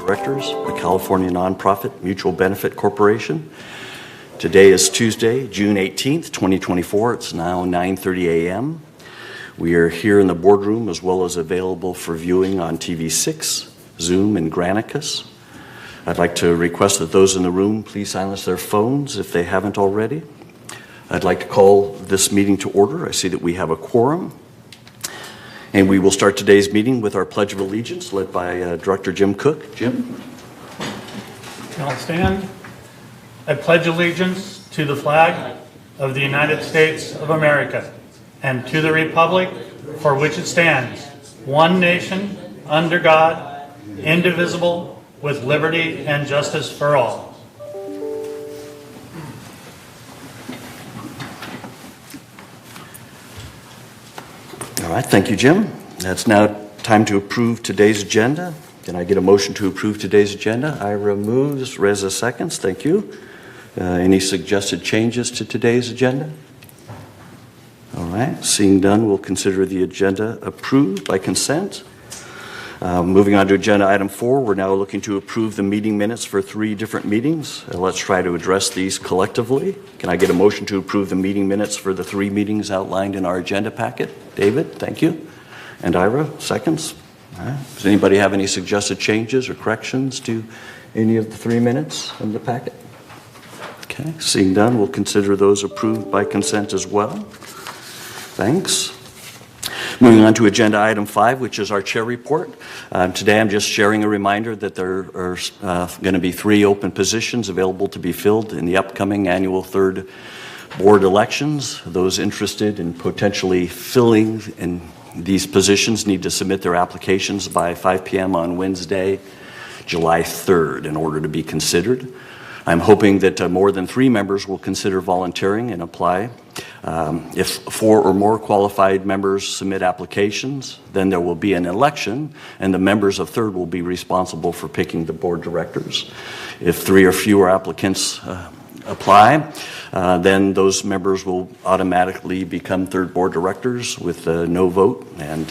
Directors, a California nonprofit mutual benefit corporation. Today is Tuesday, June 18th, 2024. It's now 9:30 a.m. We are here in the boardroom as well as available for viewing on TV6, Zoom, and Granicus. I'd like to request that those in the room please silence their phones if they haven't already. I'd like to call this meeting to order. I see that we have a quorum. And we will start today's meeting with our Pledge of Allegiance, led by Director Jim Cook. Jim? I'll stand. I pledge allegiance to the flag of the United States of America and to the republic for which it stands, one nation, under God, indivisible, with liberty and justice for all. All right, thank you, Jim. It's now time to approve today's agenda. Can I get a motion to approve today's agenda? Ira moves, Reza seconds. Thank you. Any suggested changes to today's agenda? All right, seeing none, we'll consider the agenda approved by consent. Moving on to agenda item 4, we're now looking to approve the meeting minutes for 3 different meetings. Let's try to address these collectively. Can I get a motion to approve the meeting minutes for the 3 meetings outlined in our agenda packet? David, thank you. And Ira, seconds. All right. Does anybody have any suggested changes or corrections to any of the 3 minutes in the packet? Okay, seeing none, we'll consider those approved by consent as well. Thanks. Moving on to agenda item 5, which is our chair report. Today I'm just sharing a reminder that there are going to be 3 open positions available to be filled in the upcoming annual 3rd board elections. Those interested in potentially filling in these positions need to submit their applications by 5 p.m. on Wednesday, July 3rd, in order to be considered. I'm hoping that more than 3 members will consider volunteering and apply. If 4 or more qualified members submit applications, then there will be an election, and the members of 3rd will be responsible for picking the board directors. If 3 or fewer applicants apply, then those members will automatically become 3rd board directors with no vote, and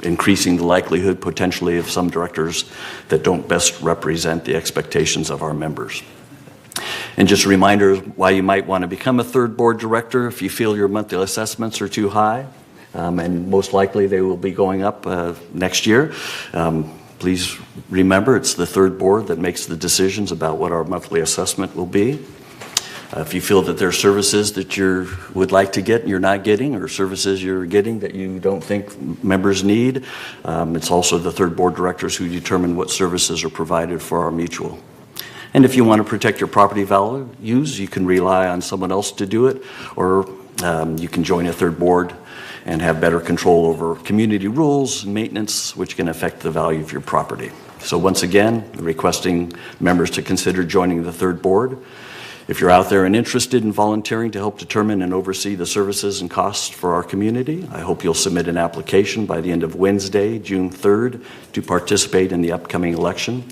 increasing the likelihood potentially of some directors that don't best represent the expectations of our members. And just a reminder why you might want to become a 3rd board director if you feel your monthly assessments are too high, and most likely they will be going up next year. Please remember it's the 3rd board that makes the decisions about what our monthly assessment will be. If you feel that there are services that you would like to get and you're not getting, or services you're getting that you don't think members need, it's also the 3rd board directors who determine what services are provided for our mutual. And if you want to protect your property values, you can rely on someone else to do it, or you can join a 3rd board and have better control over community rules and maintenance, which can affect the value of your property. So once again, requesting members to consider joining the 3rd board. If you're out there and interested in volunteering to help determine and oversee the services and costs for our community, I hope you'll submit an application by the end of Wednesday, June 3rd, to participate in the upcoming election.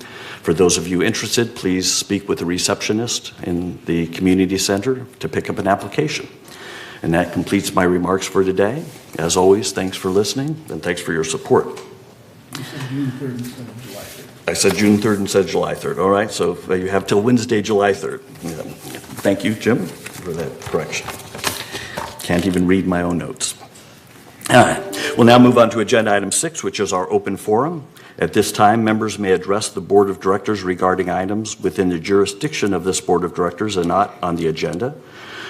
For those of you interested, please speak with the receptionist in the community center to pick up an application. And that completes my remarks for today. As always, thanks for listening, and thanks for your support. You said June 3rd instead of July 3rd. I said June 3rd instead of July 3rd. All right, so you have till Wednesday, July 3rd. Thank you, Jim, for that correction. Can't even read my own notes. All right, we'll now move on to agenda item 6, which is our open forum. At this time, members may address the board of directors regarding items within the jurisdiction of this board of directors and not on the agenda.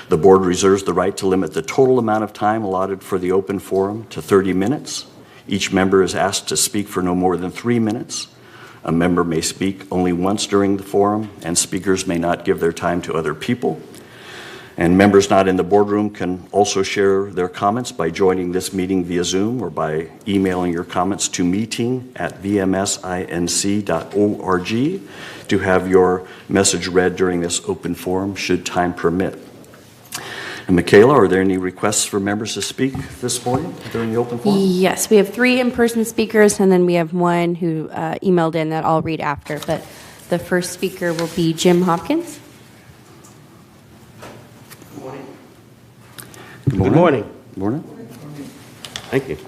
The board reserves the right to limit the total amount of time allotted for the open forum to 30 minutes. Each member is asked to speak for no more than 3 minutes. A member may speak only once during the forum, and speakers may not give their time to other people. And members not in the boardroom can also share their comments by joining this meeting via Zoom or by emailing your comments to meeting@vmsinc.org to have your message read during this open forum, should time permit. And Michaela, are there any requests for members to speak this morning during the open forum? Yes, we have 3 in-person speakers, and then we have 1 who emailed in that I'll read after. But the first speaker will be Jim Hopkins. Good morning. Good morning. Good morning. Thank you.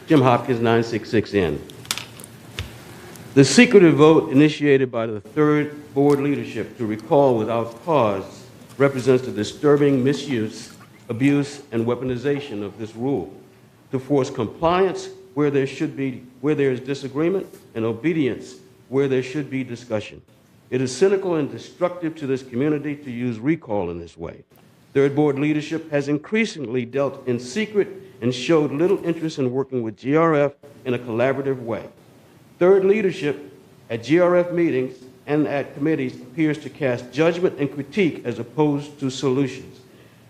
Jim Hopkins, 966N. The secretive vote initiated by the third board leadership to recall without cause represents the disturbing misuse, abuse, and weaponization of this rule to force compliance where there is disagreement and obedience where there should be discussion. It is cynical and destructive to this community to use recall in this way. Third board leadership has increasingly dealt in secret and showed little interest in working with GRF in a collaborative way. Third leadership at GRF meetings and at committees appears to cast judgment and critique as opposed to solutions,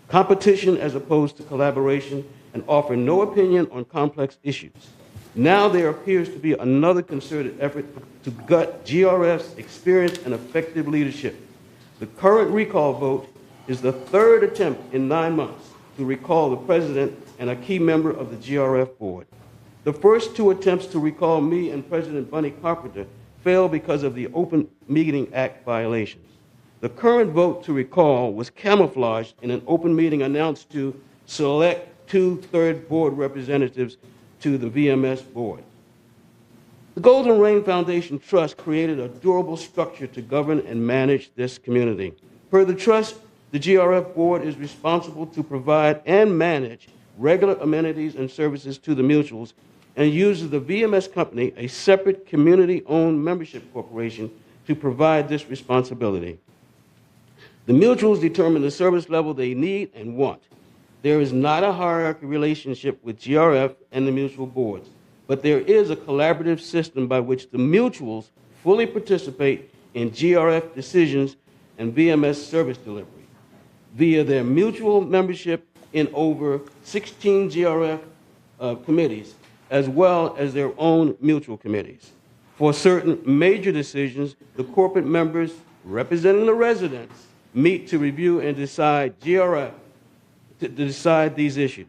competition as opposed to collaboration, and offer no opinion on complex issues. Now there appears to be another concerted effort to gut GRF's experienced and effective leadership. The current recall vote is the third attempt in 9 months to recall the president and a key member of the GRF board. The first 2 attempts to recall me and President Bunny Carpenter failed because of the Open Meeting Act violations. The current vote to recall was camouflaged in an open meeting announced to select 2 third board representatives to the VMS board. The Golden Rain Foundation Trust created a durable structure to govern and manage this community. Per the trust, the GRF board is responsible to provide and manage regular amenities and services to the mutuals and uses the VMS company, a separate community-owned membership corporation, to provide this responsibility. The mutuals determine the service level they need and want. There is not a hierarchy relationship with GRF and the mutual boards, but there is a collaborative system by which the mutuals fully participate in GRF decisions and VMS service delivery via their mutual membership in over 16 GRF committees, as well as their own mutual committees. For certain major decisions, the corporate members representing the residents meet to review and decide to decide these issues.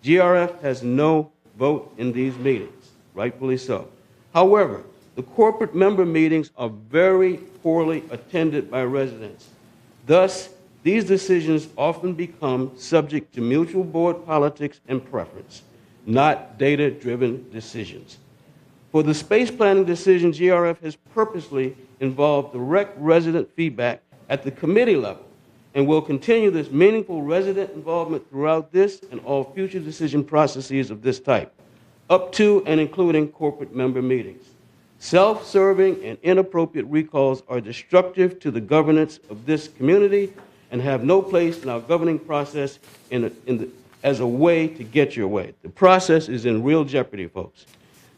GRF has no vote in these meetings, rightfully so. However, the corporate member meetings are very poorly attended by residents. Thus, these decisions often become subject to mutual board politics and preference, not data-driven decisions. For the space planning decision, GRF has purposely involved direct resident feedback at the committee level and will continue this meaningful resident involvement throughout this and all future decision processes of this type, up to and including corporate member meetings. Self-serving and inappropriate recalls are destructive to the governance of this community and have no place in our governing process as a way to get your way. The process is in real jeopardy, folks.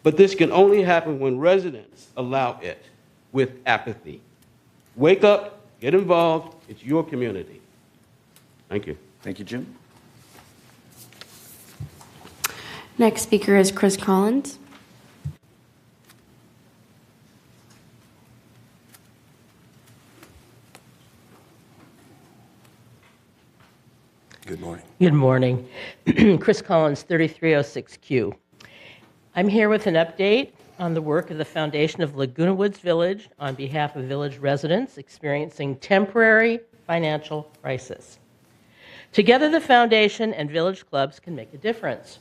But this can only happen when residents allow it with apathy. Wake up, get involved, it's your community. Thank you. Thank you, Jim. Next speaker is Chris Collins. Good morning. Good morning. Chris Collins, 3306Q. I'm here with an update on the work of the Foundation of Laguna Woods Village on behalf of village residents experiencing temporary financial crisis. Together, the Foundation and village clubs can make a difference.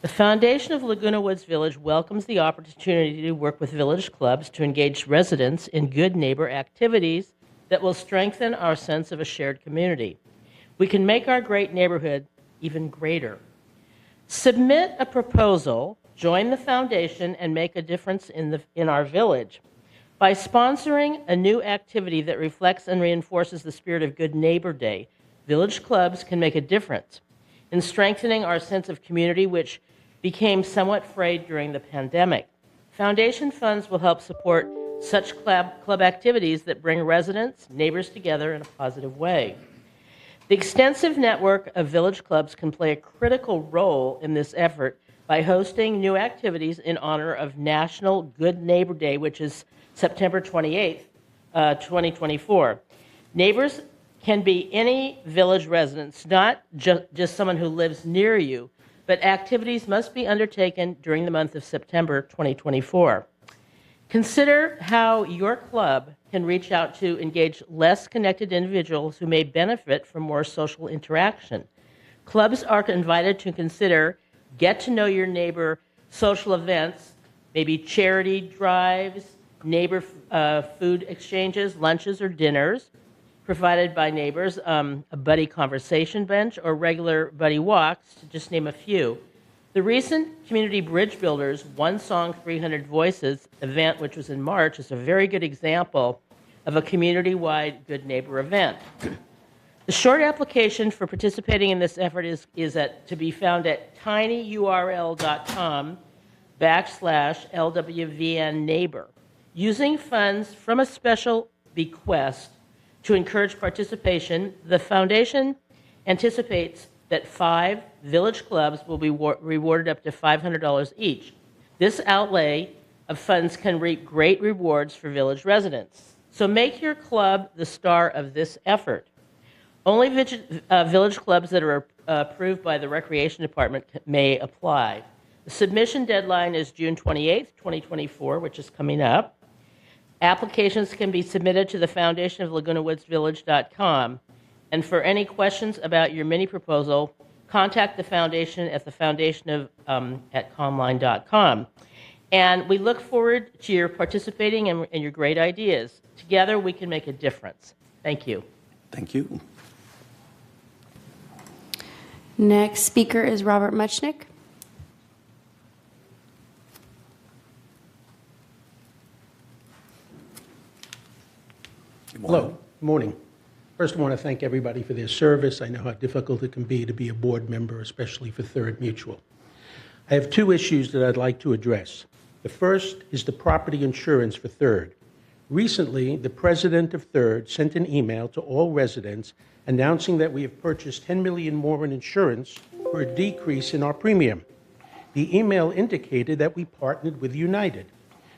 The Foundation of Laguna Woods Village welcomes the opportunity to work with village clubs to engage residents in good neighbor activities that will strengthen our sense of a shared community. We can make our great neighborhood even greater. Submit a proposal, join the foundation, and make a difference in our village. By sponsoring a new activity that reflects and reinforces the spirit of Good Neighbor Day, village clubs can make a difference in strengthening our sense of community, which became somewhat frayed during the pandemic. Foundation funds will help support such club activities that bring residents, neighbors together in a positive way. The extensive network of village clubs can play a critical role in this effort by hosting new activities in honor of National Good Neighbor Day, which is September 28th, 2024. Neighbors can be any village residents, not just someone who lives near you, but activities must be undertaken during the month of September 2024. Consider how your club can reach out to engage less connected individuals who may benefit from more social interaction. Clubs are invited to consider get to know your neighbor social events, maybe charity drives, neighbor food exchanges, lunches, or dinners provided by neighbors, a buddy conversation bench, or regular buddy walks, to just name a few. The recent Community Bridge Builders One Song, 300 Voices event, which was in March, is a very good example of a community-wide Good Neighbor event. The short application for participating in this effort is to be found at tinyurl.com/LWVN Neighbor. Using funds from a special bequest to encourage participation, the foundation anticipates that 5 village clubs will be rewarded up to $500 each. This outlay of funds can reap great rewards for village residents. So make your club the star of this effort. Only village clubs that are approved by the Recreation Department may apply. The submission deadline is June 28th, 2024, which is coming up. Applications can be submitted to the foundation of LagunaWoodsVillage.com. And for any questions about your mini proposal, contact the foundation at comline.com. And we look forward to your participating and your great ideas. Together, we can make a difference. Thank you. Thank you. Next speaker is Robert Muchnick. Hello. Good morning. First, I want to thank everybody for their service. I know how difficult it can be to be a board member, especially for Third Mutual. I have 2 issues that I'd like to address. The first is the property insurance for Third. Recently, the president of Third sent an email to all residents announcing that we have purchased $10 million more in insurance for a decrease in our premium. The email indicated that we partnered with United.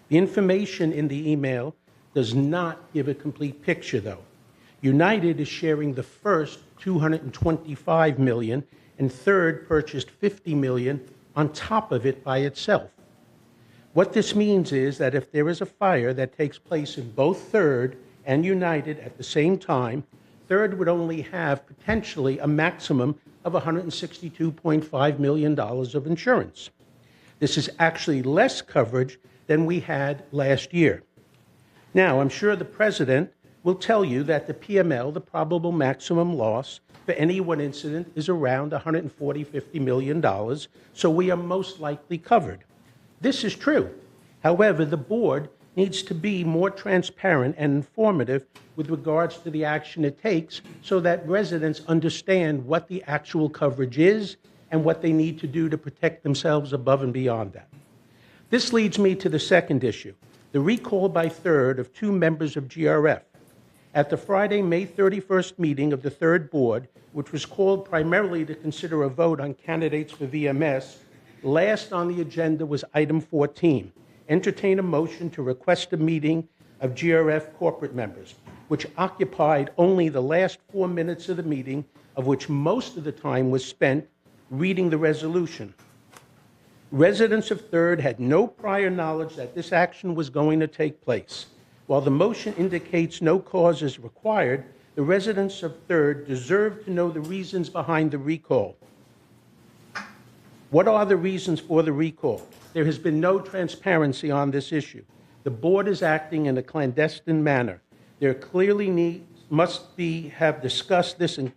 The information in the email does not give a complete picture, though. United is sharing the first $225 million, and Third purchased $50 million on top of it by itself. What this means is that if there is a fire that takes place in both Third and United at the same time, Third would only have potentially a maximum of $162.5 million of insurance. This is actually less coverage than we had last year. Now, I'm sure the president will tell you that the PML, the probable maximum loss for any one incident, is around $140–50 million, so we are most likely covered. This is true. However, the board needs to be more transparent and informative with regards to the action it takes so that residents understand what the actual coverage is and what they need to do to protect themselves above and beyond that. This leads me to the second issue, the recall by Third of 2 members of GRF. At the Friday, May 31st meeting of the Third Board, which was called primarily to consider a vote on candidates for VMS, last on the agenda was item 14, entertain a motion to request a meeting of GRF corporate members, which occupied only the last 4 minutes of the meeting, of which most of the time was spent reading the resolution. Residents of Third had no prior knowledge that this action was going to take place. While the motion indicates no cause is required, the residents of Third deserve to know the reasons behind the recall. What are the reasons for the recall? There has been no transparency on this issue. The board is acting in a clandestine manner. They clearly must have discussed this in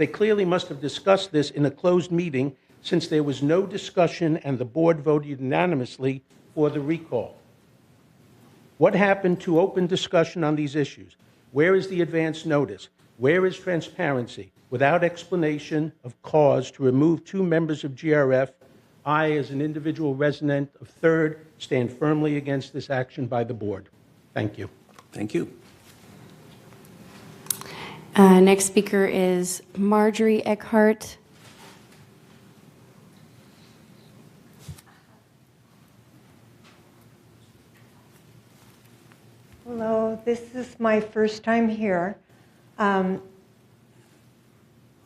a closed meeting, since there was no discussion and the board voted unanimously for the recall. What happened to open discussion on these issues? Where is the advance notice? Where is transparency? Without explanation of cause to remove 2 members of GRF, I, as an individual resident of Third, stand firmly against this action by the board. Thank you. Thank you. Next speaker is Marjorie Eckhart. Hello, this is my first time here. I'm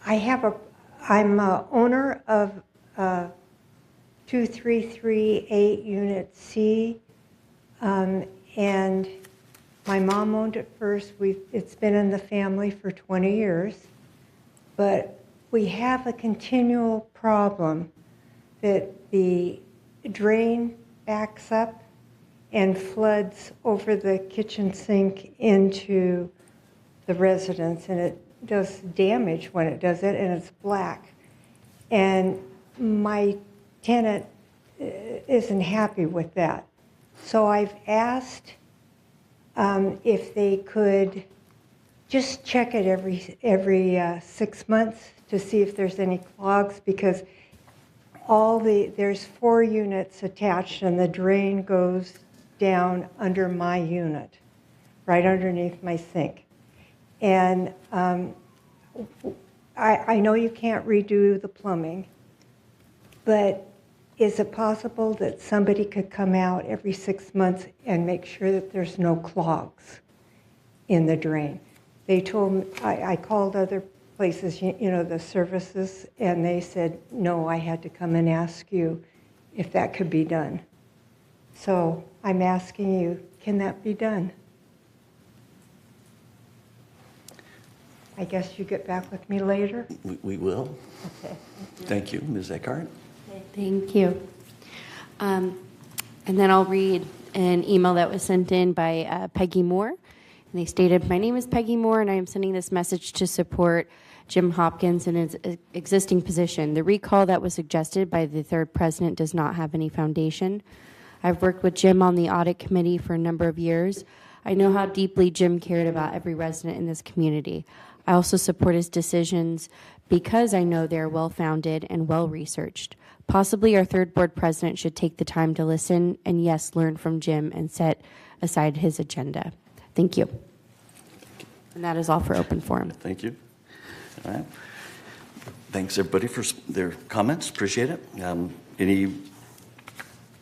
a owner of 2338 Unit C, and my mom owned it first. It's been in the family for 20 years, but we have a continual problem that the drain backs up and floods over the kitchen sink into the residence, and it does damage when it does it, and it's black. And my tenant isn't happy with that. So I've asked if they could just check it every 6 months to see if there's any clogs, because there's 4 units attached, and the drain goes down under my unit, right underneath my sink. And I know you can't redo the plumbing, but is it possible that somebody could come out every 6 months and make sure that there's no clogs in the drain? They told me, I called other places, you know, the services, and they said, no, I had to come and ask you if that could be done. So I'm asking you, can that be done? I guess you get back with me later? We will. Okay. Thank you, Ms. Eckhart. Thank you. And then I'll read an email that was sent in by Peggy Moore. And they stated, my name is Peggy Moore, and I am sending this message to support Jim Hopkins in his existing position. The recall that was suggested by the third president does not have any foundation. I've worked with Jim on the audit committee for a number of years. I know how deeply Jim cared about every resident in this community. I also support his decisions because I know they're well-founded and well-researched. Possibly our third board president should take the time to listen and, yes, learn from Jim and set aside his agenda. Thank you. And that is all for open forum. Thank you. All right. Thanks, everybody, for their comments. Appreciate it. Any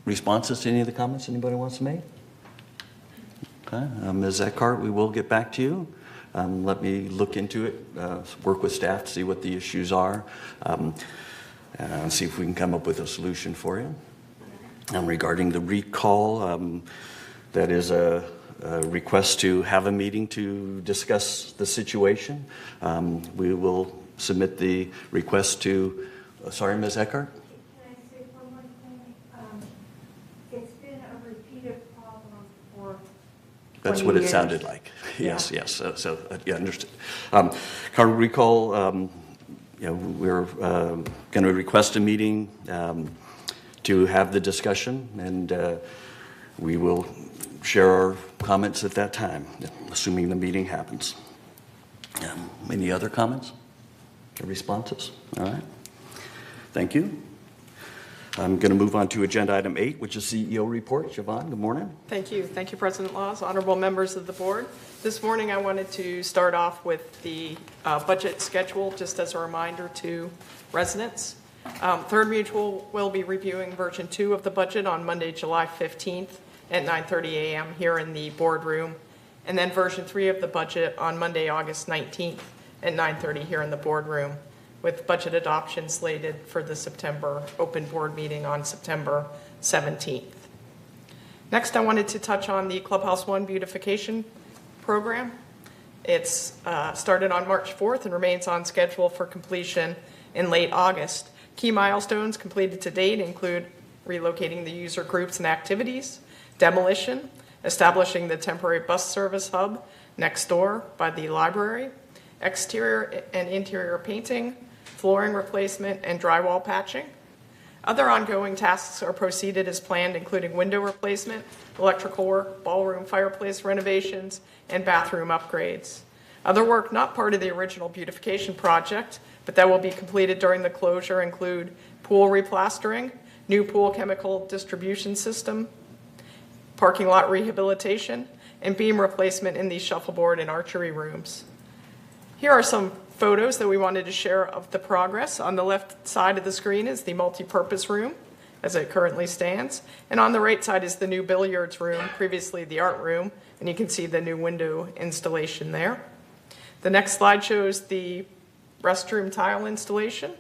responses to any of the comments anybody wants to make? Okay. Ms. Eckhart, we will get back to you. Let me look into it, work with staff to see what the issues are, and see if we can come up with a solution for you. Regarding the recall, that is a request to have a meeting to discuss the situation. We will submit the request to, sorry, Ms. Eckhart? Can I say one more thing? It's been a repeated problem for 20 That's what it years. sounded like. Yeah. Yes. Yeah, understood. Current recall, we're going to request a meeting to have the discussion, and we will share our comments at that time, assuming the meeting happens. Any other comments or responses? All right. Thank you. I'm going to move on to agenda item 8, which is CEO report. Siobhan, good morning. Thank you. Thank you, President Laws, honorable members of the board. This morning I wanted to start off with the budget schedule, just as a reminder to residents. Third Mutual will be reviewing version 2 of the budget on Monday, July 15th at 9:30 a.m. here in the boardroom, and then version 3 of the budget on Monday, August 19th at 9:30 here in the boardroom, with budget adoption slated for the September open board meeting on September 17th. Next, I wanted to touch on the Clubhouse One beautification program. It's started on March 4th and remains on schedule for completion in late August. Key milestones completed to date include relocating the user groups and activities, demolition, establishing the temporary bus service hub next door by the library, exterior and interior painting, flooring replacement, and drywall patching. Other ongoing tasks are proceeded as planned, including window replacement, electrical work, ballroom fireplace renovations, and bathroom upgrades. Other work not part of the original beautification project, but that will be completed during the closure, include pool replastering, new pool chemical distribution system, parking lot rehabilitation, and beam replacement in the shuffleboard and archery rooms. Here are some photos that we wanted to share of the progress. On the left side of the screen is the multi-purpose room as it currently stands, and on the right side is the new billiards room, previously the art room, and you can see the new window installation there. The next slide shows the restroom tile installation,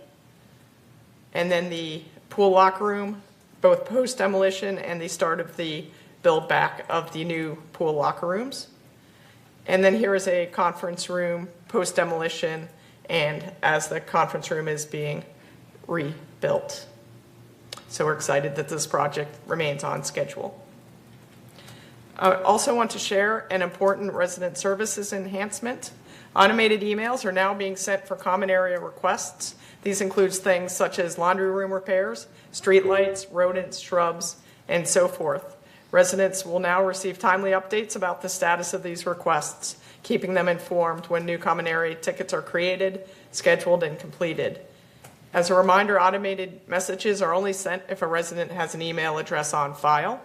and then the pool locker room, both post-demolition and the start of the build back of the new pool locker rooms. And then here is a conference room post-demolition and as the conference room is being rebuilt. So we're excited that this project remains on schedule. I also want to share an important resident services enhancement. Automated emails are now being sent for common area requests. These includes things such as laundry room repairs, street lights, rodents, shrubs, and so forth. Residents will now receive timely updates about the status of these requests, keeping them informed when new common area tickets are created, scheduled, and completed. As a reminder, automated messages are only sent if a resident has an email address on file.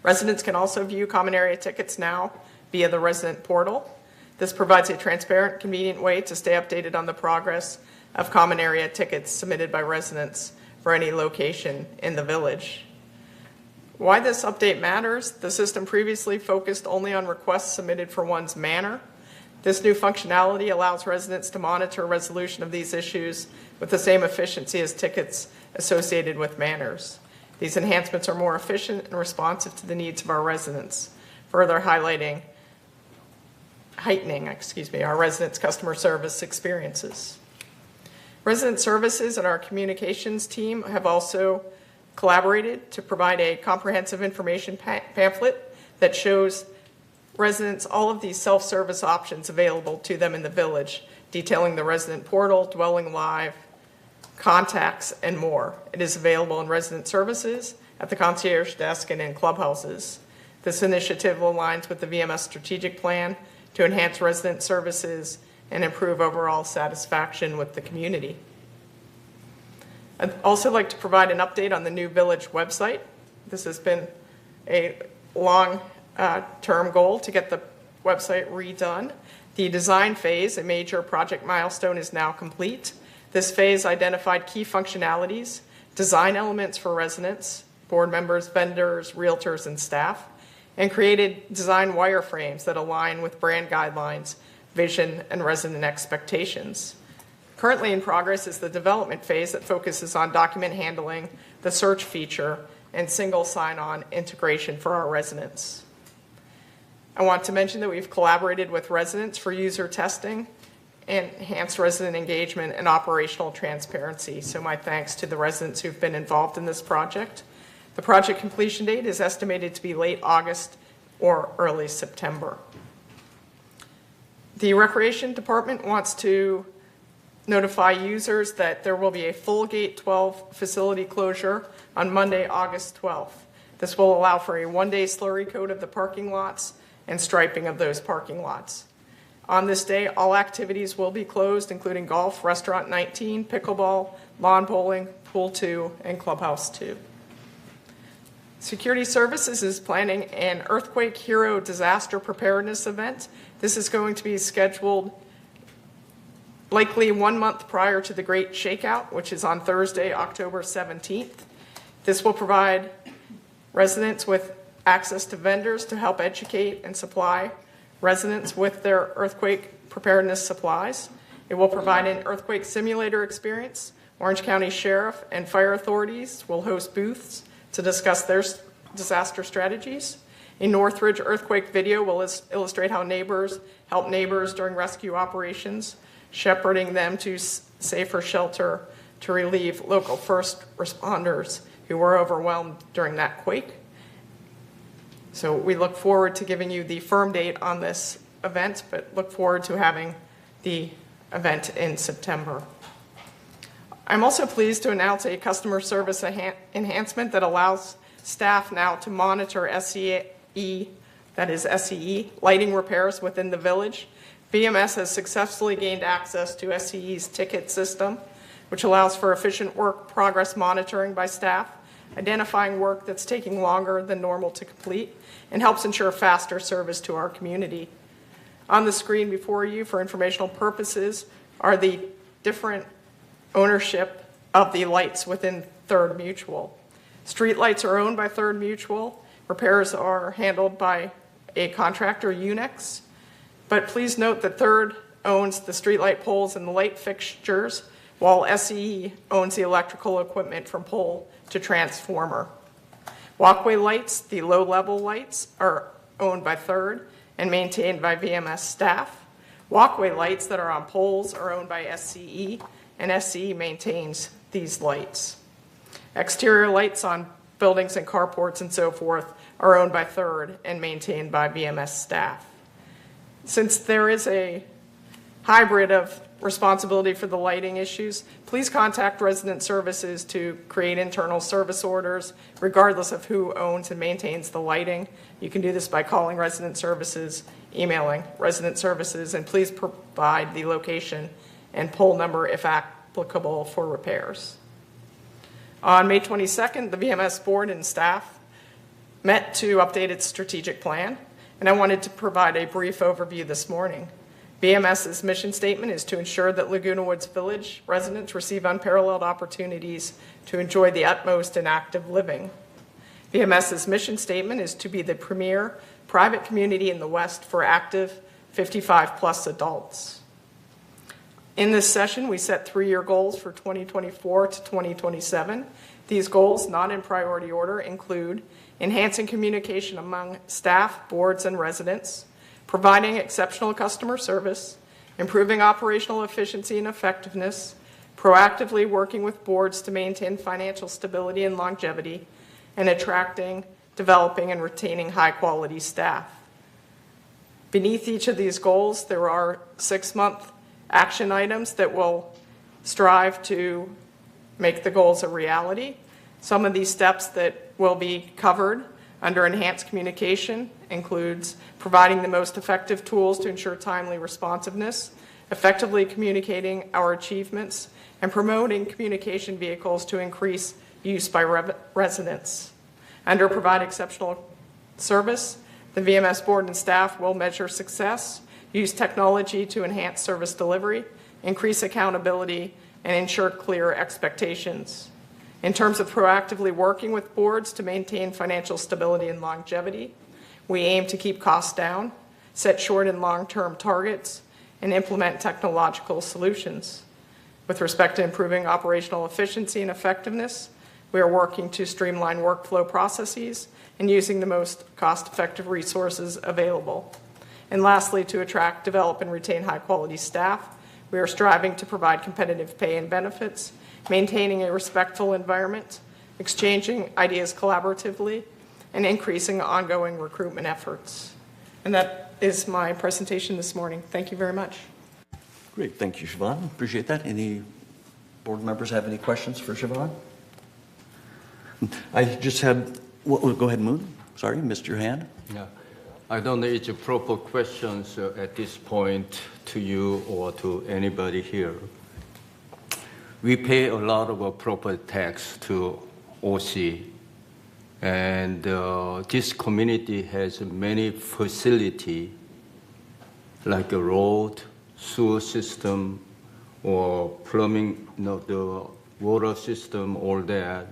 Residents can also view common area tickets now via the resident portal. This provides a transparent, convenient way to stay updated on the progress of common area tickets submitted by residents for any location in the village. Why this update matters: the system previously focused only on requests submitted for one's manor. This new functionality allows residents to monitor resolution of these issues with the same efficiency as tickets associated with manors. These enhancements are more efficient and responsive to the needs of our residents, further heightening our residents' customer service experiences. Resident services and our communications team have also collaborated to provide a comprehensive information pamphlet that shows residents all of these self-service options available to them in the village, detailing the resident portal, dwelling live, contacts, and more. It is available in resident services, at the concierge desk, and in clubhouses. This initiative aligns with the VMS strategic plan to enhance resident services and improve overall satisfaction with the community. I'd also like to provide an update on the new village website. This has been a long-term goal to get the website redone. The design phase, a major project milestone, is now complete. This phase identified key functionalities, design elements for residents, board members, vendors, realtors, and staff, and created design wireframes that align with brand guidelines, vision, and resident expectations. Currently in progress is the development phase that focuses on document handling, the search feature, and single sign-on integration for our residents. I want to mention that we've collaborated with residents for user testing, enhanced resident engagement, and operational transparency. So my thanks to the residents who've been involved in this project. The project completion date is estimated to be late August or early September. The Recreation Department wants to notify users that there will be a full Gate 12 facility closure on Monday, August 12th. This will allow for a one-day slurry coat of the parking lots and striping of those parking lots. On this day, all activities will be closed, including golf, Restaurant 19, pickleball, lawn bowling, pool 2, and clubhouse 2. Security Services is planning an Earthquake Hero disaster preparedness event. This is going to be scheduled likely 1 month prior to the Great Shakeout, which is on Thursday, October 17th. This will provide residents with access to vendors to help educate and supply residents with their earthquake preparedness supplies. It will provide an earthquake simulator experience. Orange County Sheriff and fire authorities will host booths to discuss their disaster strategies. A Northridge earthquake video will illustrate how neighbors help neighbors during rescue operations, shepherding them to safer shelter to relieve local first responders who were overwhelmed during that quake. So we look forward to giving you the firm date on this event, but look forward to having the event in September. I'm also pleased to announce a customer service enhancement that allows staff now to monitor SCE, that is SCE, lighting repairs within the village. VMS has successfully gained access to SCE's ticket system, which allows for efficient work progress monitoring by staff, identifying work that's taking longer than normal to complete, and helps ensure faster service to our community. On the screen before you, for informational purposes, are the different ownership of the lights within Third Mutual. Street lights are owned by Third Mutual. Repairs are handled by a contractor, Unix. But please note that Third owns the streetlight poles and the light fixtures, while SCE owns the electrical equipment from pole to transformer. Walkway lights, the low-level lights, are owned by Third and maintained by VMS staff. Walkway lights that are on poles are owned by SCE, and SCE maintains these lights. Exterior lights on buildings and carports and so forth are owned by Third and maintained by VMS staff. Since there is a hybrid of responsibility for the lighting issues, please contact resident services to create internal service orders, regardless of who owns and maintains the lighting. You can do this by calling resident services, emailing resident services, and please provide the location and pole number if applicable for repairs. On May 22nd, the VMS board and staff met to update its strategic plan, and I wanted to provide a brief overview this morning. VMS's mission statement is to ensure that Laguna Woods Village residents receive unparalleled opportunities to enjoy the utmost in active living. VMS's mission statement is to be the premier private community in the West for active 55-plus adults. In this session, we set 3-year goals for 2024 to 2027. These goals, not in priority order, include enhancing communication among staff, boards, and residents, providing exceptional customer service, improving operational efficiency and effectiveness, proactively working with boards to maintain financial stability and longevity, and attracting, developing, and retaining high-quality staff. Beneath each of these goals, there are 6-month action items that will strive to make the goals a reality. Some of these steps that will be covered under enhanced communication includes providing the most effective tools to ensure timely responsiveness, effectively communicating our achievements, and promoting communication vehicles to increase use by residents. Under provide exceptional service, the VMS board and staff will measure success, use technology to enhance service delivery, increase accountability, and ensure clear expectations. In terms of proactively working with boards to maintain financial stability and longevity, we aim to keep costs down, set short and long-term targets, and implement technological solutions. With respect to improving operational efficiency and effectiveness, we are working to streamline workflow processes and using the most cost-effective resources available. And lastly, to attract, develop, and retain high-quality staff, we are striving to provide competitive pay and benefits, maintaining a respectful environment, exchanging ideas collaboratively, and increasing ongoing recruitment efforts. And that is my presentation this morning. Thank you very much. Great, thank you, Siobhan. Appreciate that. Any board members have any questions for Siobhan? I just had, go ahead, Moon. Sorry, missed your hand. Yeah, I don't know if it's a proper questions at this point to you or to anybody here. We pay a lot of property tax to OC, and this community has many facilities like a road, sewer system, or plumbing, the water system, all that,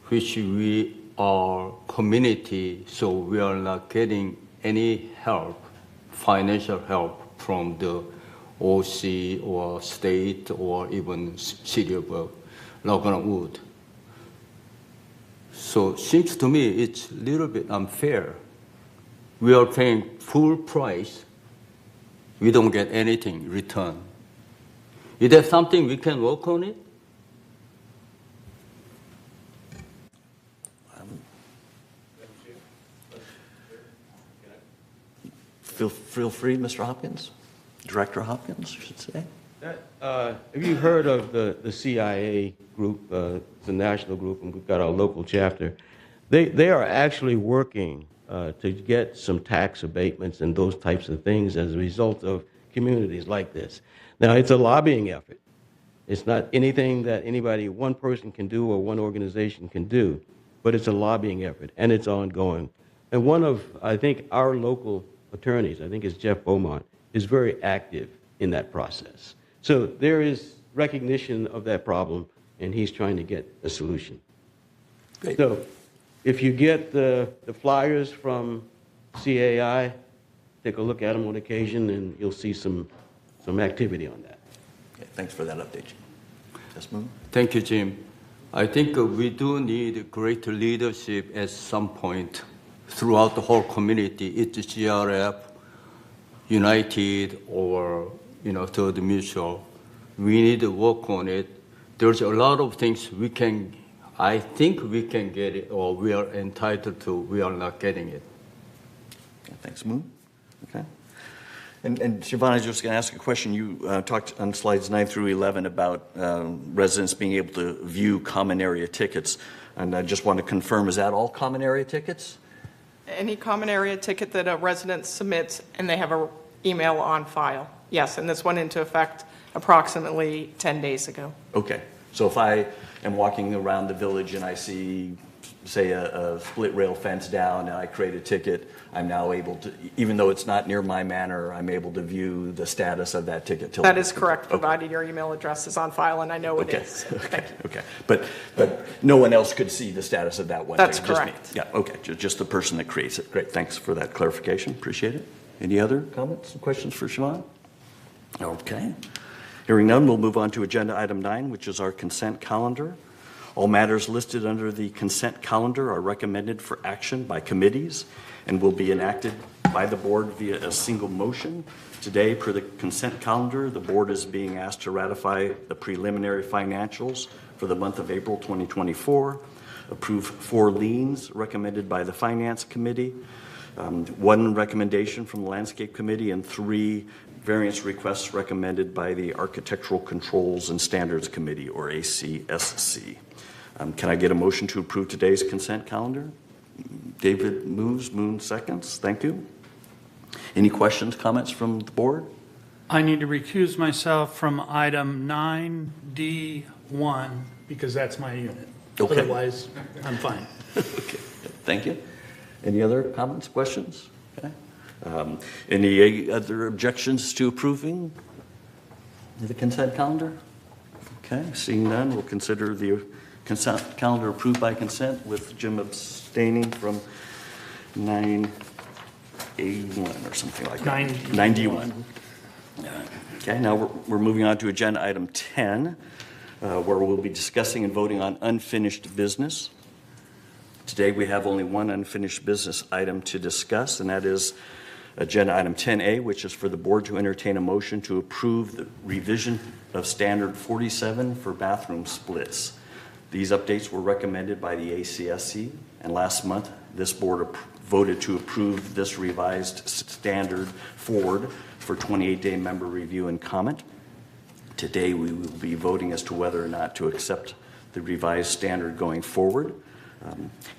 which we are community, so we are not getting any help, financial help from the OC or state or even city of Laguna Woods. So it seems to me it's a little bit unfair. We are paying full price. We don't get anything return. Is there something we can work on it? Feel free, Mr. Hopkins. Director Hopkins, I should say. Have you heard of the CIA group? It's a national group, and we've got our local chapter. They are actually working to get some tax abatements and those types of things as a result of communities like this. Now, it's a lobbying effort. It's not anything that one person can do or one organization can do, but it's a lobbying effort, and it's ongoing. And one of, I think, our local attorneys, I think it's Jeff Beaumont, is very active in that process. So there is recognition of that problem, and he's trying to get a solution. Great. So if you get the flyers from CAI, take a look at them on occasion, and you'll see some activity on that. Okay, thanks for that update, Jim. Yes, Moon? Thank you, Jim. I think we do need greater leadership at some point throughout the whole community. It's GRF, United, or Third Mutual. We need to work on it. There's a lot of things we can I think we can get it, or we are entitled to, we are not getting it. Okay, thanks, Moon. Okay. And Siobhan, I was just going to ask a question. You talked on slides 9 through 11 about residents being able to view common area tickets. And I just want to confirm, is that all common area tickets? Any common area ticket that a resident submits and they have an email on file, yes, and this went into effect approximately 10 days ago. Okay. So if I am walking around the village and I see, say, a split rail fence down and I create a ticket, I'm now able to, even though it's not near my manor, I'm able to view the status of that ticket. That is correct, provided your email address is on file, and I know it Okay. is. Okay. Okay. But no one else could see the status of that one That's thing, just me. correct. Yeah. Okay. Just the person that creates it. Great. Thanks for that clarification. Appreciate it. Any other comments and questions for Siobhan? Okay. Hearing none, we'll move on to agenda item 9, which is our consent calendar. All matters listed under the consent calendar are recommended for action by committees and will be enacted by the board via a single motion. Today, per the consent calendar, the board is being asked to ratify the preliminary financials for the month of April 2024, approve 4 liens recommended by the Finance Committee, 1 recommendation from the Landscape Committee, and 3 variance requests recommended by the Architectural Controls and Standards Committee, or ACSC. Can I get a motion to approve today's consent calendar? David moves, Moon seconds. Thank you. Any questions, comments from the board? I need to recuse myself from item 9D1 because that's my unit. Okay. Otherwise, I'm fine. Okay, thank you. Any other comments, questions? Okay. Any other objections to approving the consent calendar? Okay, seeing none, we'll consider the consent calendar approved by consent with Jim abstaining from 9A1 or something like that. 91. Okay, now we're moving on to agenda item 10, where we'll be discussing and voting on unfinished business. Today we have only one unfinished business item to discuss, and that is agenda item 10A, which is for the board to entertain a motion to approve the revision of standard 47 for bathroom splits. These updates were recommended by the ACSC, and last month this board voted to approve this revised standard forward for 28-day member review and comment. Today we will be voting as to whether or not to accept the revised standard going forward.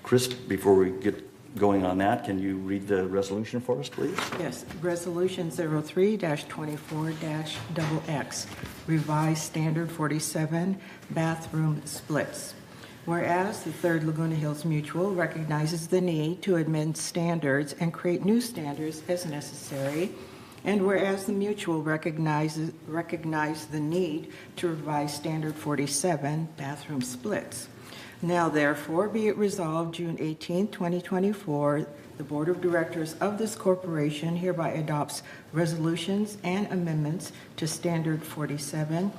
Chris, before we get going on that, can you read the resolution for us, please? Yes, Resolution 03-24-XX, Revised Standard 47, Bathroom Splits. Whereas the Third Laguna Hills Mutual recognizes the need to amend standards and create new standards as necessary, and whereas the Mutual recognizes the need to revise Standard 47, Bathroom Splits. Now, therefore, be it resolved, June 18, 2024, the Board of Directors of this corporation hereby adopts resolutions and amendments to Standard 47,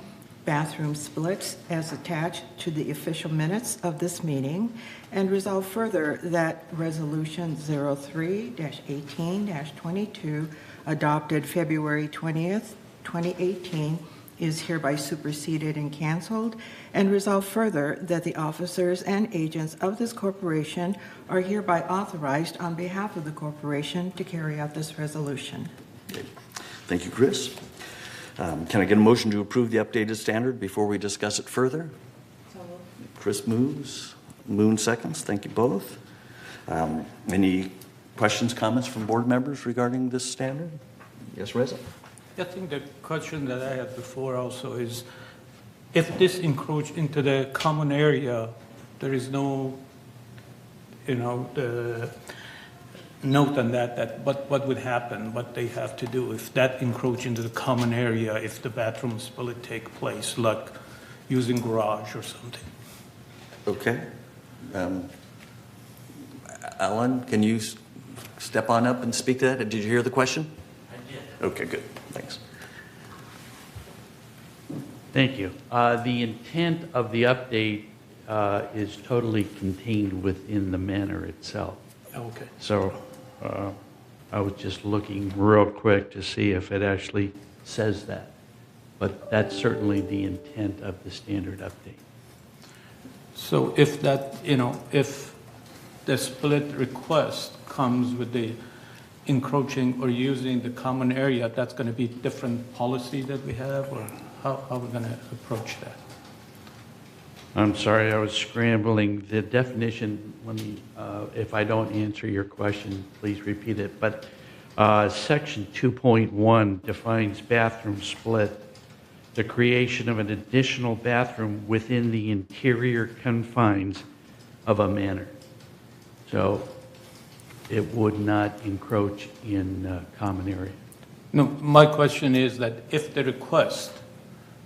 Bathroom Splits, as attached to the official minutes of this meeting, and resolve further that Resolution 03-18-22, adopted February 20th, 2018, is hereby superseded and canceled, and resolve further that the officers and agents of this corporation are hereby authorized on behalf of the corporation to carry out this resolution. Okay. Thank you, Chris. Can I get a motion to approve the updated standard before we discuss it further? Chris moves, Moon seconds. Thank you both. Any questions, comments from board members regarding this standard? Yes, Reza? I think the question that I had before also is, if this encroaches into the common area, there is no, the note on that what would happen, what they have to do if that encroaches into the common area, if the bathroom split take place, like using garage or something. Okay. Alan, can you step on up and speak to that? Did you hear the question? I did. Okay, good. Thanks. Thank you. The intent of the update is totally contained within the manor itself. Okay. So I was just looking real quick to see if it actually says that. But that's certainly the intent of the standard update. So if that, if the split request comes with the encroaching or using the common area, that's going to be different policy that we have, or how are we going to approach that? I'm sorry, I was scrambling. The definition, if I don't answer your question, please repeat it. But Section 2.1 defines bathroom split, the creation of an additional bathroom within the interior confines of a manor. So it would not encroach in common area. No, my question is that if the request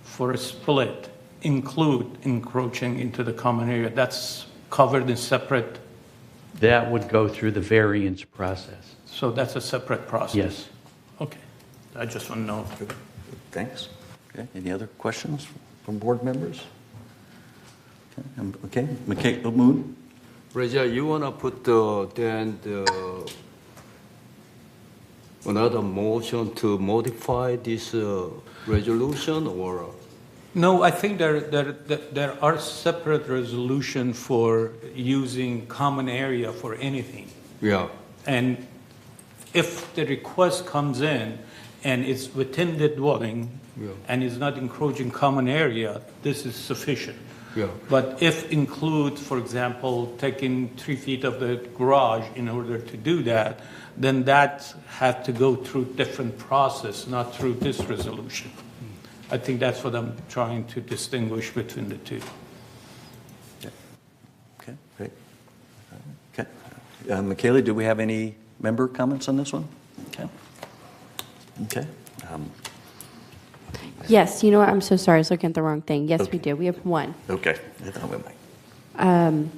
for a split include encroaching into the common area, that's covered in separate, That would go through the variance process. so that's a separate process? Yes. Okay. I just want to know. Thanks. Okay, any other questions from board members? Okay, Michaela Moon? Raja, you want to put another motion to modify this resolution, or? No, I think there are separate resolution for using common area for anything. Yeah. And if the request comes in and it's within the dwelling and is not encroaching common area, this is sufficient. Yeah. But if include, for example, taking 3 feet of the garage in order to do that, then that had to go through different process, not through this resolution. I think that's what I'm trying to distinguish between the two. Okay, great. Okay. Michaela, do we have any member comments on this one? Okay. Okay. Yes, you know what? I'm so sorry. I was looking at the wrong thing. Yes, we do. We have one. Okay. I thought we might.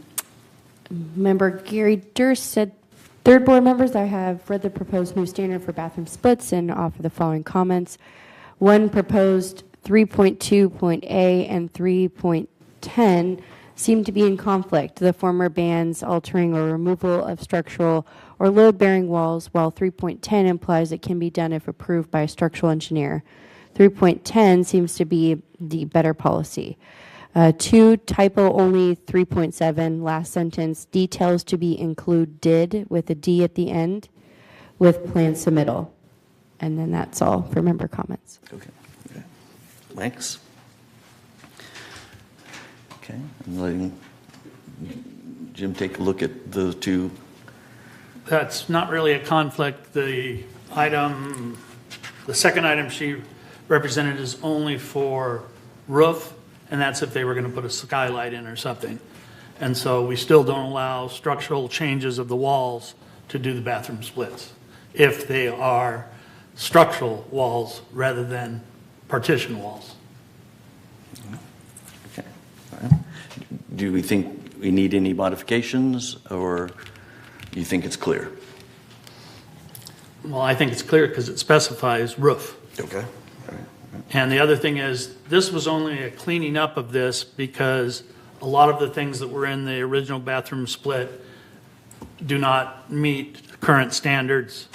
Member Gary Durst said, third board members, I have read the proposed new standard for bathroom splits and offer the following comments. One proposed 3.2.a and 3.10 seem to be in conflict. The former bans altering or removal of structural or load-bearing walls, while 3.10 implies it can be done if approved by a structural engineer. 3.10 seems to be the better policy. 2, typo only 3.7, last sentence, details to be included with a D at the end with plan submittal. And then that's all for member comments. Okay. Thanks. Okay. I'm letting Jim take a look at those two. That's not really a conflict. The second item she represented is only for roof, and that's if they were going to put a skylight in or something. And so we still don't allow structural changes of the walls to do the bathroom splits if they are structural walls rather than partition walls. Okay. All right. Do we think we need any modifications, or do you think it's clear? Well, I think it's clear because it specifies roof. Okay. And the other thing is, this was only a cleaning up of this because a lot of the things that were in the original bathroom split do not meet current standards.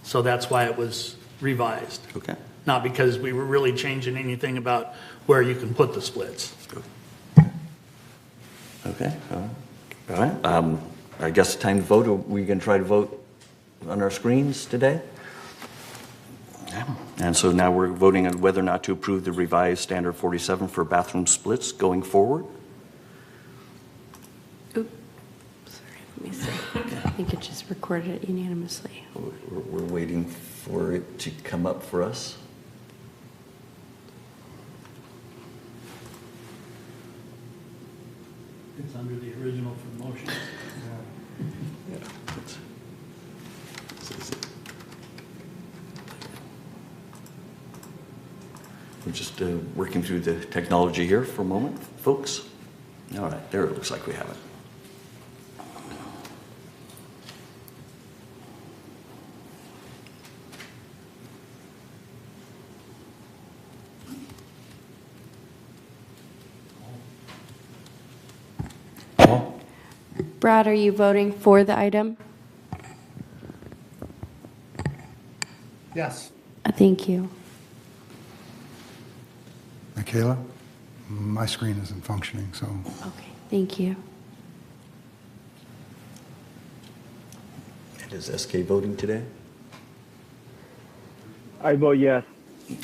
So that's why it was revised. Okay. Not because we were really changing anything about where you can put the splits. Okay. All right. I guess time to vote. Are we going to try to vote on our screens today? Yeah. And so now we're voting on whether or not to approve the revised Standard 47 for bathroom splits going forward. Oops. Sorry, let me see. I think it just recorded it unanimously. We're waiting for it to come up for us. It's under the original for motion. Yeah. We're just working through the technology here for a moment, folks. All right, there it looks like we have it. Brad, are you voting for the item? Yes. Thank you. Michaela? My screen isn't functioning, so. Okay, thank you. And is SK voting today? I vote yes.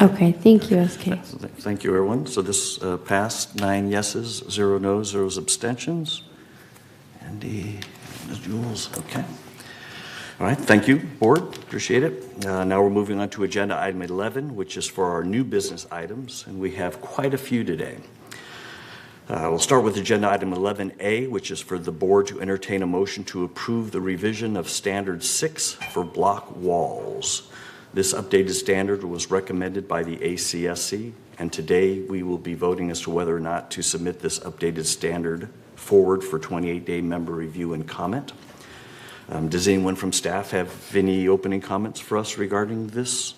Okay, thank you, SK. Thank you, everyone. So this passed 9 yeses, 0 noes, 0 abstentions. Andy, Ms. Jules, okay. All right, thank you, Board. Appreciate it. Now we're moving on to agenda item 11, which is for our new business items, and we have quite a few today. We'll start with agenda item 11A, which is for the Board to entertain a motion to approve the revision of Standard 6 for block walls. This updated standard was recommended by the ACSC, and today we will be voting as to whether or not to submit this updated standard forward for 28-day member review and comment. Does anyone from staff have any opening comments for us regarding this?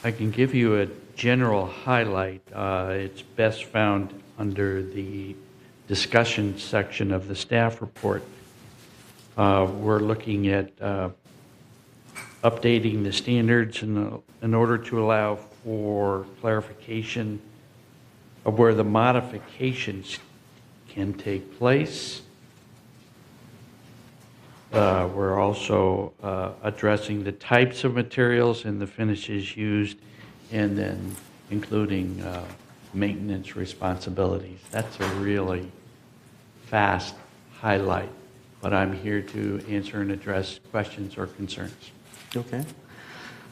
I can give you a general highlight. It's best found under the discussion section of the staff report. We're looking at updating the standards in order to allow for clarification of where the modifications can take place. We're also addressing the types of materials and the finishes used, and then including maintenance responsibilities. That's a really fast highlight, but I'm here to answer and address questions or concerns. Okay.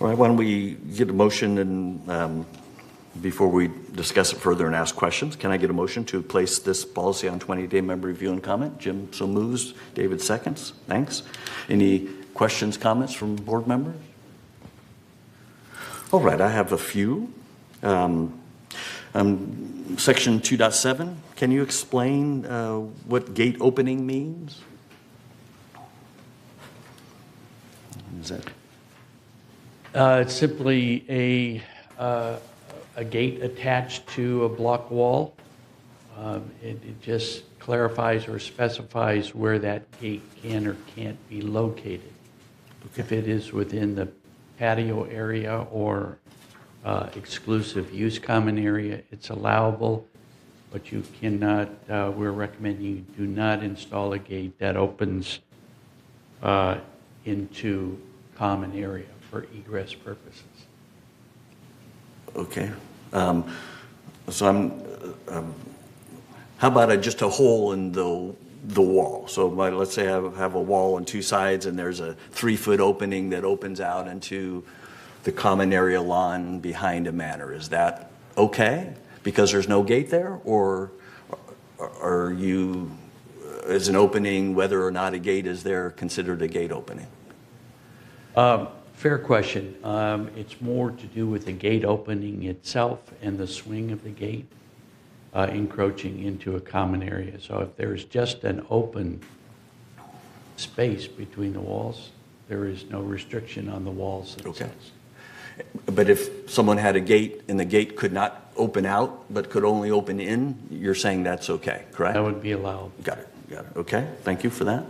All right, why don't we get a motion and before we discuss it further and ask questions, can I get a motion to place this policy on 20-day member review and comment? Jim so moves, David seconds. Thanks. Any questions, comments from board members? All right, I have a few. Section 2.7, can you explain what gate opening means? Is that? It's simply a gate attached to a block wall. It just clarifies or specifies where that gate can or can't be located. Okay. If it is within the patio area or exclusive use common area, it's allowable, but you cannot, we're recommending you do not install a gate that opens into common area for egress purposes. Okay. So how about just a hole in the wall? So let's say I have a wall on 2 sides and there's a 3-foot opening that opens out into the common area lawn behind a manor. Is that okay because there's no gate there, or are you, is an opening, whether or not a gate is there, considered a gate opening? Fair question. It's more to do with the gate opening itself and the swing of the gate encroaching into a common area. So if there's just an open space between the walls, there is no restriction on the walls themselves. Okay. But if someone had a gate and the gate could not open out but could only open in, you're saying that's okay, correct? That would be allowed. Got it. Okay, thank you for that.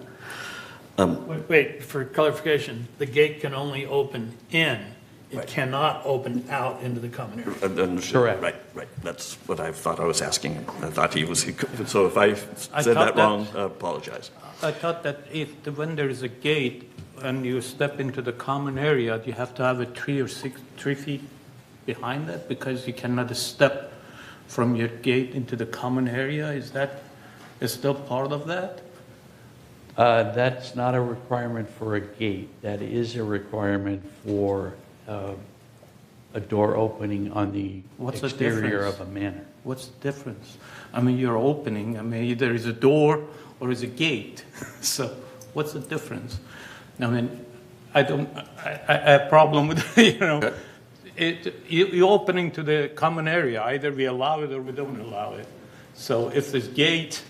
Wait, for clarification, the gate can only open in. It cannot open out into the common area. Correct. Right. That's what I thought I was asking. I thought he was, so if I said that wrong, I apologize. I thought that when there is a gate and you step into the common area, you have to have a 3 feet behind that because you cannot step from your gate into the common area. Is still part of that? That's not a requirement for a gate. That is a requirement for a door opening on the exterior of a manor. What's the difference? I mean, you're opening. I mean, either is a door or is a gate. So what's the difference? I mean, I have a problem with, you're opening to the common area. Either we allow it or we don't allow it. So if there's gate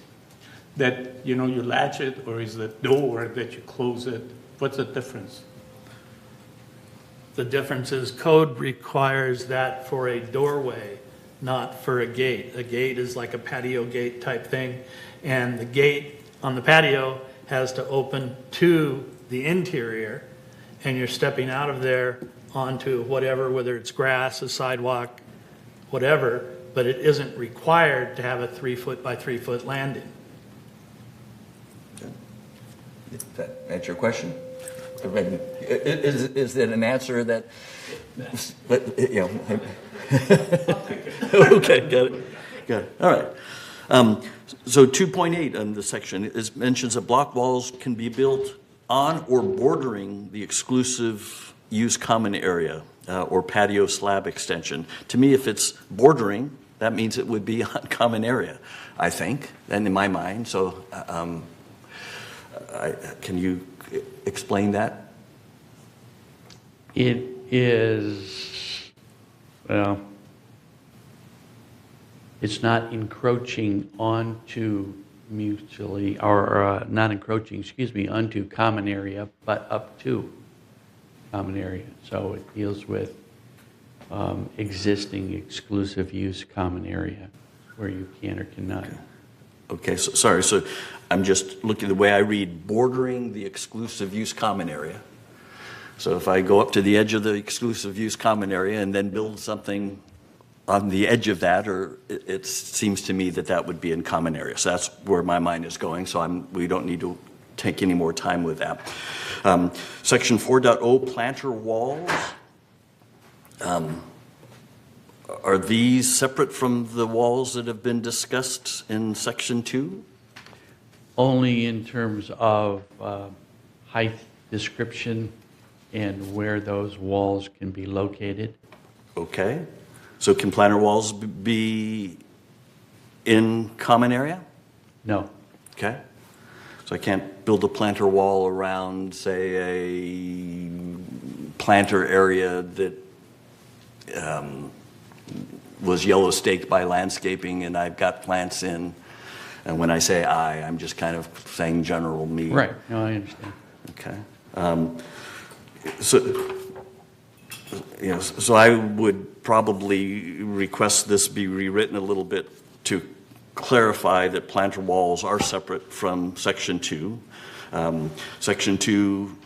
that, you latch it, or is the door that you close it, what's the difference? The difference is code requires that for a doorway, not for a gate. A gate is like a patio gate type thing, and the gate on the patio has to open to the interior, and you're stepping out of there onto whatever, whether it's grass, a sidewalk, whatever, but it isn't required to have a 3-foot by 3-foot landing. Does that answer your question? I mean, is it an answer that, you know? Okay, got it. All right. So 2.8 on the section mentions that block walls can be built on or bordering the exclusive use common area or patio slab extension. To me, if it's bordering, that means it would be on common area, I think, and in my mind. So can you explain that? It is, well, it's not encroaching onto mutually, or not encroaching, excuse me, onto common area, but up to common area. So it deals with existing exclusive use common area where you can or cannot. Okay, so, sorry, so I'm just looking the way I read, bordering the exclusive use common area. So if I go up to the edge of the exclusive use common area and then build something on the edge of that, or it seems to me that that would be in common area. So that's where my mind is going, so we don't need to take any more time with that. Section 4.0, planter walls. Are these separate from the walls that have been discussed in Section 2? Only in terms of height description and where those walls can be located. Okay. So can planter walls be in common area? No. Okay. So I can't build a planter wall around, say, a planter area that was yellow staked by landscaping and I've got plants in. And when I say I'm just kind of saying general me. Right. No, I understand. Okay. So I would probably request this be rewritten a little bit to clarify that planter walls are separate from Section 2. Section 2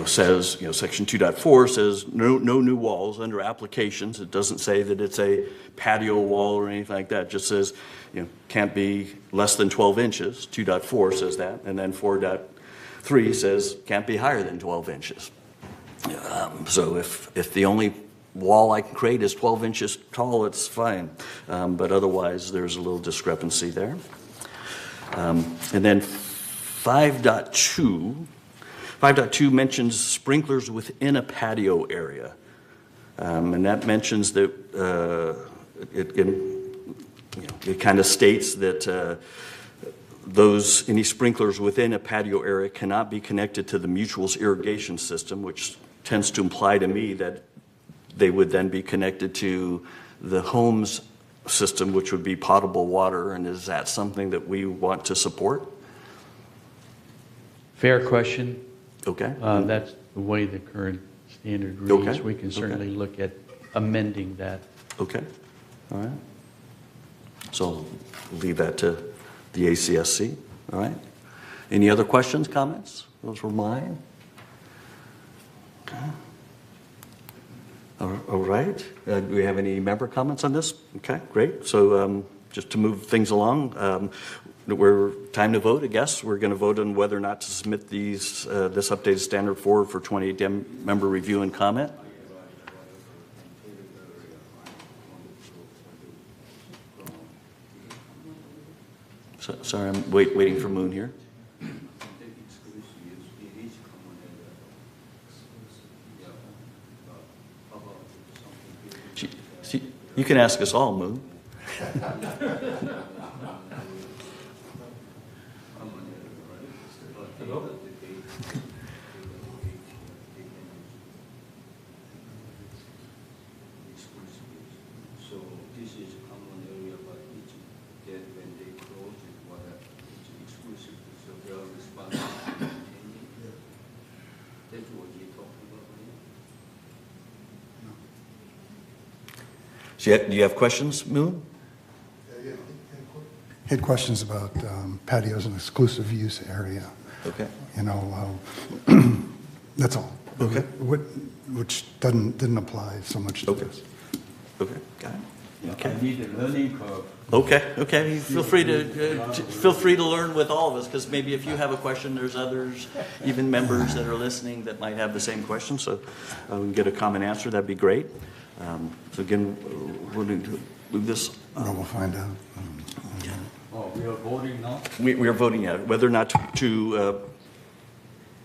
says, Section 2.4 says no new walls under applications. It doesn't say that it's a patio wall or anything like that. It just says, can't be less than 12 inches. 2.4 says that. And then 4.3 says can't be higher than 12 inches. So if the only wall I can create is 12 inches tall, it's fine. But otherwise, there's a little discrepancy there. And then 5.2. 5.2 mentions sprinklers within a patio area. And that mentions that it kind of states that any sprinklers within a patio area cannot be connected to the mutual's irrigation system, which tends to imply to me that they would then be connected to the home's system, which would be potable water. And is that something that we want to support? Fair question. Okay. That's the way the current standard reads. Okay. We can certainly look at amending that. Okay. All right. So I'll leave that to the ACSC. All right. Any other questions, comments? Those were mine. Okay. All right. Do we have any member comments on this? Okay, great. So just to move things along, we're time to vote, I guess. We're going to vote on whether or not to submit this updated standard forward for 28 member review and comment. So, sorry, I'm waiting for Moon here. You can ask us all, Moon. So this is a common area, but then when they close it, it's exclusive, so they are responsible. That's what you're talking about. So do you have questions, Moon? Had questions about patios and exclusive use area. Okay. You know, that's all. Okay. Which didn't apply so much to this. Okay, got it. Okay. I need a learning curve. Okay. Feel free to learn with all of us, because maybe if you have a question, there's others, even members that are listening that might have the same question. So we can get a common answer. That'd be great. So again, we're going to move this. We'll find out. Oh, we are voting now? We are voting whether or not to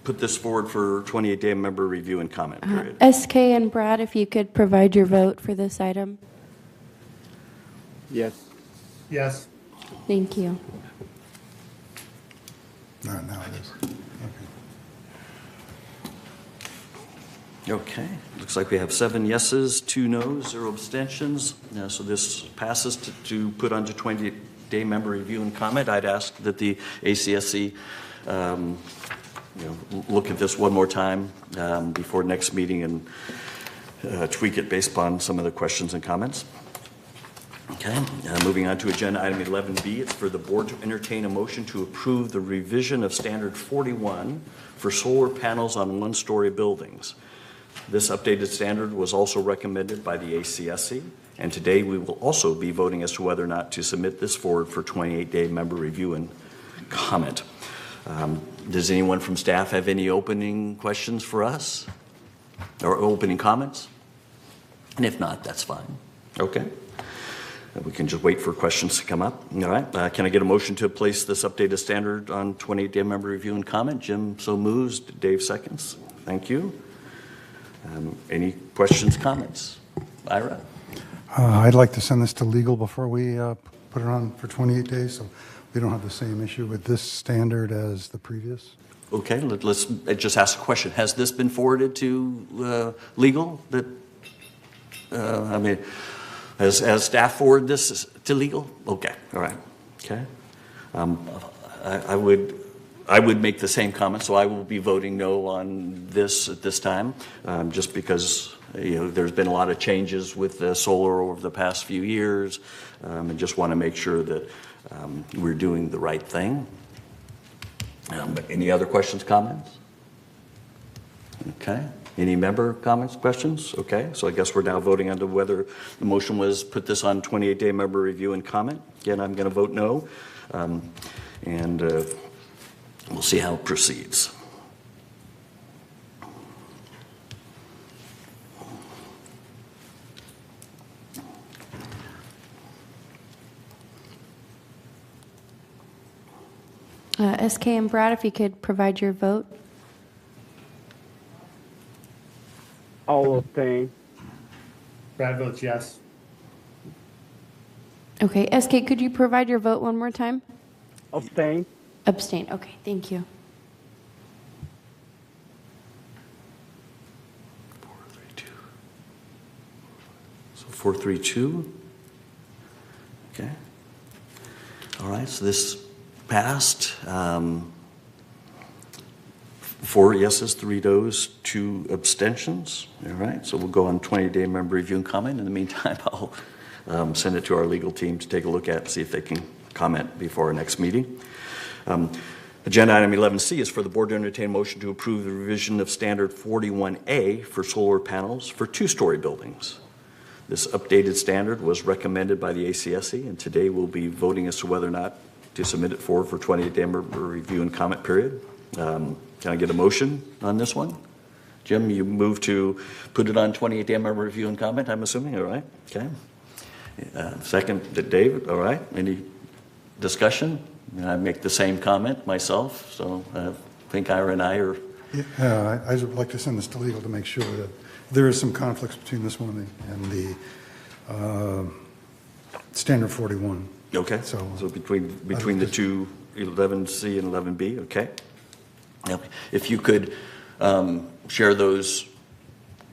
put this forward for 28-day member review and comment period. SK and Brad, if you could provide your vote for this item. Yes. Yes. Thank you. All right, now it is. Okay, looks like we have 7 yeses, 2 noes, 0 abstentions. So this passes to put onto 20-day member review and comment. I'd ask that the ACSC look at this one more time before next meeting and tweak it based upon some of the questions and comments. Okay, moving on to agenda item 11B, it's for the board to entertain a motion to approve the revision of standard 41 for solar panels on one-story buildings. This updated standard was also recommended by the ACSC, and today we will also be voting as to whether or not to submit this forward for 28-day member review and comment. Does anyone from staff have any opening questions for us or opening comments? And if not, that's fine. Okay. We can just wait for questions to come up. All right. Can I get a motion to place this updated standard on 28-day member review and comment? Jim so moves. Dave seconds. Thank you. Any questions, comments? Ira? I'd like to send this to legal before we put it on for 28 days, so we don't have the same issue with this standard as the previous. Okay, let's just ask a question. Has this been forwarded to legal? Has staff forwarded this to legal? Okay, all right. Okay. I would make the same comment, so I will be voting no on this at this time, just because there's been a lot of changes with solar over the past few years, and just want to make sure that we're doing the right thing. But any other questions, comments? Okay. Any member comments, questions? Okay, so I guess we're now voting on whether the motion was put this on 28-day member review and comment. Again, I'm going to vote no, and we'll see how it proceeds. SK and Brad, if you could provide your vote. I'll abstain. Brad votes yes. Okay, SK, could you provide your vote one more time? Abstain. Abstain. Okay, thank you. 432. Okay. All right, so this passed. 4 yeses, 3 noes, 2 abstentions. All right, so we'll go on 20-day member review and comment. In the meantime, I'll send it to our legal team to take a look at, see if they can comment before our next meeting. Agenda item 11C is for the board to entertain a motion to approve the revision of standard 41A for solar panels for 2-story buildings. This updated standard was recommended by the ACSC, and today we'll be voting as to whether or not to submit it forward for 28-day member review and comment period. Can I get a motion on this one? Jim, you move to put it on 28-day member review and comment, I'm assuming, all right? Okay. Second, David, all right. Any discussion? I make the same comment myself, so I think Ira and I are... Yeah, I would like to send this to legal to make sure that there is some conflicts between this one and the standard 41. Okay, so between the two, 11C and 11B, okay. Now, if you could share those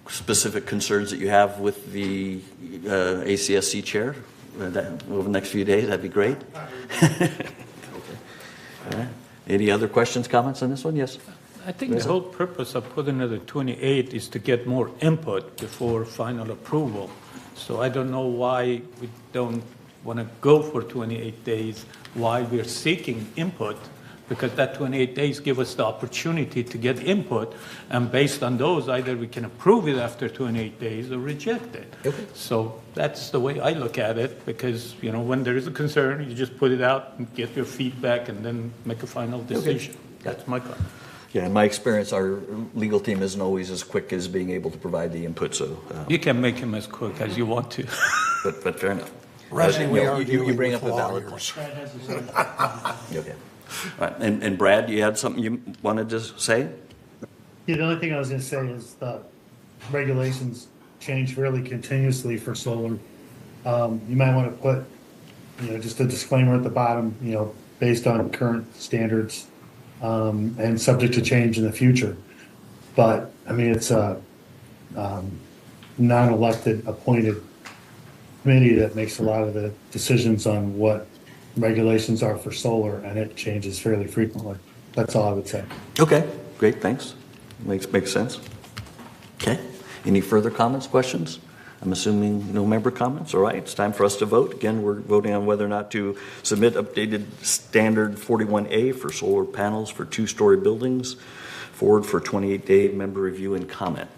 specific concerns that you have with the ACSC chair over the next few days, that'd be great. Okay. All right. Any other questions, comments on this one? Yes. I think the whole purpose of putting it at 28 is to get more input before final approval. So I don't know why we don't want to go for 28 days while we're seeking input because that 28 days give us the opportunity to get input, and based on those, either we can approve it after 28 days or reject it. Okay. So that's the way I look at it, because, when there is a concern, you just put it out and get your feedback and then make a final decision. That's my comment. Yeah, in my experience, our legal team isn't always as quick as being able to provide the input, so. You can make him as quick as you want to. But fair enough. Reggie, we are you dealing bring with up a valid lawyers. point. Okay. All right, and Brad, you had something you wanted to say? Yeah, the only thing I was going to say is the regulations change fairly continuously for solar. You might want to put, just a disclaimer at the bottom, based on current standards and subject to change in the future. But, it's a non-elected appointed committee that makes a lot of the decisions on what regulations are for solar, and it changes fairly frequently. That's all I would say. Okay, great, thanks. Makes sense. Okay, any further comments, questions? I'm assuming no member comments. All right, it's time for us to vote. Again, we're voting on whether or not to submit updated standard 41A for solar panels for 2-story buildings forward for 28-day member review and comment.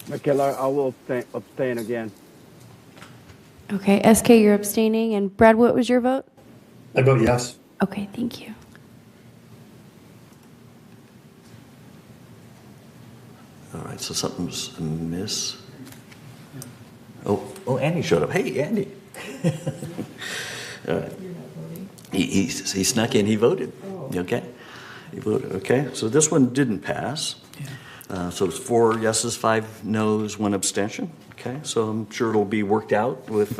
Michaela, I will abstain again. Okay, SK, you're abstaining. And Brad, what was your vote? I vote yes. Okay, thank you. All right, so something's amiss. Oh, Andy showed up. Hey, Andy. He snuck in. He voted. Okay. He voted. Okay. So this one didn't pass. So it's 4 yeses, 5 noes, 1 abstention. Okay. So I'm sure it'll be worked out with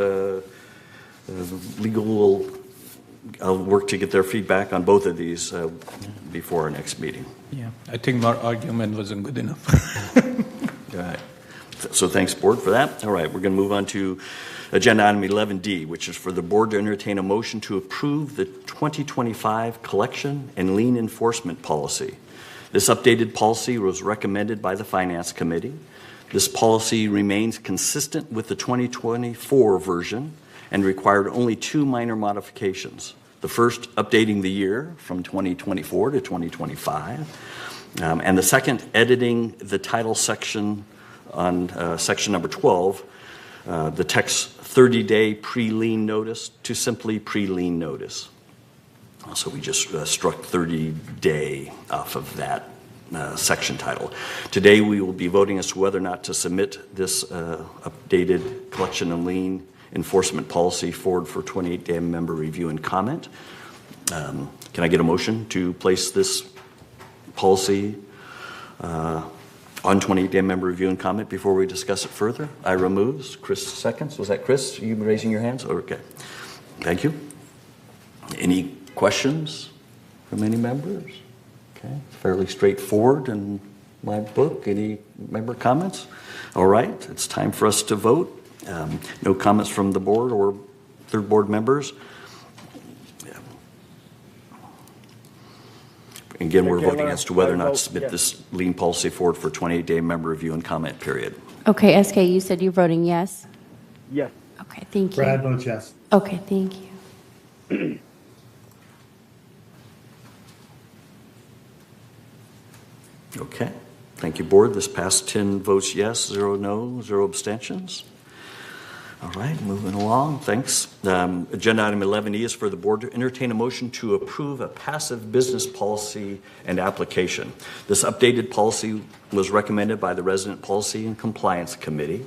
legal. I'll work to get their feedback on both of these before our next meeting. Yeah, I think my argument wasn't good enough. All right. So thanks, Board, for that. All right, we're going to move on to Agenda Item 11D, which is for the Board to entertain a motion to approve the 2025 Collection and Lien Enforcement Policy. This updated policy was recommended by the Finance Committee. This policy remains consistent with the 2024 version and required only 2 minor modifications. The first, updating the year from 2024 to 2025, and the second, editing the title section on section number 12, the text 30-day pre-lien notice to simply pre-lien notice. So we just struck 30-day off of that section title. Today we will be voting as to whether or not to submit this updated collection and lien enforcement policy forward for 28-day member review and comment. Can I get a motion to place this policy on 28-day member review and comment before we discuss it further? Ira moves. Chris seconds. Was that Chris? You raising your hands? Okay. Thank you. Any questions from any members? Okay. Fairly straightforward in my book. Any member comments? All right. It's time for us to vote. No comments from the board or third board members. Again, we're voting as to whether or not to submit this lien policy forward for 28-day member review and comment period. Okay, SK, you said you're voting yes? Yes. Okay, thank you. Brad votes yes. Okay, thank you. Okay. Thank you, board. This passed 10 votes yes, 0 no, 0 abstentions. All right, moving along. Thanks. Agenda item 11E is for the board to entertain a motion to approve a passive business policy and application. This updated policy was recommended by the Resident Policy and Compliance Committee.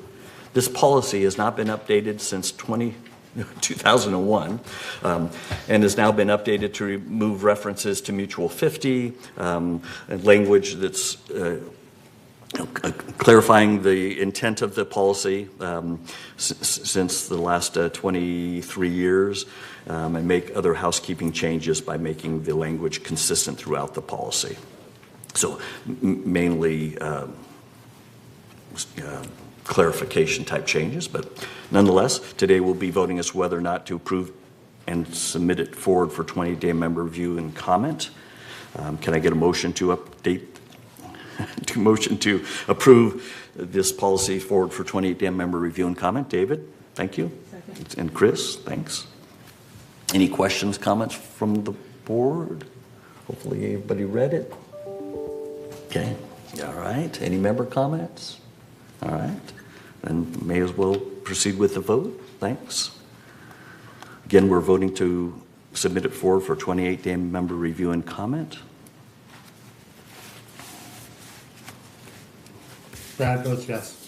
This policy has not been updated since 2001 and has now been updated to remove references to Mutual 50, language that's clarifying the intent of the policy since the last 23 years and make other housekeeping changes by making the language consistent throughout the policy. So mainly clarification type changes, but nonetheless, today we'll be voting as to whether or not to approve and submit it forward for 20-day member review and comment. Can I get a motion to update motion to approve this policy forward for 28-day member review and comment? David, thank you. Second. And Chris, thanks. Any questions, comments from the board? Hopefully everybody read it. Okay, all right. Any member comments? All right. Then may as well proceed with the vote. Thanks. Again, we're voting to submit it forward for 28-day member review and comment. Brad votes yes.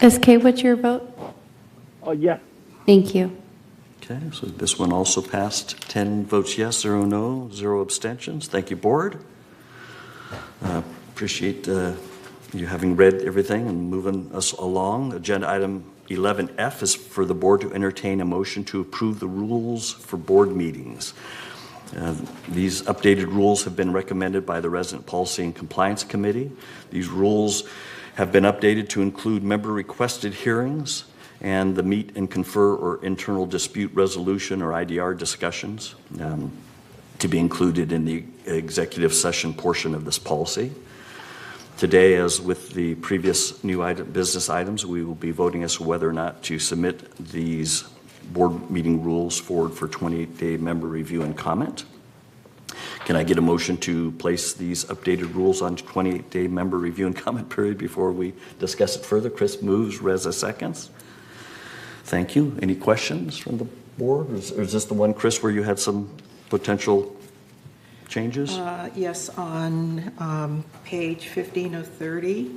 SK, what's your vote? Oh, yes. Thank you. Okay, so this one also passed 10 votes yes, 0 no, 0 abstentions. Thank you, board. Appreciate you having read everything and moving us along. Agenda item 11F is for the board to entertain a motion to approve the rules for board meetings. These updated rules have been recommended by the Resident Policy and Compliance Committee. These rules have been updated to include member-requested hearings and the meet and confer or internal dispute resolution or IDR discussions to be included in the executive session portion of this policy. Today, as with the previous new business items, we will be voting as to whether or not to submit these board meeting rules forward for 28-day member review and comment. Can I get a motion to place these updated rules on 28-day member review and comment period before we discuss it further? Chris moves, Reza seconds. Thank you. Any questions from the board? Or is this the one, Chris, where you had some potential changes? Yes, on page 15 of 30,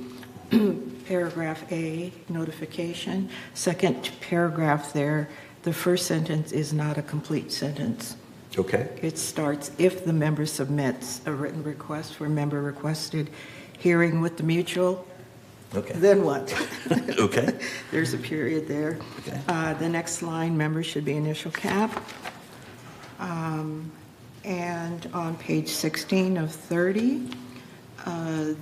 paragraph A, notification, second paragraph there, the first sentence is not a complete sentence. Okay. It starts, if the member submits a written request for member requested hearing with the mutual, okay. Then what? Okay. There's a period there. Okay. The next line, member should be initial cap. And on page 16 of 30,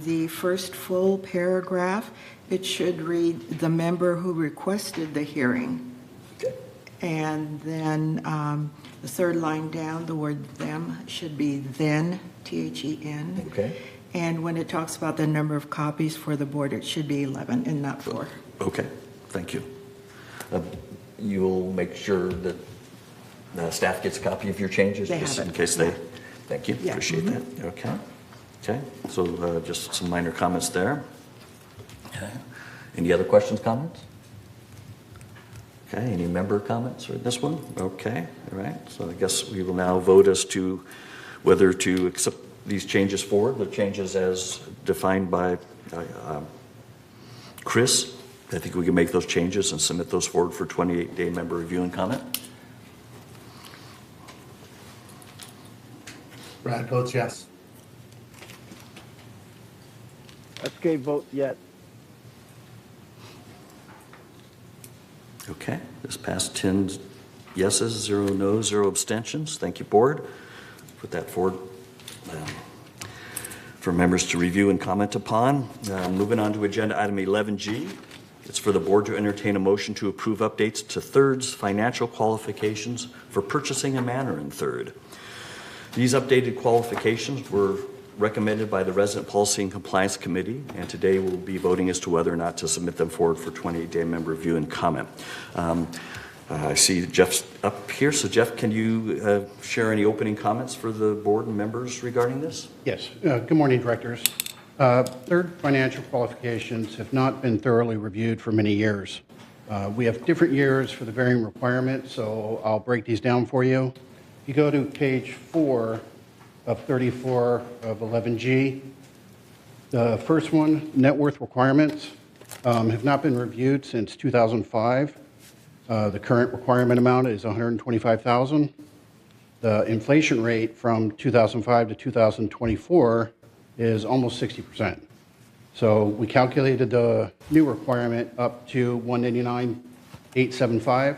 the first full paragraph, it should read, the member who requested the hearing. Okay. And then the third line down, the word them should be then, THEN. Okay. And when it talks about the number of copies for the board, it should be 11 and not 4. Okay, thank you. You'll make sure that staff gets a copy of your changes? They just have it. in case they, thank you, Yeah. appreciate that. Okay, okay, so just some minor comments there. Okay. Any other questions, comments? Okay, any member comments for this one? Okay, all right, so I guess we will now vote as to whether to accept these changes forward, the changes as defined by Chris. I think we can make those changes and submit those forward for 28-day member review and comment. Brad votes yes. SK votes yes. Okay, this passed 10 yeses, 0 no's, 0 abstentions. Thank you, board. Put that forward for members to review and comment upon. Moving on to agenda item 11G. It's for the board to entertain a motion to approve updates to Third's financial qualifications for purchasing a manor in Third. These updated qualifications were recommended by the Resident Policy and Compliance Committee, and today we'll be voting as to whether or not to submit them forward for 28-day member review and comment. I see Jeff's up here, so Jeff, can you share any opening comments for the board and members regarding this? Yes. Good morning, directors. Third financial qualifications have not been thoroughly reviewed for many years. We have different years for the varying requirements, so I'll break these down for you. If you go to page 4 of 34 of 11G, the first one, net worth requirements, have not been reviewed since 2005. The current requirement amount is $125,000. The inflation rate from 2005 to 2024 is almost 60%. So we calculated the new requirement up to $189,875.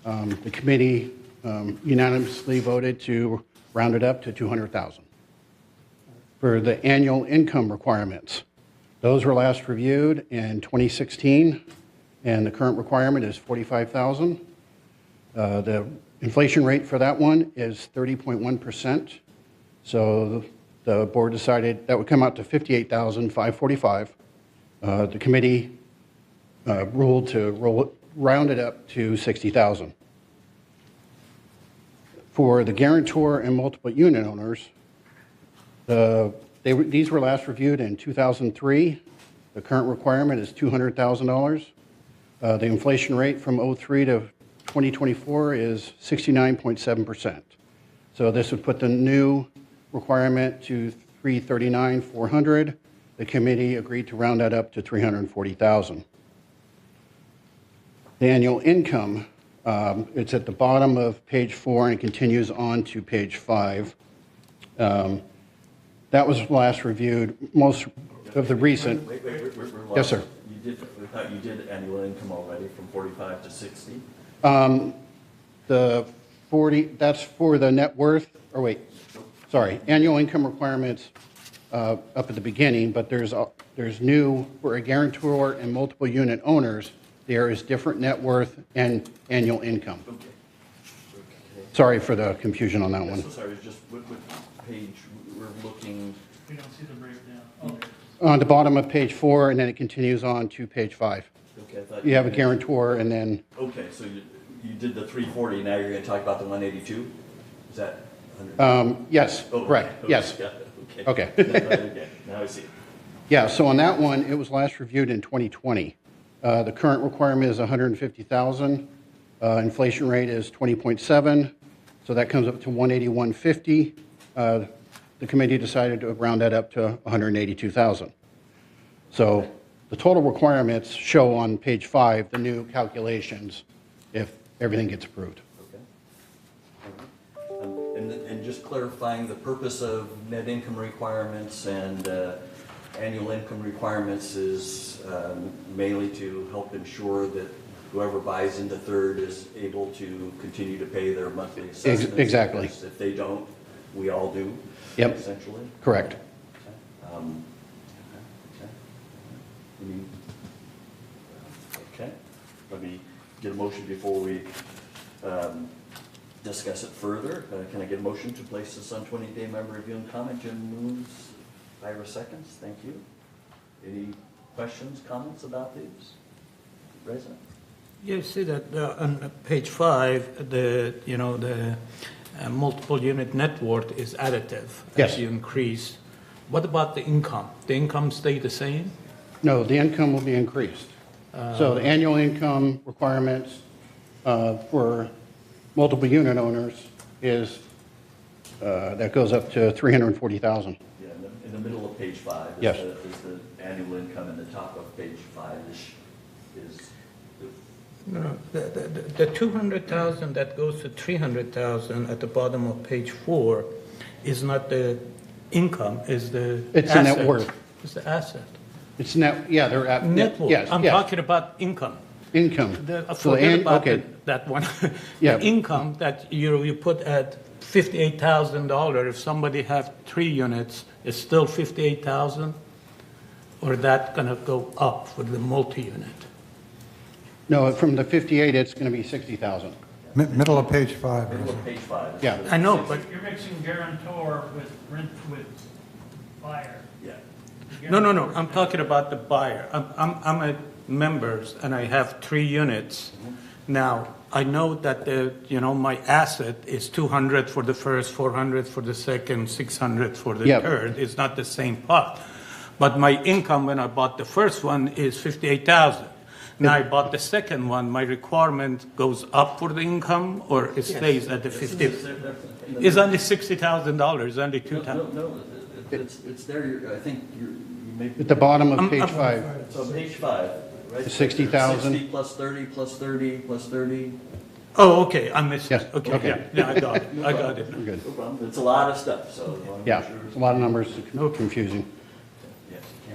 The committee unanimously voted to round it up to $200,000. For the annual income requirements, those were last reviewed in 2016, and the current requirement is $45,000. The inflation rate for that one is 30.1%. So the board decided that would come out to $58,545. The committee ruled to round it up to 60,000. For the guarantor and multiple unit owners, these were last reviewed in 2003. The current requirement is $200,000. The inflation rate from 03 to 2024 is 69.7%. So this would put the new requirement to $339,400. The committee agreed to round that up to $340,000. The annual income, it's at the bottom of page 4 and continues on to page 5. That was last reviewed, most of the recent. Wait, we're Yes, sir. We thought you did annual income already from 45 to 60. The 40, that's for the net worth, or wait, sorry, annual income requirements up at the beginning, but there's new, for a guarantor and multiple unit owners, there is different net worth and annual income. Okay. Sorry for the confusion on that one. So sorry, just what page we're looking. We don't see the breakdown. Okay. On the bottom of page 4, and then it continues on to page 5. Okay, I thought You have a guarantor, and then, Okay, so you did the 340, now you're going to talk about the 182? Is that 100? yes, Oh, correct, okay, yes. got it, Okay. Okay, now I see it. Yeah, so on that one, it was last reviewed in 2020. The current requirement is 150,000. Inflation rate is 20.7, so that comes up to 181.50. The committee decided to round that up to 182,000. So the total requirements show on page 5 the new calculations if everything gets approved. And just clarifying, the purpose of net income requirements and annual income requirements is mainly to help ensure that whoever buys into third is able to continue to pay their monthly assessments. Exactly. Because if they don't, we all do, Yep. essentially. Correct. Okay, let me get a motion before we discuss it further. Can I get a motion to place this on 20-day member review and comment? Jim moves, Ira seconds, thank you. Any questions, comments about these? Reza? You see that on page 5, the multiple unit net worth is additive Yes. as you increase. What about the income? The income stay the same? No, the income will be increased. So the annual income requirements for multiple unit owners is, that goes up to $340,000. Yeah, in the middle of page 5 is, Yes. is the annual income, and the top of page 5 is No, the 200,000 that goes to 300,000 at the bottom of page 4 is not the income, is the It's asset. the net worth. It's the asset. It's net, yeah, they're at. Net worth. Yes, I'm yes. talking about income. Income. So Forget about okay. that one. Yeah. The income that you put at $58,000, if somebody have 3 units, it's still $58,000? Or that gonna go up for the multi-unit? No, from the 58, it's going to be 60,000. Middle of page 5. middle of page 5. Yeah. I know, but You're mixing guarantor with buyer. Yeah. no. I'm talking about the buyer. I'm a members and I have 3 units. Now I know that my asset is 200 for the first, 400 for the second, 600 for the Yep. third. It's not the same pot, but my income when I bought the first one is 58,000. Now I bought the second one. My requirement goes up for the income, or it stays at the 50. It's only $60,000. Only $2,000. No, it's there, I think you may. At the bottom of page 5. So page 5, right? 60,000. 60 plus 30, plus 30, plus 30. Oh, okay. I missed Yes, it. Okay, okay. yeah, I got it. I got it. We're good. No problem, it's a lot of stuff, so. I wanna make Yeah, sure- it's a lot of numbers, confusing. Yes, you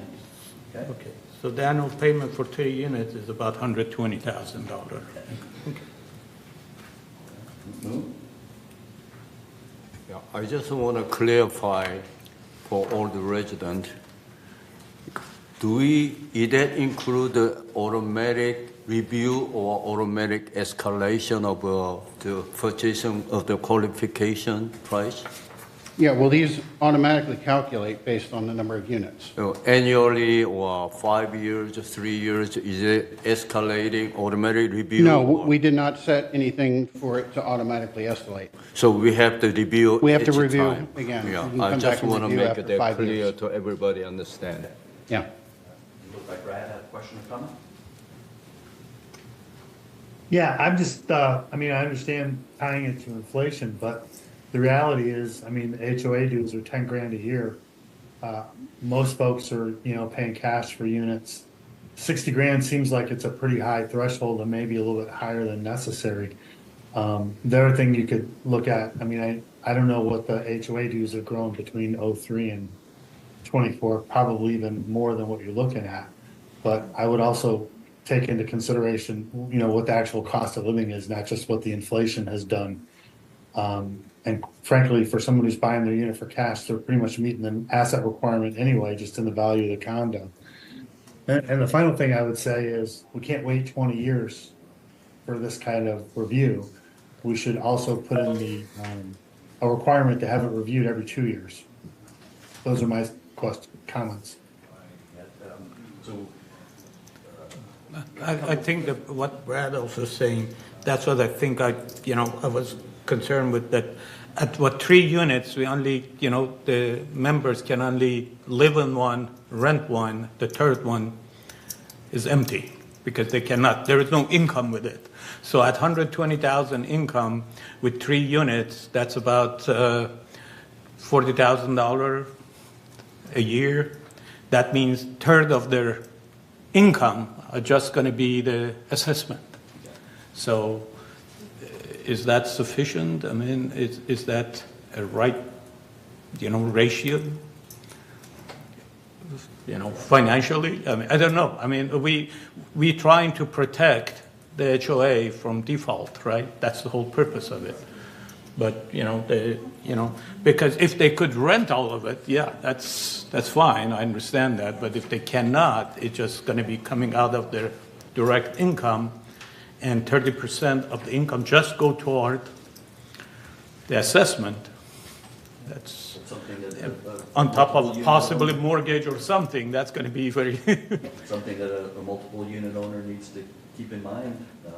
can. Okay. Okay. So the annual payment for 3 units is about $120,000. Move. Yeah, I just want to clarify for all the residents. Did that include the automatic review or automatic escalation of the purchasing of the qualification price? Yeah, well, these automatically calculate based on the number of units. So annually or 5 years, 3 years, is it escalating, automatic review? No, or- we did not set anything for it to automatically escalate. So we have to review We have to each review time. again. We can Yeah, I come just back and want to review make after that 5 clear years. to everybody understand. Yeah. Look like Brad had a question or comment? Yeah, I'm just, I mean, I understand tying it to inflation, but the reality is, I mean, the HOA dues are 10 grand a year. Most folks are, paying cash for units. 60 grand seems like it's a pretty high threshold and maybe a little bit higher than necessary. The other thing you could look at, I mean, I don't know what the HOA dues have grown between '03 and 24, probably even more than what you're looking at. But I would also take into consideration, what the actual cost of living is, not just what the inflation has done. And frankly, for someone who's buying their unit for cash, they're pretty much meeting the asset requirement anyway, just in the value of the condo. And the final thing I would say is we can't wait 20 years for this kind of review. We should also put in a requirement to have it reviewed every 2 years. Those are my comments. I think that what Brad also saying, that's what I think I was concerned with, that at 3 units, we only, the members can only live in one, rent one, the third one is empty because there is no income with it. So at 120,000 income with 3 units, that's about $40,000 a year. That means third of their income are just going to be the assessment. So is that sufficient? I mean, is that a right, ratio? Financially? I mean, I don't know. I mean, we trying to protect the HOA from default, right? That's the whole purpose of it. But, because if they could rent all of it, yeah, that's fine. I understand that. But if they cannot, it's just going to be coming out of their direct income, and 30% of the income just go toward the assessment. That's something that on top of possibly mortgage or something. That's going to be very something that a multiple unit owner needs to keep in mind. As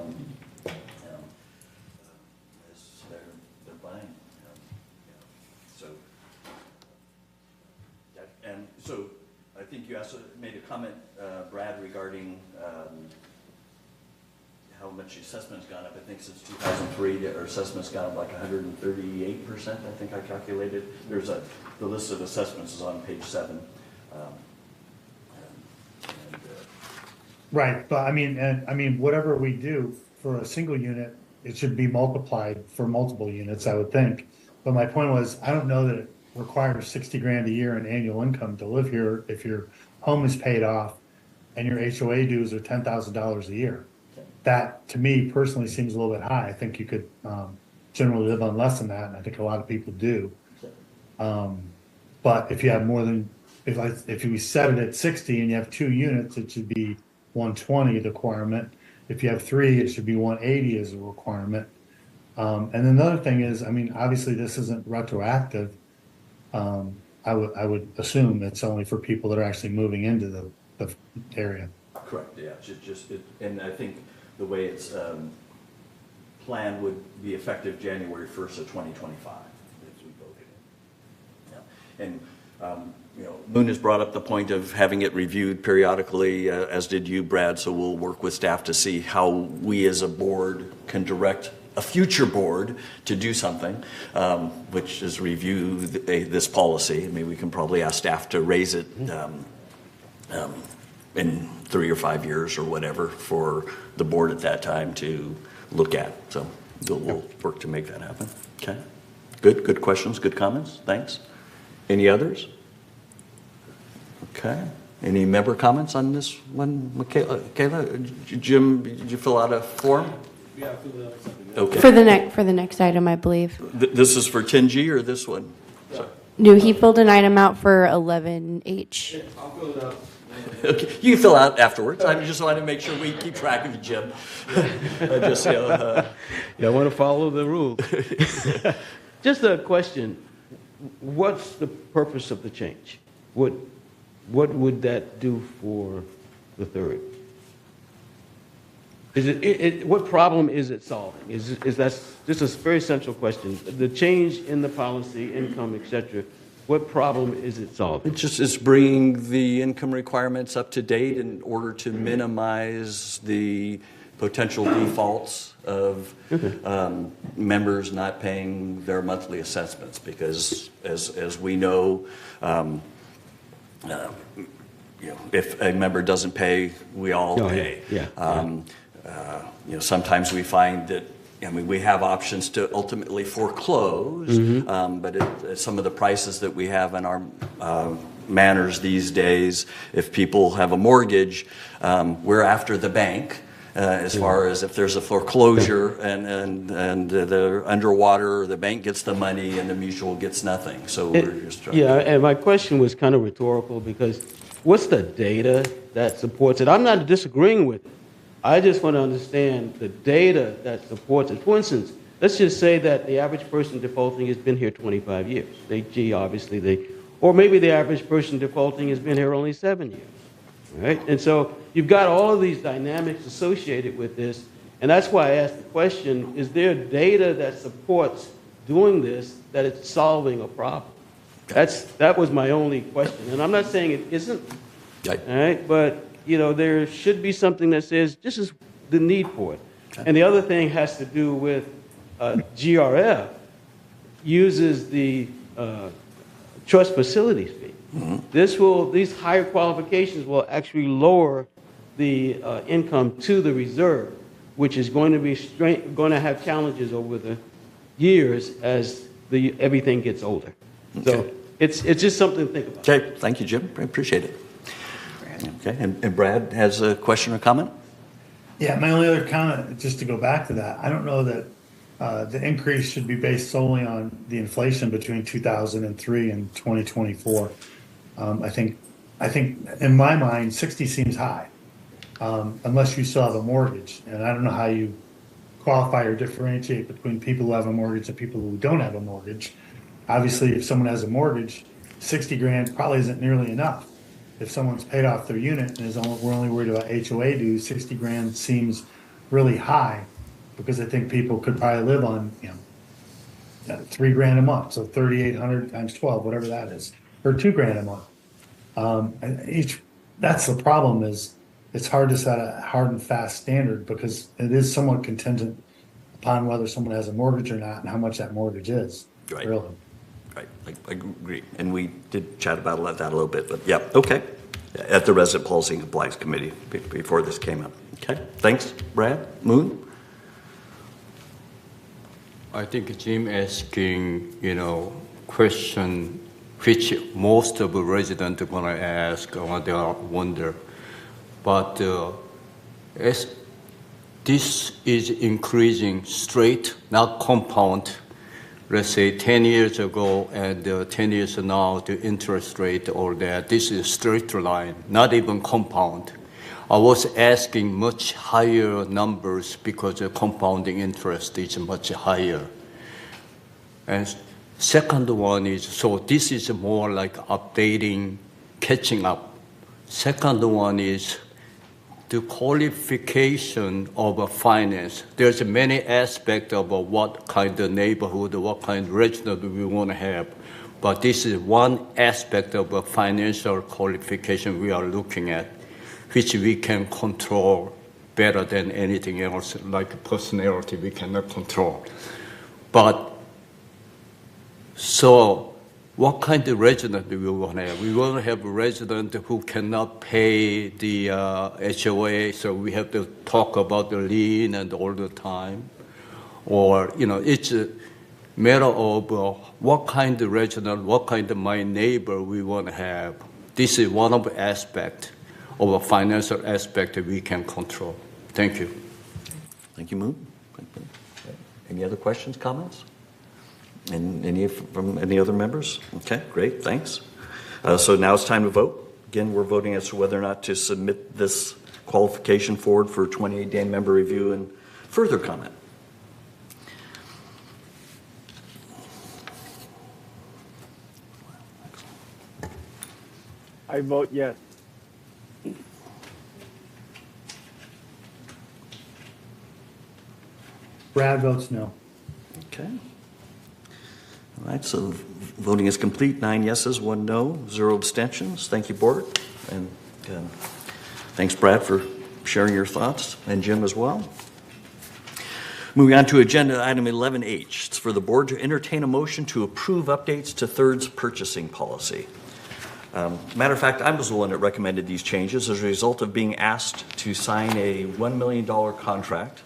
they're buying. And so I think you also made a comment, Brad, regarding how much the assessment's gone up. I think since 2003, our assessment's gone up like 138%, I think I calculated. The list of assessments is on page 7. Right, but I mean, whatever we do for a single unit, it should be multiplied for multiple units, I would think. But my point was, I don't know that it requires 60 grand a year in annual income to live here if your home is paid off and your HOA dues are $10,000 a year. That, to me, personally seems a little bit high. I think you could generally live on less than that, and I think a lot of people do. But if you have more than, if you set it at 60 and you have 2 units, it should be 120 the requirement. If you have 3, it should be 180 as a requirement. And then the other thing is, I mean, obviously this isn't retroactive. I would assume it's only for people that are actually moving into the area. Correct, yeah. And I think the way it's planned would be effective January 1st of 2025 as we voted in. Yeah. And Moon has brought up the point of having it reviewed periodically, as did you, Brad, so we'll work with staff to see how we as a board can direct a future board to do something, which is review this policy. I mean, we can probably ask staff to raise it in 3 or 5 years or whatever for the board at that time to look at. So we'll work to make that happen. Okay. Good questions, good comments. Thanks. Any others? Okay. Any member comments on this one? Kayla, Jim, did you fill out a form? Yeah, I filled out something. Okay. For the next item, I believe. This is for 10G or this one? Sorry. No, he filled an item out for 11H. Yeah, I'll fill it out. Okay, you can fill out afterwards. I just wanted to make sure we keep track of you, Jim. I want to follow the rules. Just a question. what's the purpose of the change? What would that do for the third? What problem is it solving? Is that just a very central question? The change in the policy, income, et cetera, what problem is it solving? It's bringing the income requirements up to date in order to minimize the potential defaults of members not paying their monthly assessments, because as we know, if a member doesn't pay, we all pay. Sometimes we find that, we have options to ultimately foreclose, but at some of the prices that we have in our manners these days, if people have a mortgage, we're after the bank. As far as if there's a foreclosure and they're underwater, the bank gets the money and the mutual gets nothing. So we're just trying. Yeah, and my question was kind of rhetorical, because what's the data that supports it? I'm not disagreeing with it. I just want to understand the data that supports it. For instance, let's just say that the average person defaulting has been here 25 years. Or maybe the average person defaulting has been here only 7 years. Right? And so you've got all of these dynamics associated with this, and that's why I asked the question, is there data that supports doing this, that it's solving a problem? That was my only question, and I'm not saying it isn't, all right? But there should be something that says this is the need for it. And the other thing has to do with GRF uses the trust facilities fee. These higher qualifications will actually lower the income to the reserve, which is going to have challenges over the years as everything gets older. So it's just something to think about. Okay, thank you, Jim. I appreciate it. Okay, and Brad has a question or comment? Yeah, my only other comment, just to go back to that, I don't know that the increase should be based solely on the inflation between 2003 and 2024. I think in my mind, 60 seems high, unless you still have a mortgage. And I don't know how you qualify or differentiate between people who have a mortgage and people who don't have a mortgage. Obviously, if someone has a mortgage, 60 grand probably isn't nearly enough. If someone's paid off their unit and we're only worried about HOA dues, 60 grand seems really high, because I think people could probably live on, $3 grand a month. So 3,800 times 12, whatever that is, or $2 grand a month. That's the problem, is it's hard to set a hard and fast standard, because it is somewhat contingent upon whether someone has a mortgage or not and how much that mortgage is. Right. Really. Right, I agree. And we did chat about that a little bit, but yeah, okay. At the Resident Policy and Compliance Committee before this came up. Okay, thanks, Brad. Moon? I think Jim asking, question which most of the residents are going to ask or they wonder. But as this is increasing straight, not compound. Let's say 10 years ago and 10 years now, the interest rate or that, this is straight line, not even compound. I was asking much higher numbers because the compounding interest is much higher. And second one is, so this is more like updating, catching up. Second one is the qualification of a finance. There's many aspects of what kind of neighborhood, what kind of resident we want to have. But this is one aspect of a financial qualification we are looking at, which we can control better than anything else, like personality we cannot control. But so what kind of resident do we want to have? We want to have a resident who cannot pay the HOA, so we have to talk about the lien and all the time. Or, it's a matter of what kind of resident, what kind of my neighbor we want to have. This is one of the aspects of a financial aspect that we can control. Thank you. Thank you, Moon. Any other questions, comments? And from any other members? Okay, great, thanks. So now it's time to vote. Again, we're voting as to whether or not to submit this qualification forward for 28-day member review and further comment. I vote yes. Brad votes no. Okay. All right, so voting is complete. 9 yeses, 1 no, 0 abstentions. Thank you, Board. And thanks, Brad, for sharing your thoughts, and Jim as well. Moving on to agenda item 11H. It's for the Board to entertain a motion to approve updates to Third's purchasing policy. Matter of fact, I was the one that recommended these changes as a result of being asked to sign a $1 million contract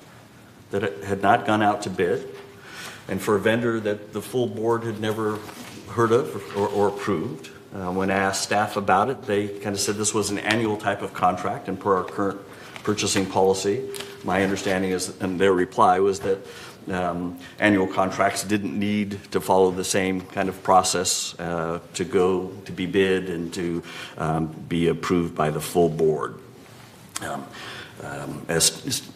that had not gone out to bid, and for a vendor that the full board had never heard of or approved. When I asked staff about it, they kind of said this was an annual type of contract, and per our current purchasing policy, my understanding is, and their reply was that annual contracts didn't need to follow the same kind of process to be bid and to be approved by the full board. As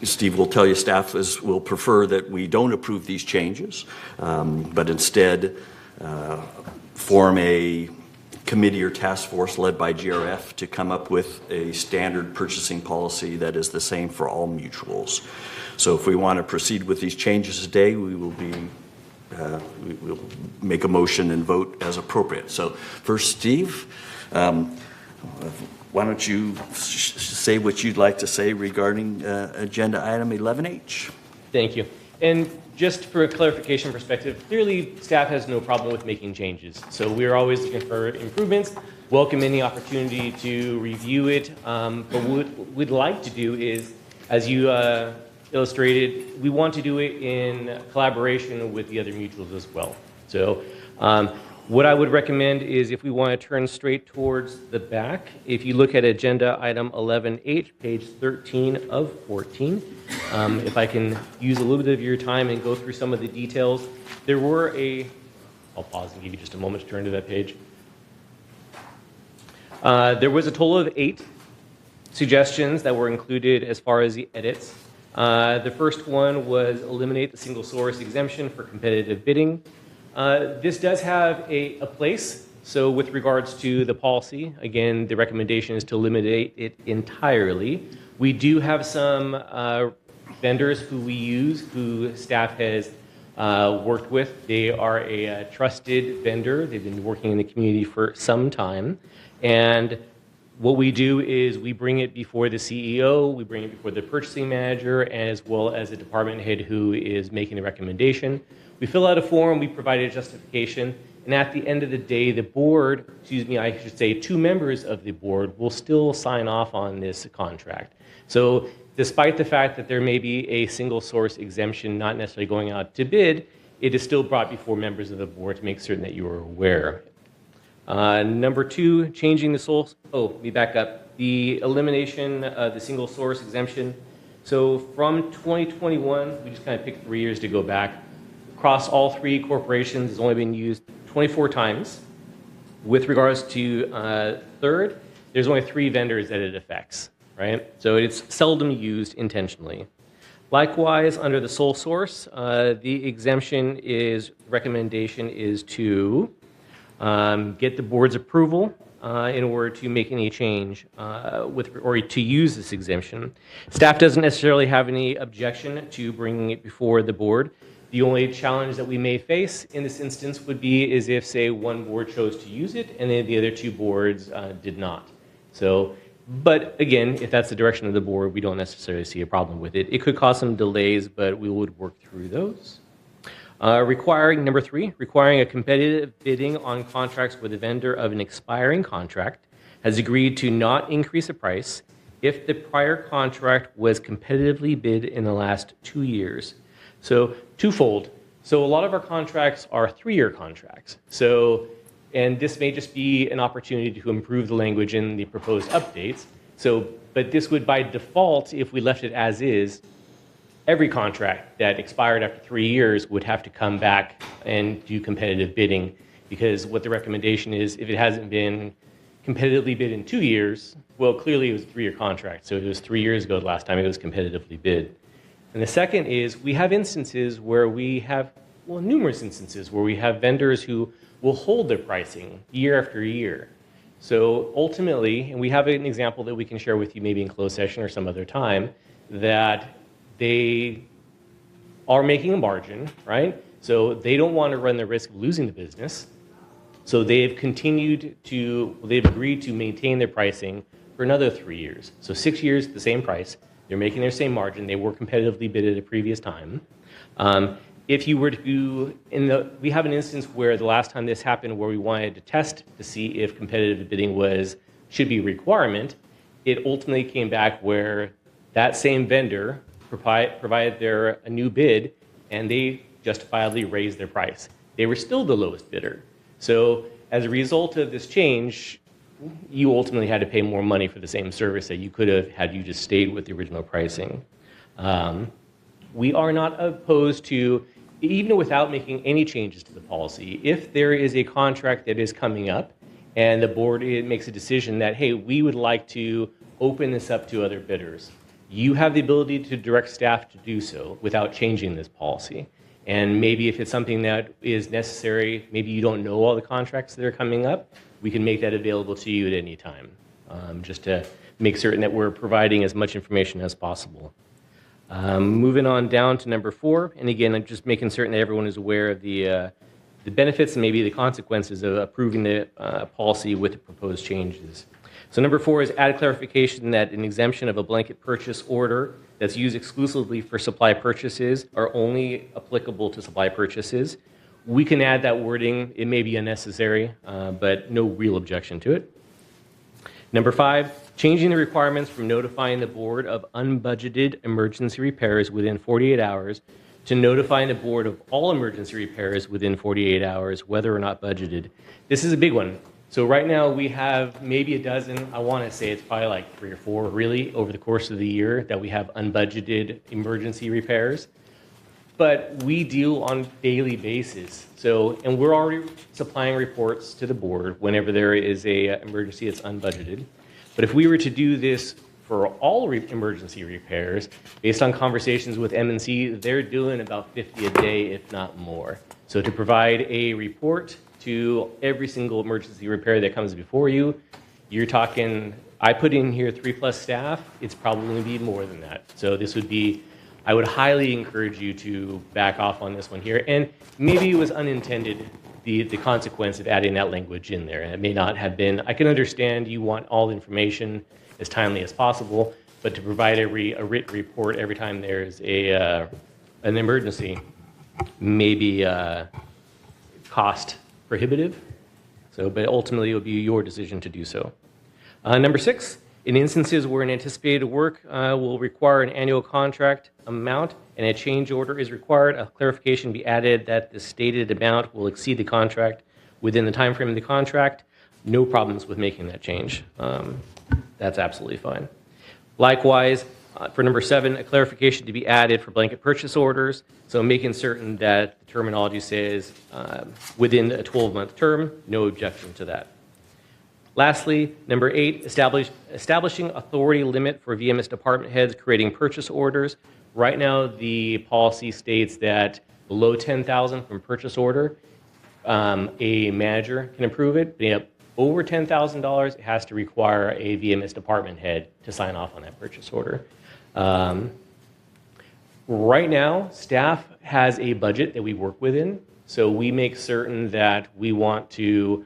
Steve will tell you, staff will prefer that we don't approve these changes, but instead form a committee or task force led by GRF to come up with a standard purchasing policy that is the same for all mutuals. So if we want to proceed with these changes today, we'll make a motion and vote as appropriate. So first, Steve, why don't you say what you'd like to say regarding agenda item 11H? Thank you. And just for a clarification perspective, clearly staff has no problem with making changes. So we're always looking for improvements, welcome any opportunity to review it. But what we'd like to do is, as you illustrated, we want to do it in collaboration with the other mutuals as well. So what I would recommend is, if we want to turn straight towards the back, if you look at agenda item 11H, page 13 of 14, if I can use a little bit of your time and go through some of the details. I'll pause and give you just a moment to turn to that page. There was a total of 8 suggestions that were included as far as the edits. The first one was eliminate the single source exemption for competitive bidding. This does have a place. So with regards to the policy, again, the recommendation is to eliminate it entirely. We do have some vendors who we use, who staff has worked with. They are a trusted vendor. They've been working in the community for some time. And what we do is we bring it before the CEO, we bring it before the purchasing manager, as well as the department head who is making the recommendation. We fill out a form, we provide a justification, and at the end of the day, the board, I should say 2 members of the board will still sign off on this contract. So despite the fact that there may be a single source exemption not necessarily going out to bid, it is still brought before members of the board to make certain that you are aware. Number 2, changing the let me back up. The elimination of the single source exemption. So from 2021, we just kind of picked 3 years to go back. Across all 3 corporations, it's only been used 24 times. With regards to Third, there's only 3 vendors that it affects, right? So it's seldom used intentionally. Likewise, under the sole source, the recommendation is to get the board's approval in order to make any change or to use this exemption. Staff doesn't necessarily have any objection to bringing it before the board. The only challenge that we may face in this instance would be is if, say, one board chose to use it and then the other 2 boards did not. So, but again, if that's the direction of the board, we don't necessarily see a problem with it. It could cause some delays, but we would work through those. Number 3, requiring a competitive bidding on contracts where the vendor of an expiring contract has agreed to not increase the price if the prior contract was competitively bid in the last 2 years. So twofold. So a lot of our contracts are 3-year contracts. So, and this may just be an opportunity to improve the language in the proposed updates. So, but this would by default, if we left it as is, every contract that expired after 3 years would have to come back and do competitive bidding, because what the recommendation is, if it hasn't been competitively bid in 2 years, well, clearly it was a 3-year contract. So it was 3 years ago the last time it was competitively bid. And the second is we have instances where numerous instances where we have vendors who will hold their pricing year after year. So ultimately, and we have an example that we can share with you maybe in closed session or some other time, that they are making a margin, right? So they don't want to run the risk of losing the business. So they've agreed to maintain their pricing for another 3 years. So 6 years, the same price. They're making their same margin. They were competitively bid at a previous time. If you were to, we have an instance where the last time this happened where we wanted to test to see if competitive bidding should be a requirement, it ultimately came back where that same vendor provided a new bid and they justifiably raised their price. They were still the lowest bidder. So as a result of this change, you ultimately had to pay more money for the same service that you could have had you just stayed with the original pricing. We are not opposed to, even without making any changes to the policy, if there is a contract that is coming up and the board makes a decision that, hey, we would like to open this up to other bidders, you have the ability to direct staff to do so without changing this policy. And maybe if it's something that is necessary, maybe you don't know all the contracts that are coming up, we can make that available to you at any time, just to make certain that we're providing as much information as possible. Moving on down to number 4, and again, I'm just making certain that everyone is aware of the benefits and maybe the consequences of approving the policy with the proposed changes. So number 4 is add clarification that an exemption of a blanket purchase order that's used exclusively for supply purchases are only applicable to supply purchases. We can add that wording. It may be unnecessary, but no real objection to it. Number 5, changing the requirements from notifying the board of unbudgeted emergency repairs within 48 hours to notifying the board of all emergency repairs within 48 hours, whether or not budgeted. This is a big one. So right now we have maybe a dozen, I want to say it's probably like 3 or 4 really over the course of the year that we have unbudgeted emergency repairs. But we deal on a daily basis. So, and we're already supplying reports to the board whenever there is a emergency that's unbudgeted. But if we were to do this for all emergency repairs, based on conversations with M&C, they're doing about 50 a day, if not more. So to provide a report to every single emergency repair that comes before you, you're talking, I put in here 3+ staff, it's probably going to be more than that. So this would be, I would highly encourage you to back off on this one here. And maybe it was unintended, the consequence of adding that language in there. And it may not have been, I can understand you want all the information as timely as possible, but to provide a written report every time there's an emergency may be cost prohibitive. So, but ultimately it will be your decision to do so. Number 6, in instances where an anticipated work will require an annual contract amount and a change order is required, a clarification be added that the stated amount will exceed the contract within the time frame of the contract. No problems with making that change. That's absolutely fine. Likewise, for number 7, a clarification to be added for blanket purchase orders. So making certain that the terminology says within a 12-month term, no objection to that. Lastly, number 8, establishing authority limit for VMS department heads creating purchase orders. Right now, the policy states that below $10,000 from purchase order, a manager can approve it. But over $10,000, it has to require a VMS department head to sign off on that purchase order. Right now, staff has a budget that we work within, so we make certain that we want to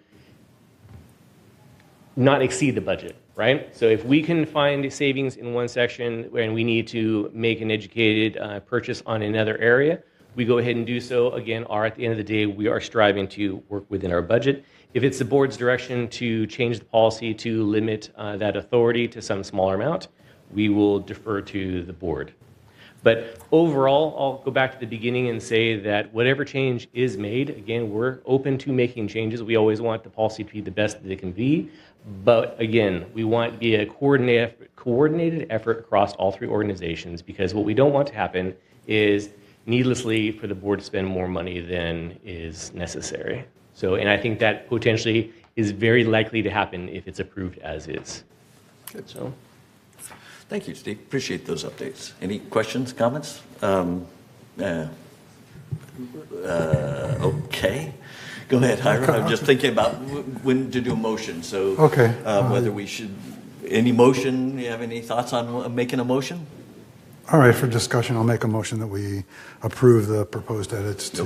not exceed the budget, right? So if we can find savings in one section and we need to make an educated purchase on another area, we go ahead and do so. Again, at the end of the day, we are striving to work within our budget. If it's the board's direction to change the policy to limit that authority to some smaller amount, we will defer to the board. But overall, I'll go back to the beginning and say that whatever change is made, again, we're open to making changes. We always want the policy to be the best that it can be. But again, we want it to be a coordinated effort across all 3 organizations, because what we don't want to happen is needlessly for the board to spend more money than is necessary. So, and I think that potentially is very likely to happen if it's approved as is. Good. So, thank you, Steve. Appreciate those updates. Any questions, comments? Okay. Go ahead, Hiram. I'm just thinking about when to do a motion, so Okay. whether we should, any motion, you have any thoughts on making a motion? All right, for discussion, I'll make a motion that we approve the proposed edits to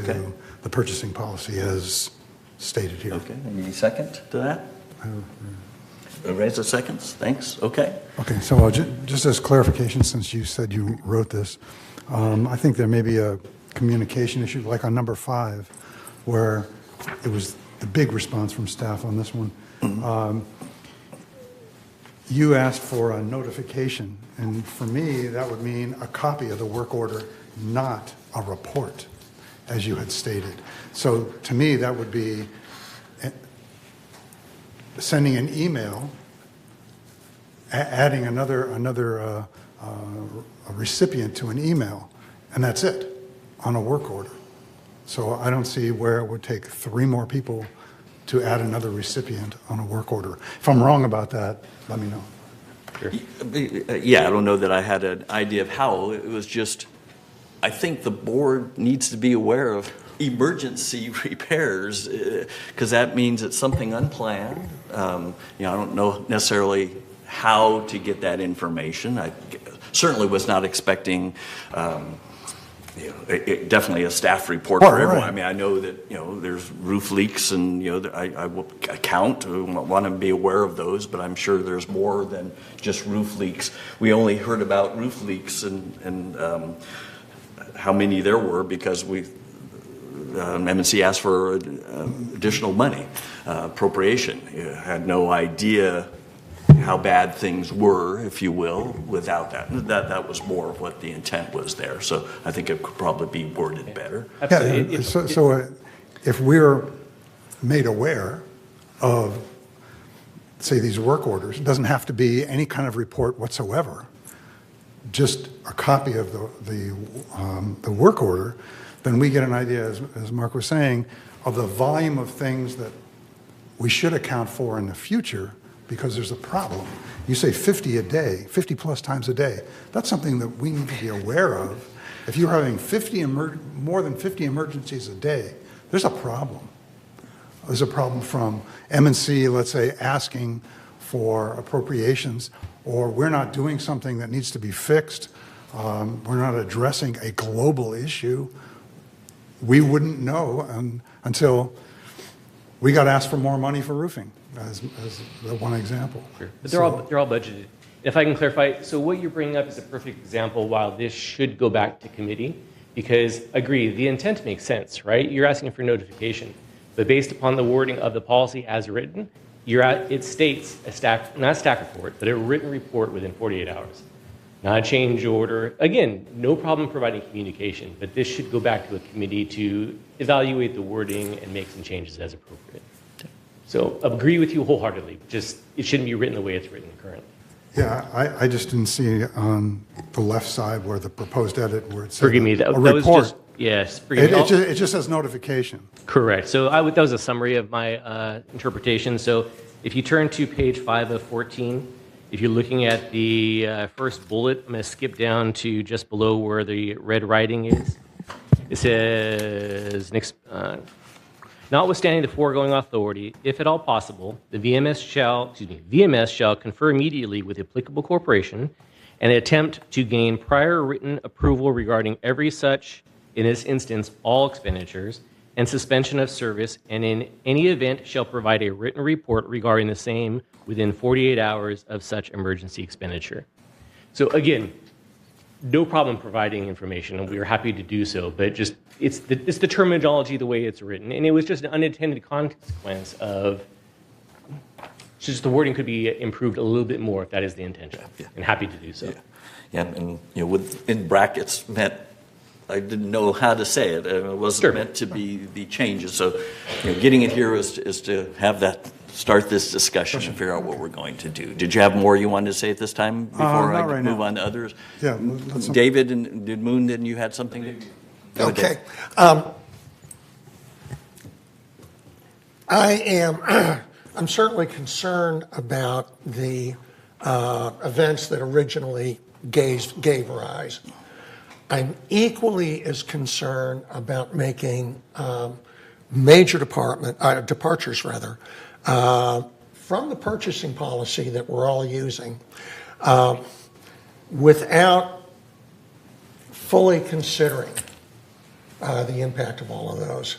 the purchasing policy as stated here. Okay, any second to that? Raise a seconds, thanks, okay. Okay, so just as clarification, since you said you wrote this, I think there may be a communication issue, like on number 5, where it was the big response from staff on this one. You asked for a notification, and for me, that would mean a copy of the work order, not a report, as you had stated. So to me, that would be sending an email, adding another recipient to an email, and that's it on a work order. So I don't see where it would take 3 more people to add another recipient on a work order. If I'm wrong about that, let me know. Sure. Yeah, I don't know that I had an idea of how. It was just, I think the board needs to be aware of emergency repairs, because that means it's something unplanned. I don't know necessarily how to get that information. I certainly was not expecting definitely a staff report for everyone. I mean, I know that, there's roof leaks and, I will account, want to be aware of those, but I'm sure there's more than just roof leaks. We only heard about roof leaks and how many there were because M&C asked for additional money, appropriation. You had no idea how bad things were, if you will, without that. That was more of what the intent was there. So I think it could probably be worded better. Yeah, so if we're made aware of, say, these work orders, it doesn't have to be any kind of report whatsoever, just a copy of the work order, then we get an idea, as Mark was saying, of the volume of things that we should account for in the future, because there's a problem. You say 50 a day, 50 plus times a day. That's something that we need to be aware of. If you're having more than 50 emergencies a day, there's a problem. There's a problem from M&C, let's say, asking for appropriations, or we're not doing something that needs to be fixed. We're not addressing a global issue. We wouldn't know until we got asked for more money for roofing, as the one example. Sure. But they're all budgeted. If I can clarify, so what you're bringing up is a perfect example while this should go back to committee, because agree, the intent makes sense, right? You're asking for notification, but based upon the wording of the policy as written, it states not a staff report, but a written report within 48 hours. Not a change order. Again, no problem providing communication, but this should go back to a committee to evaluate the wording and make some changes as appropriate. So agree with you wholeheartly. Just it shouldn't be written the way it's written currently. Yeah, I just didn't see on the left side where the proposed edit where it said Forgive me, that was just, yes. It just says notification. Correct. So that was a summary of my interpretation. So if you turn to page 5 of 14, if you're looking at the first bullet, I'm going to skip down to just below where the red writing is. It says, notwithstanding the foregoing authority, if at all possible, the VMS shall confer immediately with the applicable corporation and attempt to gain prior written approval regarding every such, in this instance, all expenditures and suspension of service, and in any event shall provide a written report regarding the same within 48 hours of such emergency expenditure. So again, no problem providing information, and we are happy to do so, but just it's the terminology the way it's written, and it was just an unintended consequence of just the wording could be improved a little bit more if that is the intention, and happy to do so. Yeah, and in brackets meant I didn't know how to say it. It wasn't meant to be the changes. So, getting it here is to have that start this discussion and figure out what we're going to do. Did you have more you wanted to say at this time before I move on to others? Yeah, David and Moon, then you had something? Okay. I'm certainly concerned about the events that originally gave rise. I'm equally as concerned about making major departures rather, from the purchasing policy that we're all using, without fully considering the impact of all of those.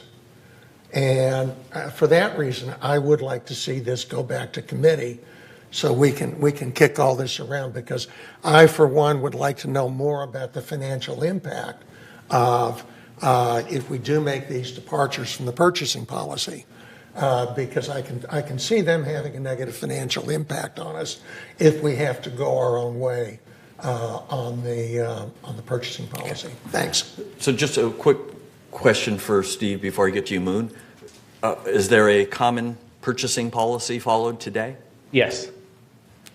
And for that reason, I would like to see this go back to committee so we can kick all this around, because I, for one, would like to know more about the financial impact of if we do make these departures from the purchasing policy, because I can see them having a negative financial impact on us if we have to go our own way on the purchasing policy. Thanks. So just a quick question for Steve before I get to you, Moon. Is there a common purchasing policy followed today? Yes.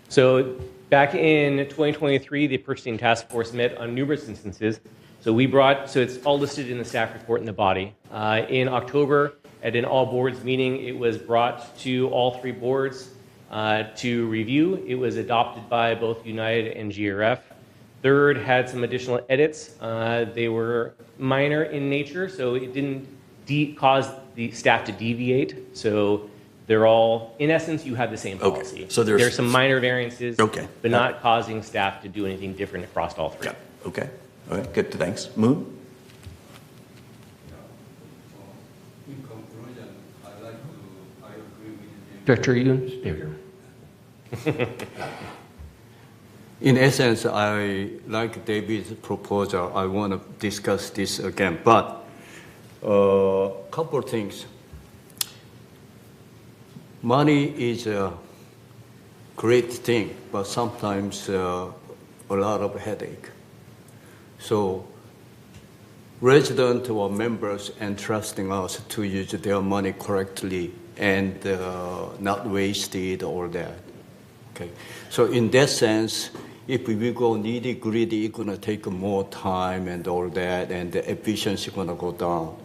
So back in 2023, the purchasing task force met on numerous instances. So it's all listed in the staff report in the body. In October, at an all boards meeting, it was brought to all three boards to review. It was adopted by both United and GRF. Third had some additional edits. They were minor in nature, so it didn't cause the staff to deviate. So they're all, in essence, you have the same policy. Okay. So there's some minor variances, okay, but not causing staff to do anything different across all three. Yeah. Okay. All right. Good. Thanks. Moon? Director Yoon? There we go. In essence, I like David's proposal. I want to discuss this again, but a couple of things. Money is a great thing, but sometimes a lot of headache. So residents or members entrusting us to use their money correctly and not wasted all that. Okay. So in that sense, if we go nitty-gritty, it's going to take more time and all that, and the efficiency is going to go down.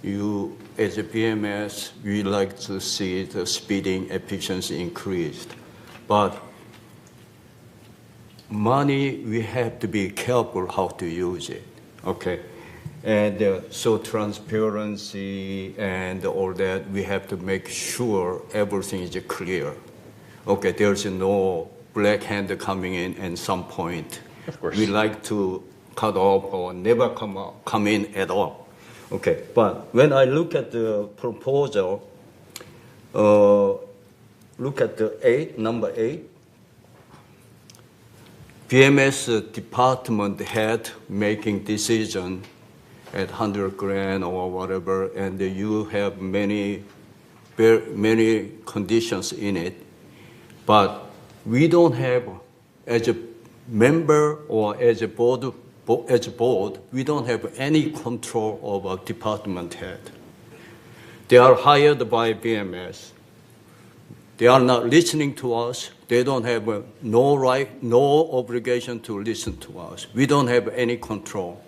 You, as a BMS, we like to see the speeding efficiency increased. But money, we have to be careful how to use it, okay? And so transparency and all that, we have to make sure everything is clear. Okay, there's no black hand coming in at some point. Of course. We like to cut off or never come in at all. Okay, but when I look at the proposal, look at the number 8. BMS department head making decision at 100 grand or whatever, and you have many conditions in it. But we don't have, as a member or as a board, we don't have any control over department head. They are hired by BMS. They are not listening to us. They don't have no right, no obligation to listen to us. We don't have any control.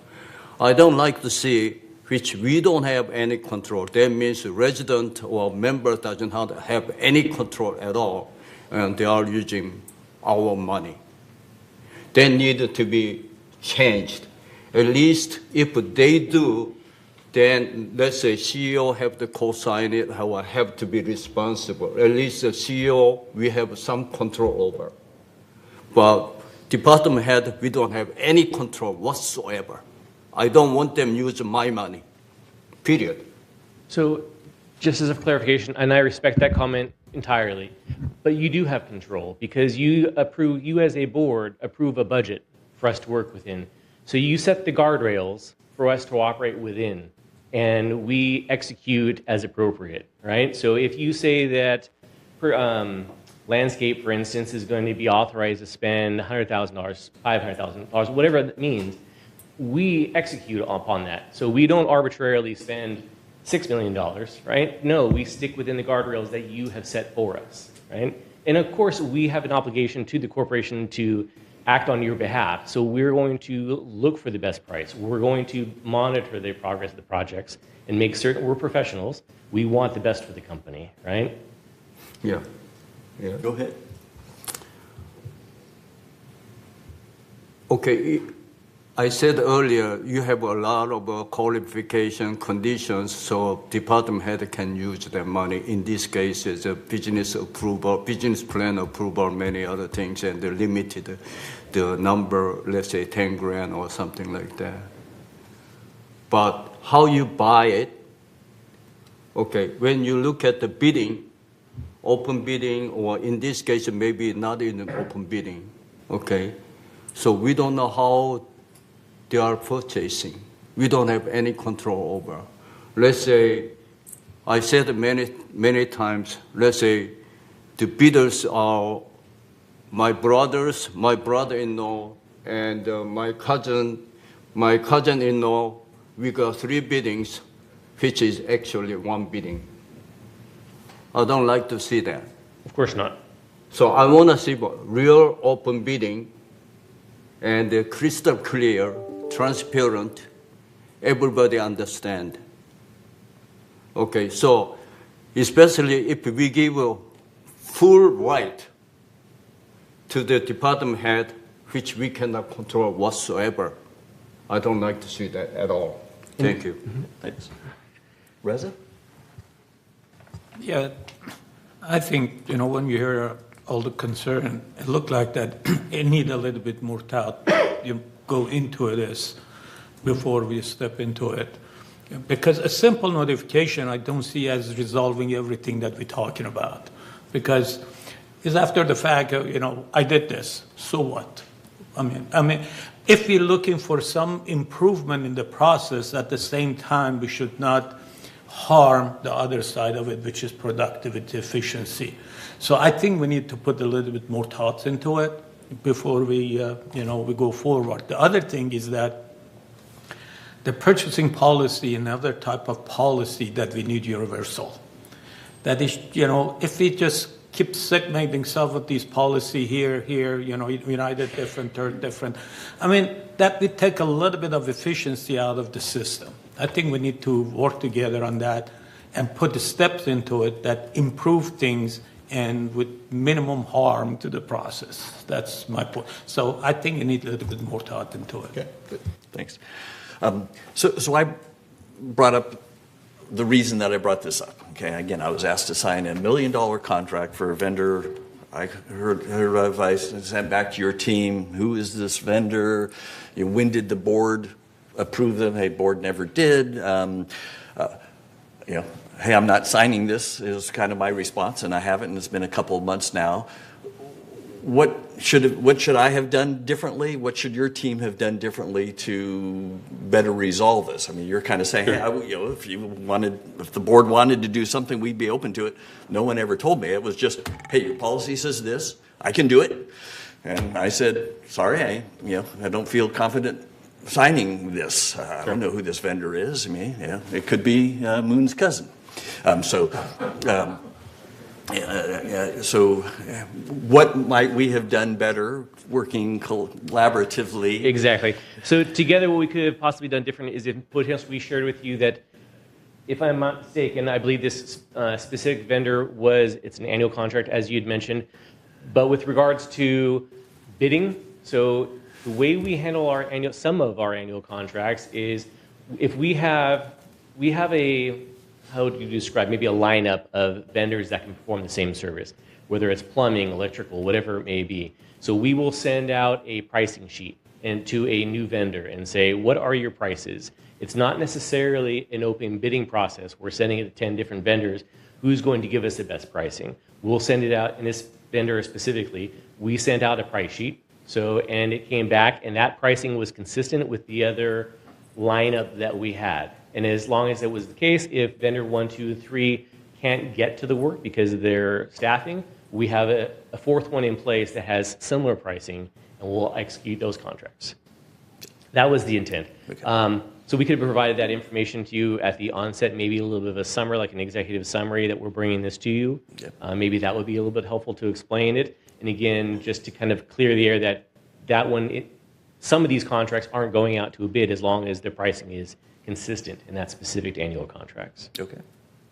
I don't like to see which we don't have any control. That means a resident or member doesn't have any control at all, and they are using our money. They need to be changed. At least if they do, then let's say CEO have to co-sign it or have to be responsible. At least the CEO, we have some control over. But department head, we don't have any control whatsoever. I don't want them use my money, period. So just as a clarification, and I respect that comment entirely, but you do have control because you as a board approve a budget for us to work within. So you set the guardrails for us to operate within, and we execute as appropriate, right? So if you say that landscape, for instance, is going to be authorized to spend $100,000, $500,000, whatever that means, we execute upon that. So we don't arbitrarily spend $6 million, right? No, we stick within the guardrails that you have set for us, right? And of course, we have an obligation to the corporation to act on your behalf. So we're going to look for the best price. We're going to monitor the progress of the projects and make certain we're professionals. We want the best for the company, right? Yeah. Yeah. Go ahead. Okay. I said earlier, you have a lot of qualification conditions, so department head can use their money. In this case, it's a business approval, business plan approval, many other things, and they limited the number, let's say 10 grand or something like that. But how you buy it, okay, when you look at the bidding, open bidding, or in this case, maybe not even open bidding, okay? So we don't know how they are purchasing. We don't have any control over. Let's say, I said many times, let's say the bidders are my brothers, my brother-in-law, and my cousin-in-law. We got 3 biddings, which is actually 1 bidding. I don't like to see that. Of course not. So I want to see real open bidding and crystal clear, transparent, everybody understand. Okay, so especially if we give a full right to the department head, which we cannot control whatsoever, I don't like to see that at all. Thank you. Thanks. Reza? Yeah, I think, when you hear all the concern, it looked like that it need a little bit more thought. You go into this before we step into it. Because a simple notification I don't see as resolving everything that we're talking about. Because it's after the fact, I did this, so what? I mean, if we're looking for some improvement in the process, at the same time, we should not harm the other side of it, which is productivity, efficiency. So I think we need to put a little bit more thoughts into it before we go forward. The other thing is that the purchasing policy, another type of policy that we need universal. That is, if we just keep segmenting some of these policy here, United different, third different. I mean, that would take a little bit of efficiency out of the system. I think we need to work together on that and put the steps into it that improve things and with minimum harm to the process. That's my point. So I think we need a little bit more thought into it. Okay, good. Thanks. So I brought up the reason that I brought this up. Okay, again, I was asked to sign a $1 million contract for a vendor. I heard advice and sent back to your team. Who is this vendor? When did the board approve them? Hey, board never did. Hey, I'm not signing this is kind of my response, and I haven't, and it's been a couple of months now. What should I have done differently? What should your team have done differently to better resolve this? I mean, you're kind of saying, hey, if the board wanted to do something, we'd be open to it. No one ever told me. It was just, hey, your policy says this. I can do it. And I said, sorry, I don't feel confident signing this. I don't know who this vendor is. I mean, it could be Moon's cousin. So what might we have done better working collaboratively? Exactly. So together what we could have possibly done different is if potentially we shared with you that, if I'm not mistaken, I believe this specific vendor it's an annual contract, as you had mentioned. But with regards to bidding, so the way we handle some of our annual contracts is if we have a, how would you describe, maybe a lineup of vendors that can perform the same service, whether it's plumbing, electrical, whatever it may be. So we will send out a pricing sheet to a new vendor and say, what are your prices? It's not necessarily an open bidding process. We're sending it to 10 different vendors. Who's going to give us the best pricing? We'll send it out, and this vendor specifically, we sent out a price sheet. And it came back, and that pricing was consistent with the other lineup that we had. And as long as it was the case, if vendor 1, 2, 3 can't get to the work because of their staffing, we have a fourth one in place that has similar pricing, and we'll execute those contracts. That was the intent. Okay. So we could have provided that information to you at the onset, maybe a little bit of a summary, like an executive summary that we're bringing this to you. Yep. Maybe that would be a little bit helpful to explain it. And again, just to kind of clear the air that one, some of these contracts aren't going out to a bid as long as the pricing is consistent in that specific annual contracts. Okay.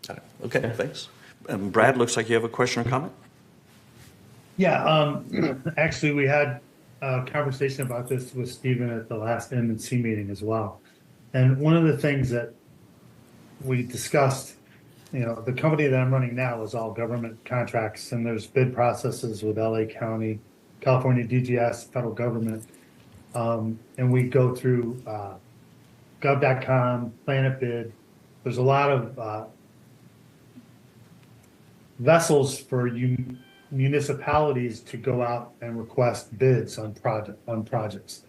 Got it. Okay, thanks. Brad, looks like you have a question or comment? Yeah, actually we had a conversation about this with Stephen at the last M&C meeting as well. And one of the things that we discussed, the company that I'm running now is all government contracts, and there's bid processes with LA County, California DGS, federal government. And we go through gov.com, Planet Bid. There's a lot of vessels for municipalities to go out and request bids on projects.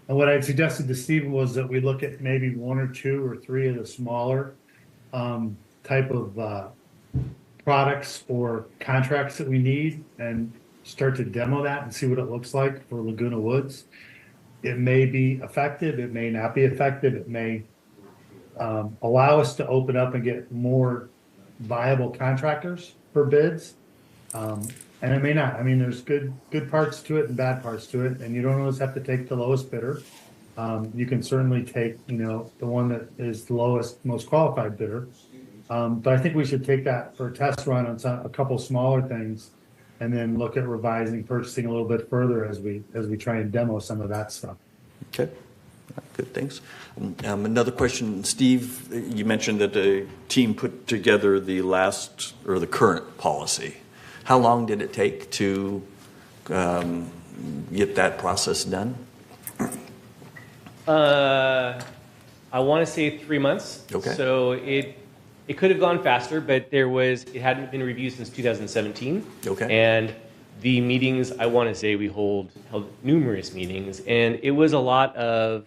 And what I suggested to Stephen was that we look at maybe 1 or 2 or 3 of the smaller type of products or contracts that we need and start to demo that and see what it looks like for Laguna Woods. It may be effective, it may not be effective, it may allow us to open up and get more viable contractors for bids. And it may not. I mean, there's good parts to it and bad parts to it, and you don't always have to take the lowest bidder. You can certainly take, the one that is the lowest, most qualified bidder. But I think we should take that for a test run on a couple smaller things, and then look at revising purchasing a little bit further as we try and demo some of that stuff. Okay, good, thanks. Another question, Steve, you mentioned that the team put together the current policy. How long did it take to get that process done? I want to say 3 months. Okay. So it could have gone faster, but it hadn't been reviewed since 2017. Okay. And the meetings, I want to say we held numerous meetings, and it was a lot of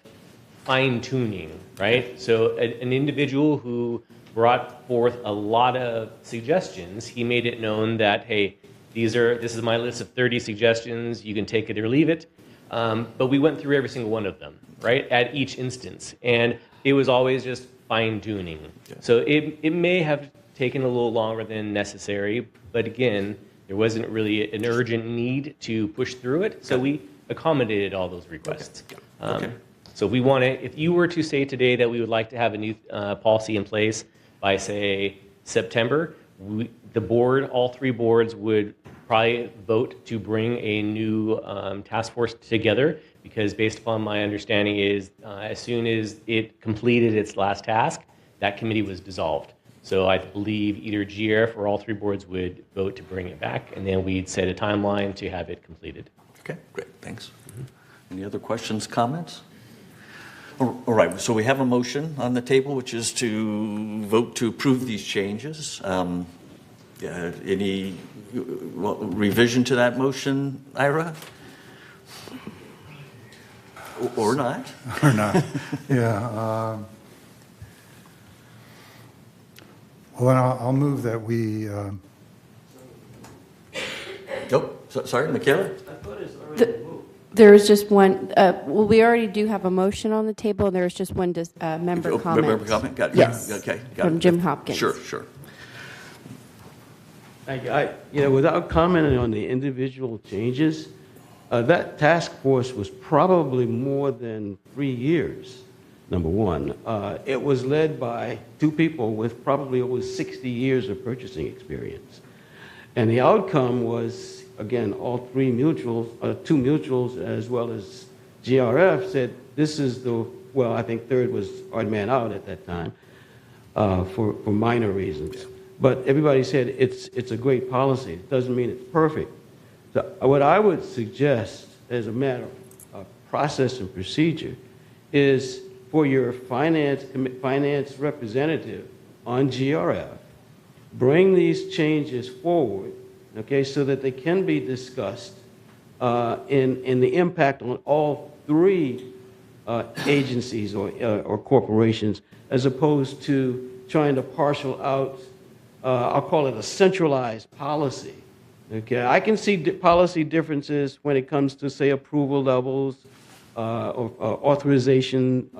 fine tuning, right? So an individual who brought forth a lot of suggestions, he made it known that, hey, this is my list of 30 suggestions, you can take it or leave it. But we went through every single one of them, right, at each instance. And it was always just fine tuning. Yeah. So it may have taken a little longer than necessary, but again, there wasn't really an urgent need to push through it. So we accommodated all those requests. Okay. So if you were to say today that we would like to have a new policy in place by, say, September, all 3 boards would probably vote to bring a new task force together, because based upon my understanding is as soon as it completed its last task, that committee was dissolved. So I believe either GRF or all 3 boards would vote to bring it back, and then we'd set a timeline to have it completed. Okay, great, thanks. Any other questions, comments? All right, so we have a motion on the table, which is to vote to approve these changes. Any revision to that motion, Ira? Or not? Or not, yeah. Well, then I'll move that we... Sorry, Michaela? There was just one, we already do have a motion on the table, and there was just one member comment. Member comment? Got it. Yes. Okay. From Jim Hopkins. Sure. Thank you. Without commenting on the individual changes, that task force was probably more than 3 years, number one. It was led by 2 people with probably over 60 years of purchasing experience. And the outcome was, again, all 2 mutuals, as well as GRF said, this is I think third was odd man out at that time for minor reasons. But everybody said it's a great policy. It doesn't mean it's perfect. So what I would suggest as a matter of process and procedure is for your finance representative on GRF, bring these changes forward, okay, so that they can be discussed in the impact on all 3 agencies or corporations, as opposed to trying to parcel out, I'll call it a centralized policy. Okay, I can see policy differences when it comes to, say, approval levels, or authorization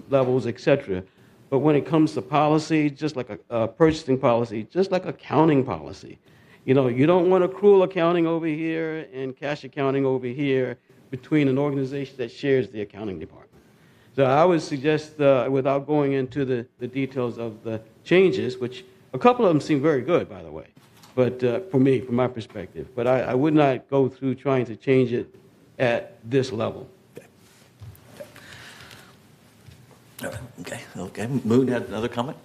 levels, etc. But when it comes to policy, just like a purchasing policy, just like accounting policy, you don't want accrual accounting over here and cash accounting over here between an organization that shares the accounting department. So I would suggest, without going into the details of the changes, which a couple of them seem very good, by the way, but for me, from my perspective, but I would not go through trying to change it at this level. Okay. Moon had another comment?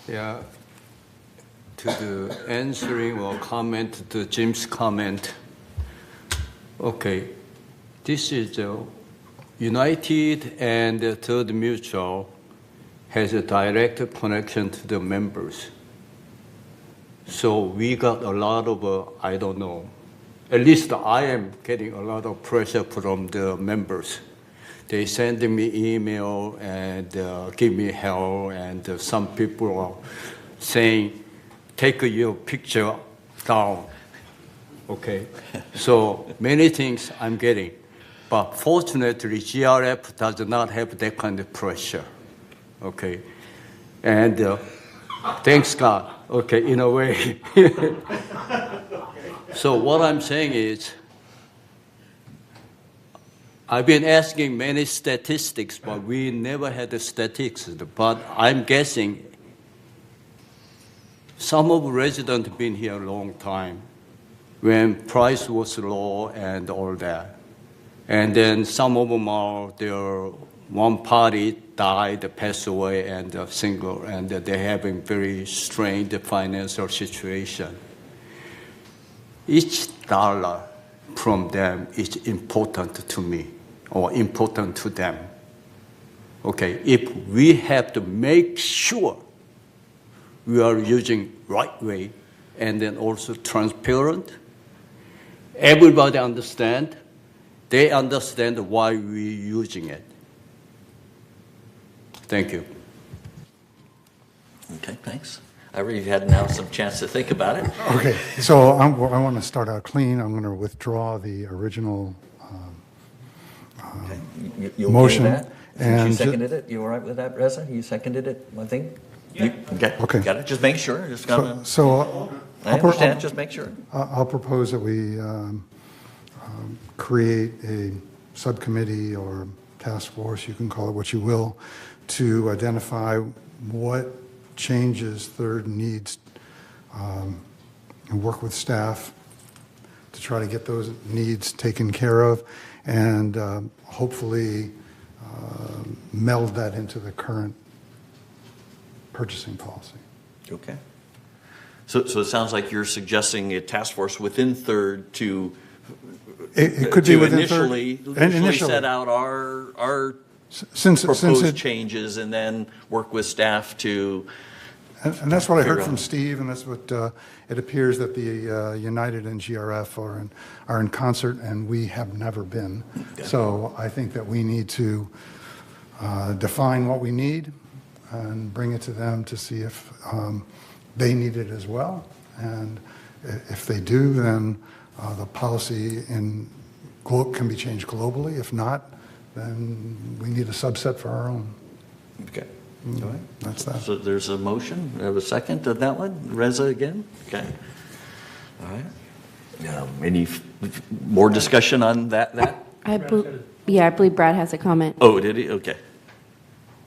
Yeah. To the answering or comment to Jim's comment. Okay. This is United and Third Mutual has a direct connection to the members. So we got a lot of, I don't know, at least I am getting a lot of pressure from the members. They send me email and give me help, and some people are saying, take your picture down. Okay, so many things I'm getting. But fortunately, GRF does not have that kind of pressure. Okay, and thanks God, okay, in a way. So what I'm saying is, I've been asking many statistics, but we never had the statistics. But I'm guessing some of residents have been here a long time when price was low and all that. And then some of them are there. One party died, passed away, and single, and they're having very strained financial situation. Each dollar from them is important to me, or important to them. Okay, if we have to make sure we are using right way, and then also transparent, everybody understand, they understand why we're using it. Thank you. Okay, thanks. I already had now some chance to think about it. Okay, so I want to start out clean. I'm going to withdraw the original You motion. okay with that? Since you And seconded it, you all right with that, Reza? You seconded it, one thing? Yeah. Okay. Got it, just make sure, just gotta. So I understand, just make sure. I'll propose that we create a subcommittee or task force, you can call it what you will, to identify what changes Third needs and work with staff to try to get those needs taken care of, and hopefully meld that into the current purchasing policy. Okay. So it sounds like you're suggesting a task force within Third to It could be within initially set out our proposed changes and then work with staff to. And that's what I heard figure from out. Steve, and that's what it appears that the United and GRF are in concert, and we have never been. So I think that we need to define what we need and bring it to them to see if they need it as well. And if they do, then the policy can be changed globally. If not, then we need a subset for our own. Okay. All right. That's that. So there's a motion. We have a second of that one. Reza again. Okay. All right. Any more discussion on that? I believe Brad has a comment. Oh, did he? Okay.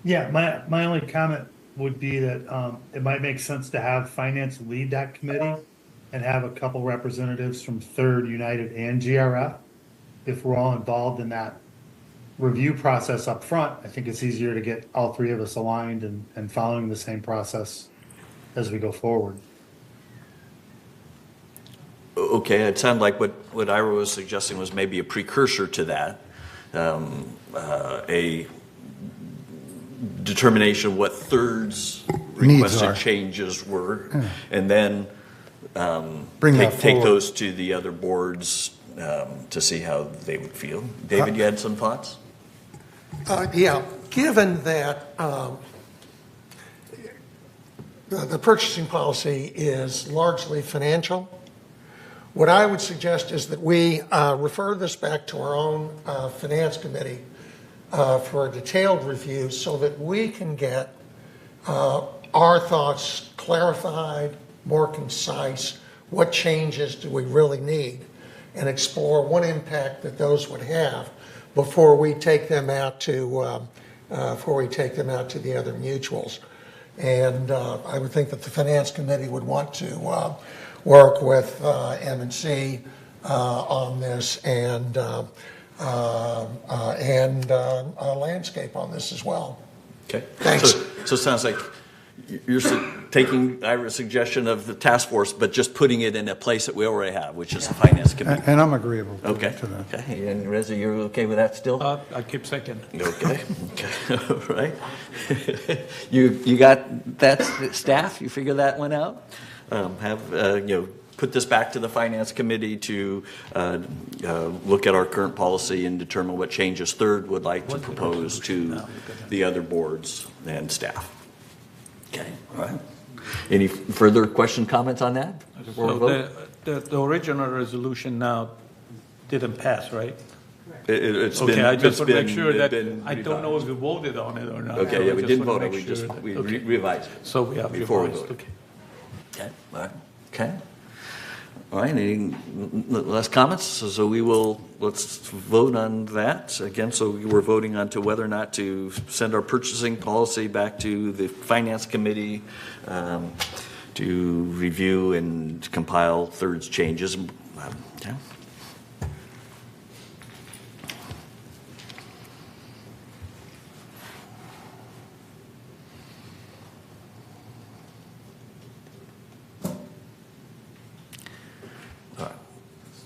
Yeah, my only comment would be that it might make sense to have finance lead that committee and have a couple representatives from Third, United, and GRF. If we're all involved in that review process up front, I think it's easier to get all three of us aligned and following the same process as we go forward. Okay, it sounded like what Ira was suggesting was maybe a precursor to that, a determination of what Third's requested changes were, and then take those to the other boards to see how they would feel. David, you had some thoughts? Yeah, given that the purchasing policy is largely financial, what I would suggest is that we refer this back to our own finance committee for a detailed review so that we can get our thoughts clarified, more concise, what changes do we really need, and explore what impact that those would have before we take them out to the other mutuals. And I would think that the finance committee would want to work with M&C on this and and landscape on this as well. Okay. Thanks. So it sounds like you're taking Ira's suggestion of the task force, but just putting it in a place that we already have, which is the finance committee. And I'm agreeable to Okay. that. Okay, and Reza, you're okay with that still? I keep second. Okay. Okay. All right. You got that, staff? You figure that one out? Put this back to the finance committee to look at our current policy and determine what changes Third would like to propose to the other boards and staff. Okay, all right. Any further question, comments on that? before we vote? So the original resolution now didn't pass, right? It's okay, been, I just it's want to make been- sure it's that been I don't know if we voted on it or not. Okay, So yeah, I we just didn't wanna vote on it, make we just, sure that- we okay. revised it. So we have before we revised, voted. okay. Okay, all right, okay. All right, any last comments? So we will, let's vote on that. Again, so we're voting on to whether or not to send our purchasing policy back to the Finance Committee to review and compile Third's changes. Okay.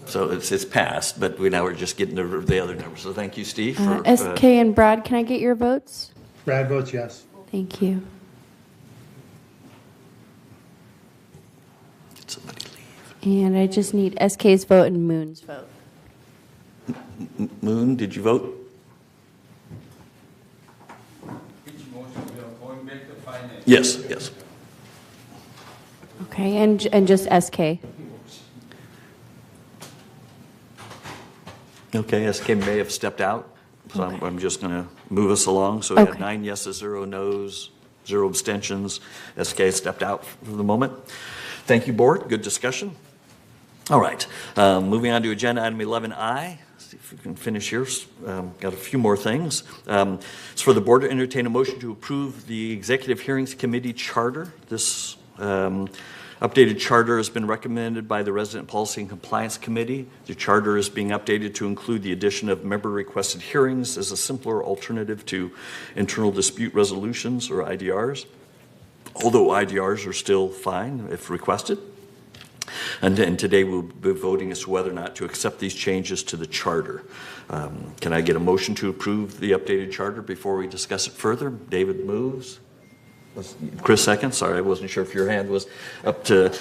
So it's passed, but now we're just getting the other numbers. So thank you, Steve. For, SK and Brad, can I get your votes? Brad votes yes. Thank you. Did somebody leave? And I just need SK's vote and Moon's vote. Moon, did you vote? Yes, yes. Okay, and just SK. Okay, SK may have stepped out, so I'm just going to move us along. So we have Okay. 9 yeses, 0 noes, 0 abstentions. SK stepped out for the moment. Thank you, board. Good discussion. All right, moving on to agenda item 11I. See if we can finish here. Got a few more things. It's for the board to entertain a motion to approve the Executive Hearings Committee charter. This updated charter has been recommended by the Resident Policy and Compliance Committee. The charter is being updated to include the addition of member-requested hearings as a simpler alternative to internal dispute resolutions, or IDRs, although IDRs are still fine if requested. And today we'll be voting as to whether or not to accept these changes to the charter. Can I get a motion to approve the updated charter before we discuss it further? David moves. Chris seconds. Sorry, I wasn't sure if your hand was up to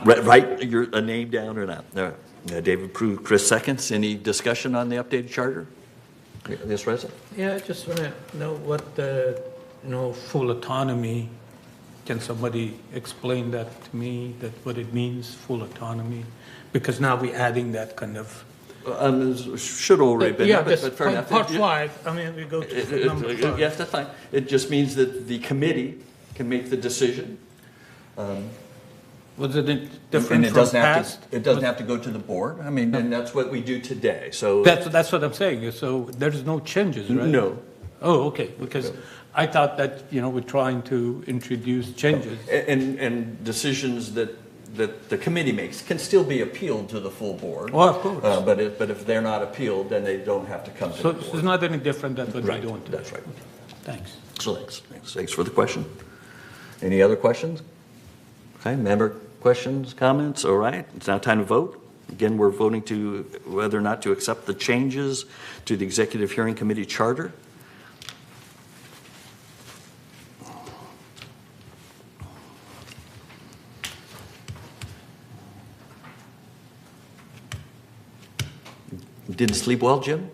write your a name down or not. All right. David approved. Chris seconds. Any discussion on the updated charter? Yes, Reza? Yeah, I just want to know what the, full autonomy. Can somebody explain that to me? That what it means, full autonomy? Because now we're adding that kind of. Should already been. Yeah, but fair enough. part 5. I mean, we go to number 5. Yes, that's fine. It just means that the committee can make the decision. Was it different And it from doesn't past? it doesn't have to go to the board. I mean, and that's what we do today. So That's what I'm saying. So there's no changes, right? No. Oh, okay. Because I thought that we're trying to introduce changes. And decisions that the committee makes can still be appealed to the full board. Oh, of course. But if they're not appealed, then they don't have to come to So the board. it's not any different than what Right, we're doing today. that's right. Thanks. So thanks for the question. Any other questions? Okay, member questions, comments? All right, it's now time to vote. Again, we're voting to whether or not to accept the changes to the Executive Hearing Committee charter. Didn't sleep well, Jim?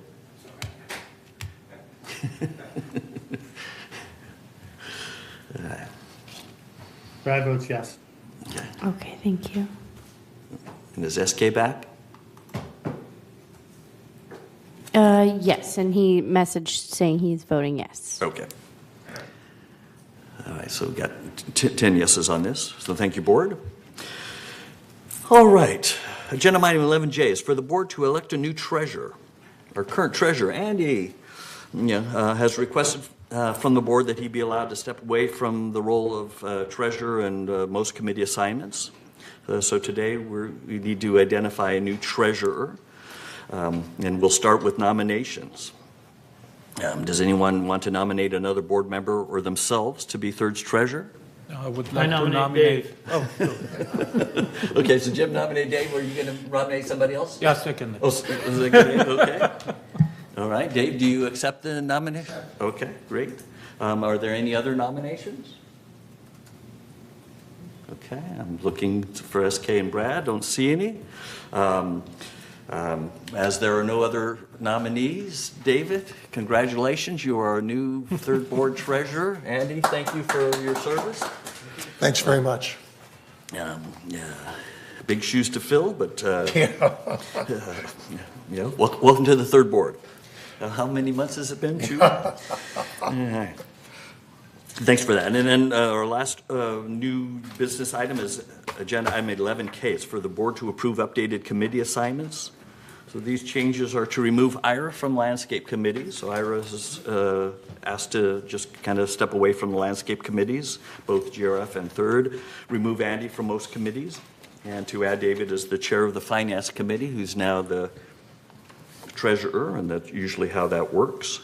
Brad votes yes. Okay, thank you. And is SK back? Yes, and he messaged saying he's voting yes. Okay. All right, so we've got 10 yeses on this, so thank you, board. All right, agenda item 11J is for the board to elect a new treasurer. Our current treasurer, Andy, has requested from the board that he be allowed to step away from the role of treasurer and most committee assignments. So today we need to identify a new treasurer. And we'll start with nominations. Does anyone want to nominate another board member or themselves to be Third's treasurer? I would I like to nominate nominate. Dave. Oh, Okay, so Jim nominated Dave. Were you going to nominate somebody else? yeah, second. Oh, second Dave, okay. All right, Dave, do you accept the nomination? Okay, great. Are there any other nominations? Okay, I'm looking for SK and Brad, don't see any. As there are no other nominees, David, congratulations, you are our new third board treasurer. Andy, thank you for your service. Thanks very much. Yeah, big shoes to fill, but welcome to the third board. How many months has it been? 2? All right. Thanks for that. And then our last new business item is agenda item 11K. It's for the board to approve updated committee assignments. So these changes are to remove Ira from landscape committee. So Ira is asked to just kind of step away from the landscape committees, both GRF and third. Remove Andy from most committees. And to add David as the chair of the finance committee, who's now the treasurer, and that's usually how that works.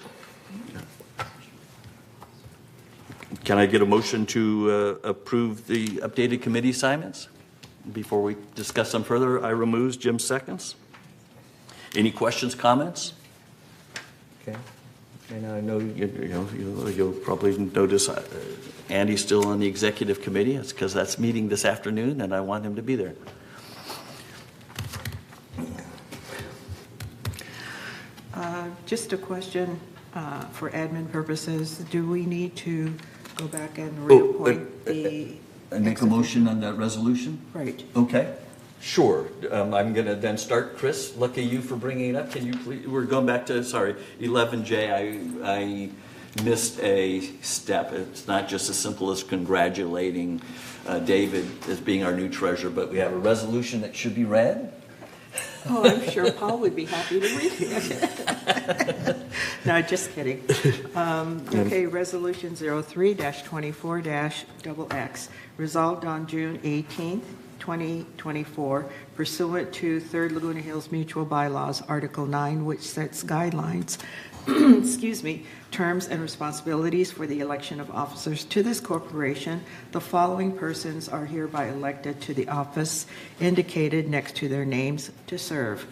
Can I get a motion to approve the updated committee assignments? Before we discuss them further, Ira moves, Jim seconds. Any questions, comments? Okay. And I know you'll probably notice Andy's still on the executive committee. It's because that's meeting this afternoon, and I want him to be there. Just a question for admin purposes. Do we need to go back and reappoint the... Make a motion on that resolution? Right. Okay. Sure. I'm going to then start. Chris, lucky you for bringing it up. Can you please, we're going back to, 11J. I missed a step. It's not just as simple as congratulating David as being our new treasurer, but we have a resolution that should be read. Oh, I'm sure Paul would be happy to read it. No, just kidding. Okay, Resolution 03-24-XX, resolved on June 18th, 2024, pursuant to 3rd Laguna Hills Mutual Bylaws, Article 9, which sets guidelines, excuse me, terms and responsibilities for the election of officers to this corporation. The following persons are hereby elected to the office indicated next to their names to serve.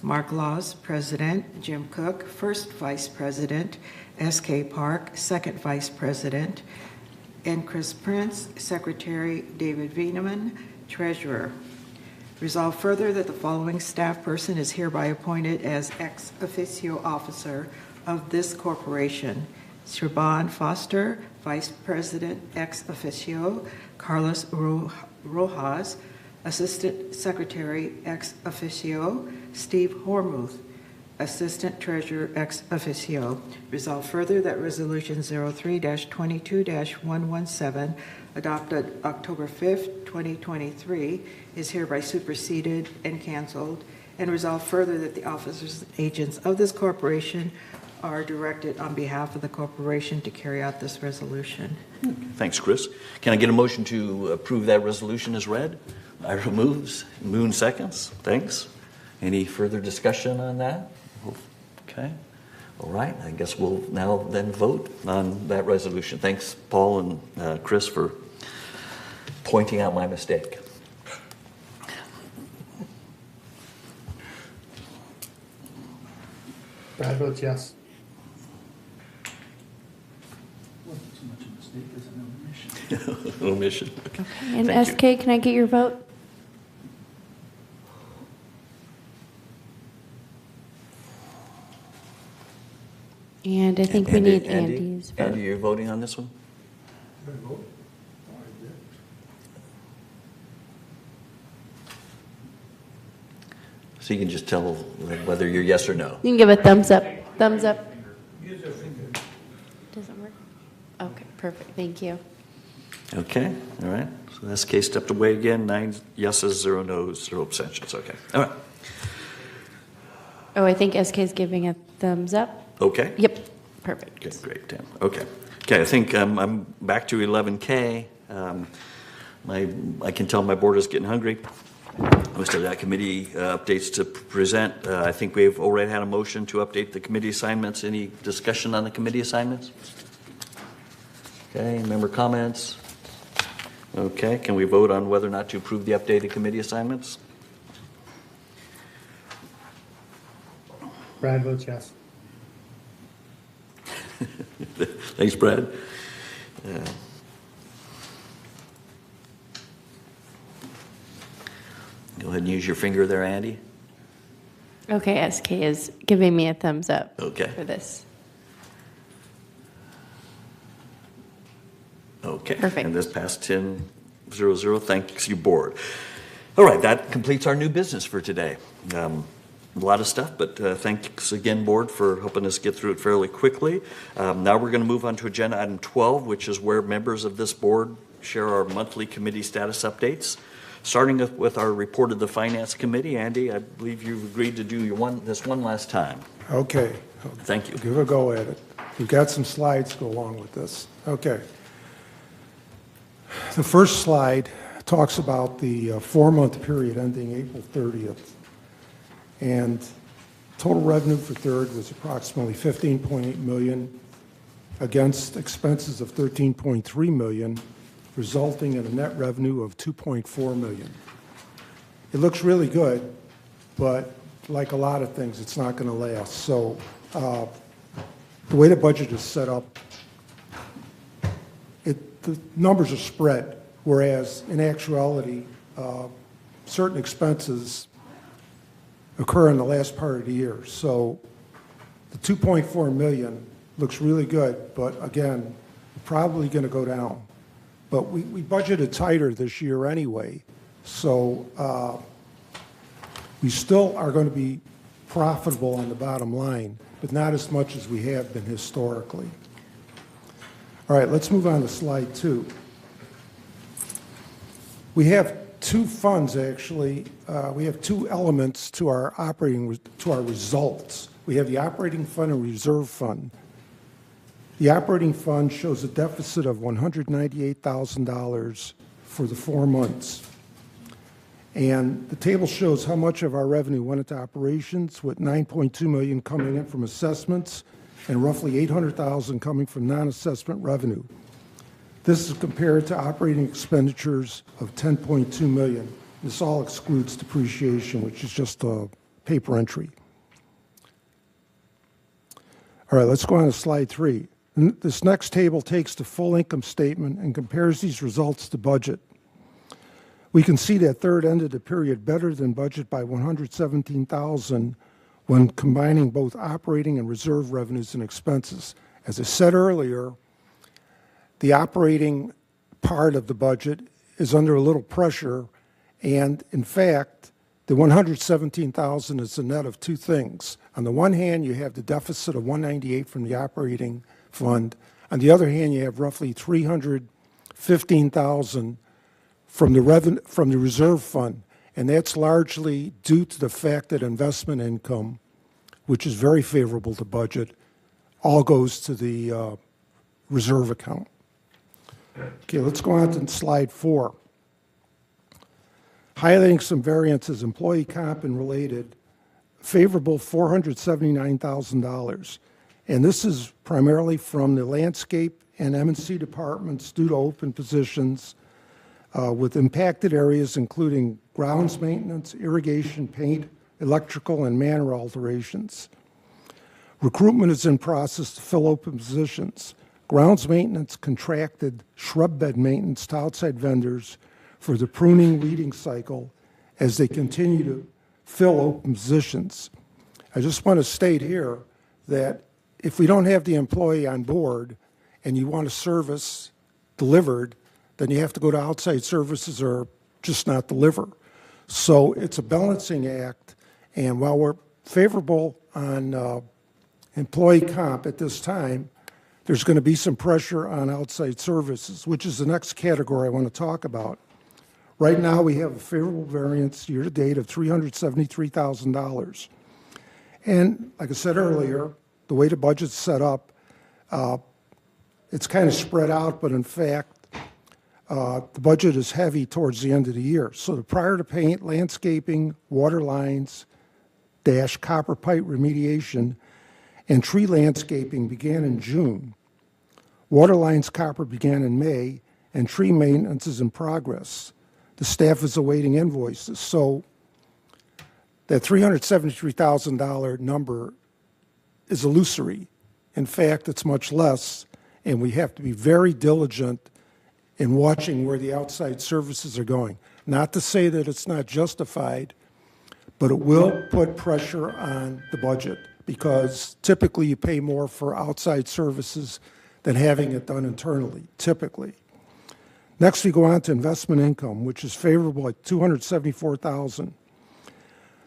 Mark Laws, President. Jim Cook, First Vice President. S.K. Park, Second Vice President. And Chris Prince, Secretary. David Veneman, Treasurer. Resolve further that the following staff person is hereby appointed as ex officio officer of this corporation: Shaban Foster, Vice President ex officio; Carlos Rojas, Assistant Secretary ex officio; Steve Hormuth, Assistant Treasurer ex officio. Resolve further that Resolution 03-22-117, adopted October 5th, 2023, is hereby superseded and canceled. And resolve further that the officers and agents of this corporation are directed on behalf of the corporation to carry out this resolution. Thanks, Chris. Can I get a motion to approve that resolution as read? Ira moves, Moon seconds. Thanks. Any further discussion on that? Okay. All right. I guess we'll now then vote on that resolution. Thanks, Paul and Chris, for pointing out my mistake. Brad votes yes. Omission. Okay. And Thank SK, can I get your vote? And I think we need Andy's vote. Andy, you're voting on this one? So you can just tell whether you're yes or no. You can give a thumbs up. Thumbs up. Doesn't work? Okay, perfect. Thank you. Okay, all right. So SK stepped away again. 9 yeses, 0 noes, 0 abstentions. Okay, all right. Oh, I think SK is giving a thumbs up. Okay. Yep, perfect. Good, great, Tim. Okay. Okay, I think I'm back to 11K. I can tell my board is getting hungry. We still got committee updates to present. I think we've already had a motion to update the committee assignments. Any discussion on the committee assignments? Okay, member comments? Okay, can we vote on whether or not to approve the updated committee assignments? Brad votes yes. Thanks, Brad. Go ahead and use your finger there, Andy. Okay, SK is giving me a thumbs up Okay. for this. Okay. Perfect. And this passed 10-0-0. Thanks, you, board. All right, that completes our new business for today. A lot of stuff, but thanks again, board, for helping us get through it fairly quickly. Now we're going to move on to agenda item 12, which is where members of this board share our monthly committee status updates. Starting with our report of the Finance Committee. Andy, I believe you've agreed to do this one last time. Okay. Thank you. Give a go at it. We've got some slides to go along with this. Okay. The first slide talks about the 4-month period ending April 30th. And total revenue for third was approximately $15.8 million against expenses of $13.3 million, resulting in a net revenue of $2.4 million. It looks really good, but like a lot of things, it's not going to last. So the way the budget is set up, the numbers are spread, whereas in actuality, certain expenses occur in the last part of the year. So the $2.4 million looks really good, but again, probably going to go down. But we budgeted tighter this year anyway, so we still are going to be profitable on the bottom line, but not as much as we have been historically. All right, let's move on to slide 2. We have two funds, actually. We have two elements to our results. We have the operating fund and reserve fund. The operating fund shows a deficit of $198,000 for the 4 months. And the table shows how much of our revenue went into operations, with $9.2 million coming in from assessments and roughly $800,000 coming from non-assessment revenue. This is compared to operating expenditures of $10.2 million. This all excludes depreciation, which is just a paper entry. All right, let's go on to slide 3. This next table takes the full income statement and compares these results to budget. We can see that third ended the period better than budget by $117,000 when combining both operating and reserve revenues and expenses. As I said earlier, the operating part of the budget is under a little pressure, and in fact, the $117,000 is the net of two things. On the one hand, you have the deficit of $198,000 from the operating fund. On the other hand, you have roughly $315,000 from the reserve fund, and that's largely due to the fact that investment income, which is very favorable to budget, all goes to the reserve account. Okay, let's go on to slide 4. Highlighting some variances, employee comp and related, favorable $479,000. And this is primarily from the landscape and M&C departments due to open positions with impacted areas including grounds maintenance, irrigation, paint, electrical, and manor alterations. Recruitment is in process to fill open positions. Grounds maintenance contracted shrub bed maintenance to outside vendors for the pruning weeding cycle as they continue to fill open positions. I just want to state here that if we don't have the employee on board and you want a service delivered, then you have to go to outside services or just not deliver. So it's a balancing act, and while we're favorable on employee comp at this time, there's going to be some pressure on outside services, which is the next category I want to talk about. Right now, we have a favorable variance year-to-date of $373,000. And like I said earlier, the way the budget's set up, it's kind of spread out, but in fact, the budget is heavy towards the end of the year. So the prior to paint, landscaping, water lines, copper pipe remediation, and tree landscaping began in June. Water lines copper began in May, and tree maintenance is in progress. The staff is awaiting invoices. So that $373,000 number is illusory. In fact, it's much less, and we have to be very diligent in watching where the outside services are going. Not to say that it's not justified, but it will put pressure on the budget because typically you pay more for outside services than having it done internally, typically. Next, we go on to investment income, which is favorable at $274,000.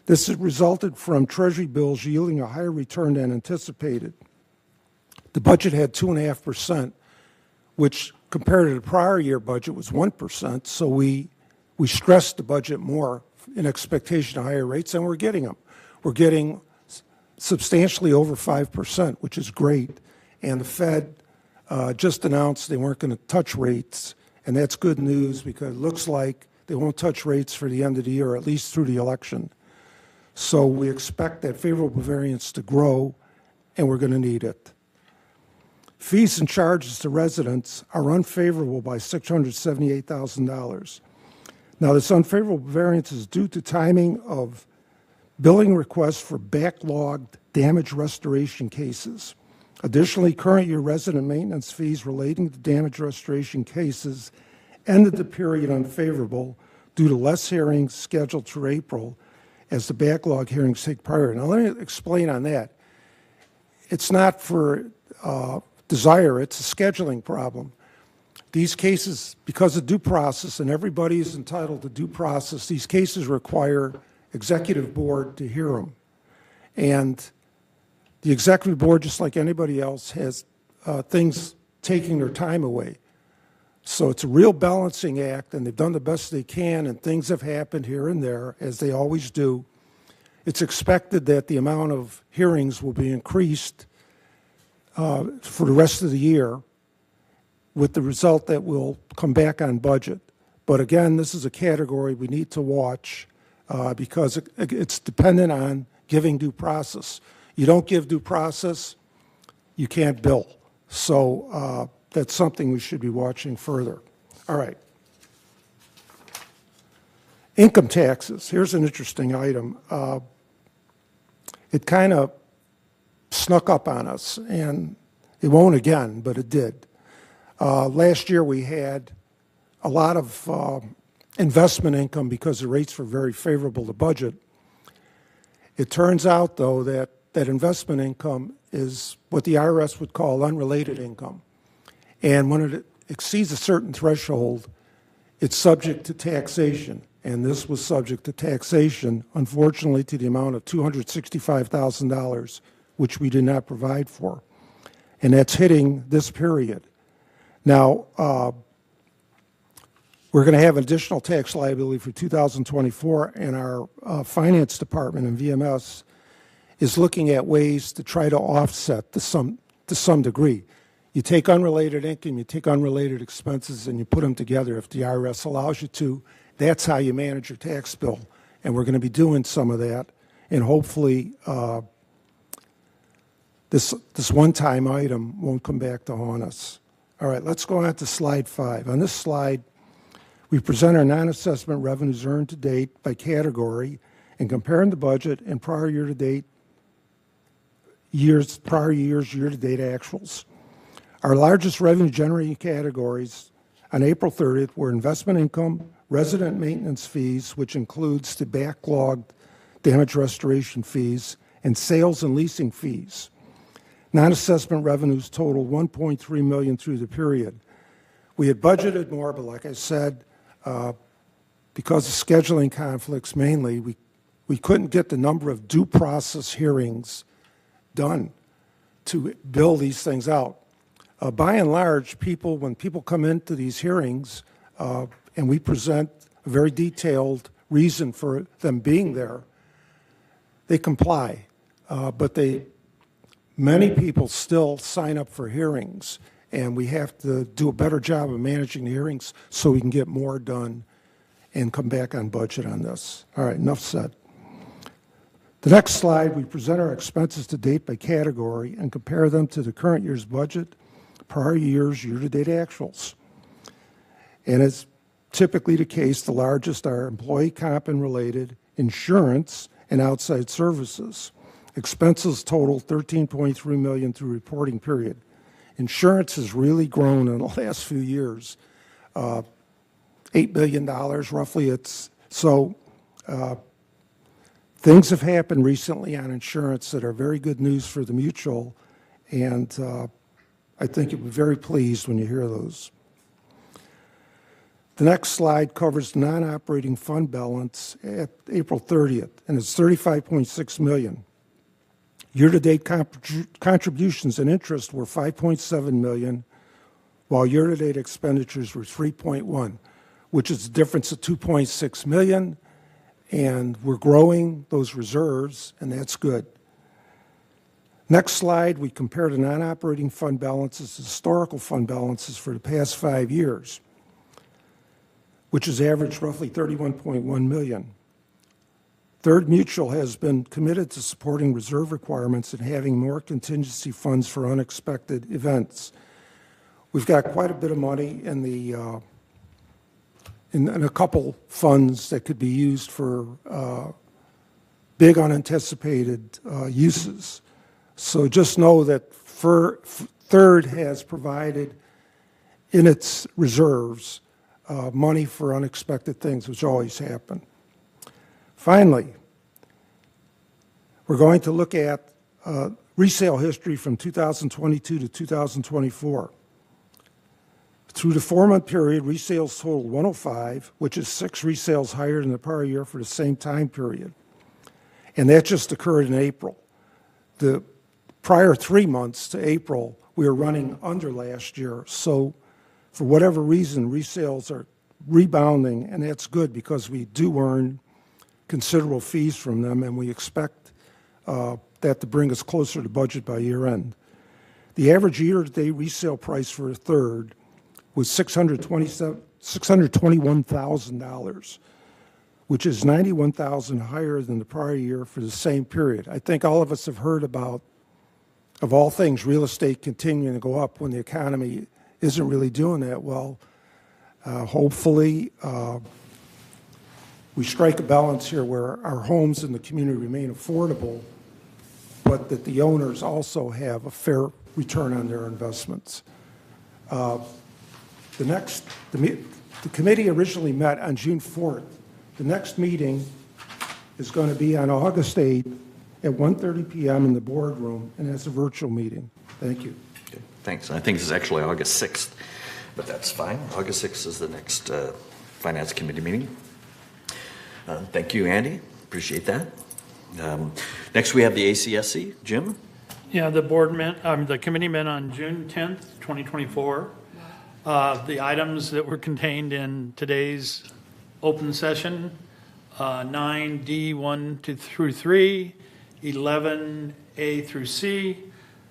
This has resulted from Treasury bills yielding a higher return than anticipated. The budget had 2.5%, which compared to the prior year budget was 1%, so we stressed the budget more in expectation of higher rates, and we're getting them. We're getting substantially over 5%, which is great, and the Fed just announced they weren't going to touch rates, and that's good news because it looks like they won't touch rates for the end of the year, at least through the election. So we expect that favorable variance to grow, and we're going to need it. Fees and charges to residents are unfavorable by $678,000. Now, this unfavorable variance is due to timing of billing requests for backlogged damage restoration cases. Additionally, current year resident maintenance fees relating to damage restoration cases ended the period unfavorable due to less hearings scheduled through April as the backlog hearings take priority. Now, let me explain on that. It's not for desire, it's a scheduling problem. These cases, because of due process, and everybody is entitled to due process, these cases require executive board to hear them. And the executive board, just like anybody else, has things taking their time away. So it's a real balancing act, and they've done the best they can, and things have happened here and there, as they always do. It's expected that the amount of hearings will be increased for the rest of the year, with the result that we'll come back on budget. But again, this is a category we need to watch because it's dependent on giving due process. You don't give due process, you can't bill. So that's something we should be watching further. All right. Income taxes. Here's an interesting item. It kind of snuck up on us, and it won't again, but it did. Last year we had a lot of investment income because the rates were very favorable to budget. It turns out, though, that investment income is what the IRS would call unrelated income. And when it exceeds a certain threshold, it's subject to taxation. And this was subject to taxation, unfortunately, to the amount of $265,000, which we did not provide for. And that's hitting this period. Now, we're going to have additional tax liability for 2024, and our finance department and VMS is looking at ways to try to offset to some degree. You take unrelated income, you take unrelated expenses, and you put them together if the IRS allows you to. That's how you manage your tax bill, and we're going to be doing some of that, and hopefully this one-time item won't come back to haunt us. All right, let's go on to slide 5. On this slide, we present our non-assessment revenues earned to date by category and comparing the budget and prior year-to-date year-to-date actuals. Our largest revenue-generating categories on April 30th were investment income, resident maintenance fees, which includes the backlogged damage restoration fees, and sales and leasing fees. Non-assessment revenues totaled $1.3 million through the period. We had budgeted more, but like I said, because of scheduling conflicts mainly, we couldn't get the number of due process hearings done to bill these things out. By and large, when people come into these hearings and we present a very detailed reason for them being there, they comply. But many people still sign up for hearings, and we have to do a better job of managing the hearings so we can get more done and come back on budget on this. All right, enough said. The next slide, we present our expenses to date by category and compare them to the current year's budget, prior year's year-to-date actuals. And as typically the case, the largest are employee comp and related, insurance, and outside services. Expenses total $13.3 million through reporting period. Insurance has really grown in the last few years. $8 billion roughly. Things have happened recently on insurance that are very good news for the mutual, and I think you'll be very pleased when you hear those. The next slide covers non-operating fund balance at April 30th, and it's $35.6 million. Year-to-date contributions and interest were $5.7 million, while year-to-date expenditures were $3.1, which is a difference of $2.6 million, and we're growing those reserves, and that's good. Next slide, we compare the non-operating fund balances to historical fund balances for the past 5 years, which has averaged roughly $31.1 million. Third Mutual has been committed to supporting reserve requirements and having more contingency funds for unexpected events. We've got quite a bit of money in the in a couple funds that could be used for big unanticipated uses. So just know that Third has provided in its reserves money for unexpected things, which always happen. Finally, we're going to look at resale history from 2022 to 2024. Through the 4-month period, resales totaled 105, which is 6 resales higher than the prior year for the same time period. And that just occurred in April. The prior 3 months to April, we were running under last year. So for whatever reason, resales are rebounding, and that's good because we do earn considerable fees from them, and we expect that to bring us closer to budget by year end. The average year-to-date resale price for a Third was $621,000, which is $91,000 higher than the prior year for the same period. I think all of us have heard about, of all things, real estate continuing to go up when the economy isn't really doing that well. Hopefully, we strike a balance here where our homes in the community remain affordable, but that the owners also have a fair return on their investments. The committee originally met on June 4th. The next meeting is going to be on August 8th at 1:30 p.m. in the boardroom, and it's a virtual meeting. Thank you. Okay, thanks. I think this is actually August 6th, but that's fine. August 6th is the next Finance Committee meeting. Thank you, Andy. Appreciate that. Next, we have the ACSC. Jim? Yeah, the committee met on June 10th, 2024. The items that were contained in today's open session, 9D 1 through 3, 11A through C,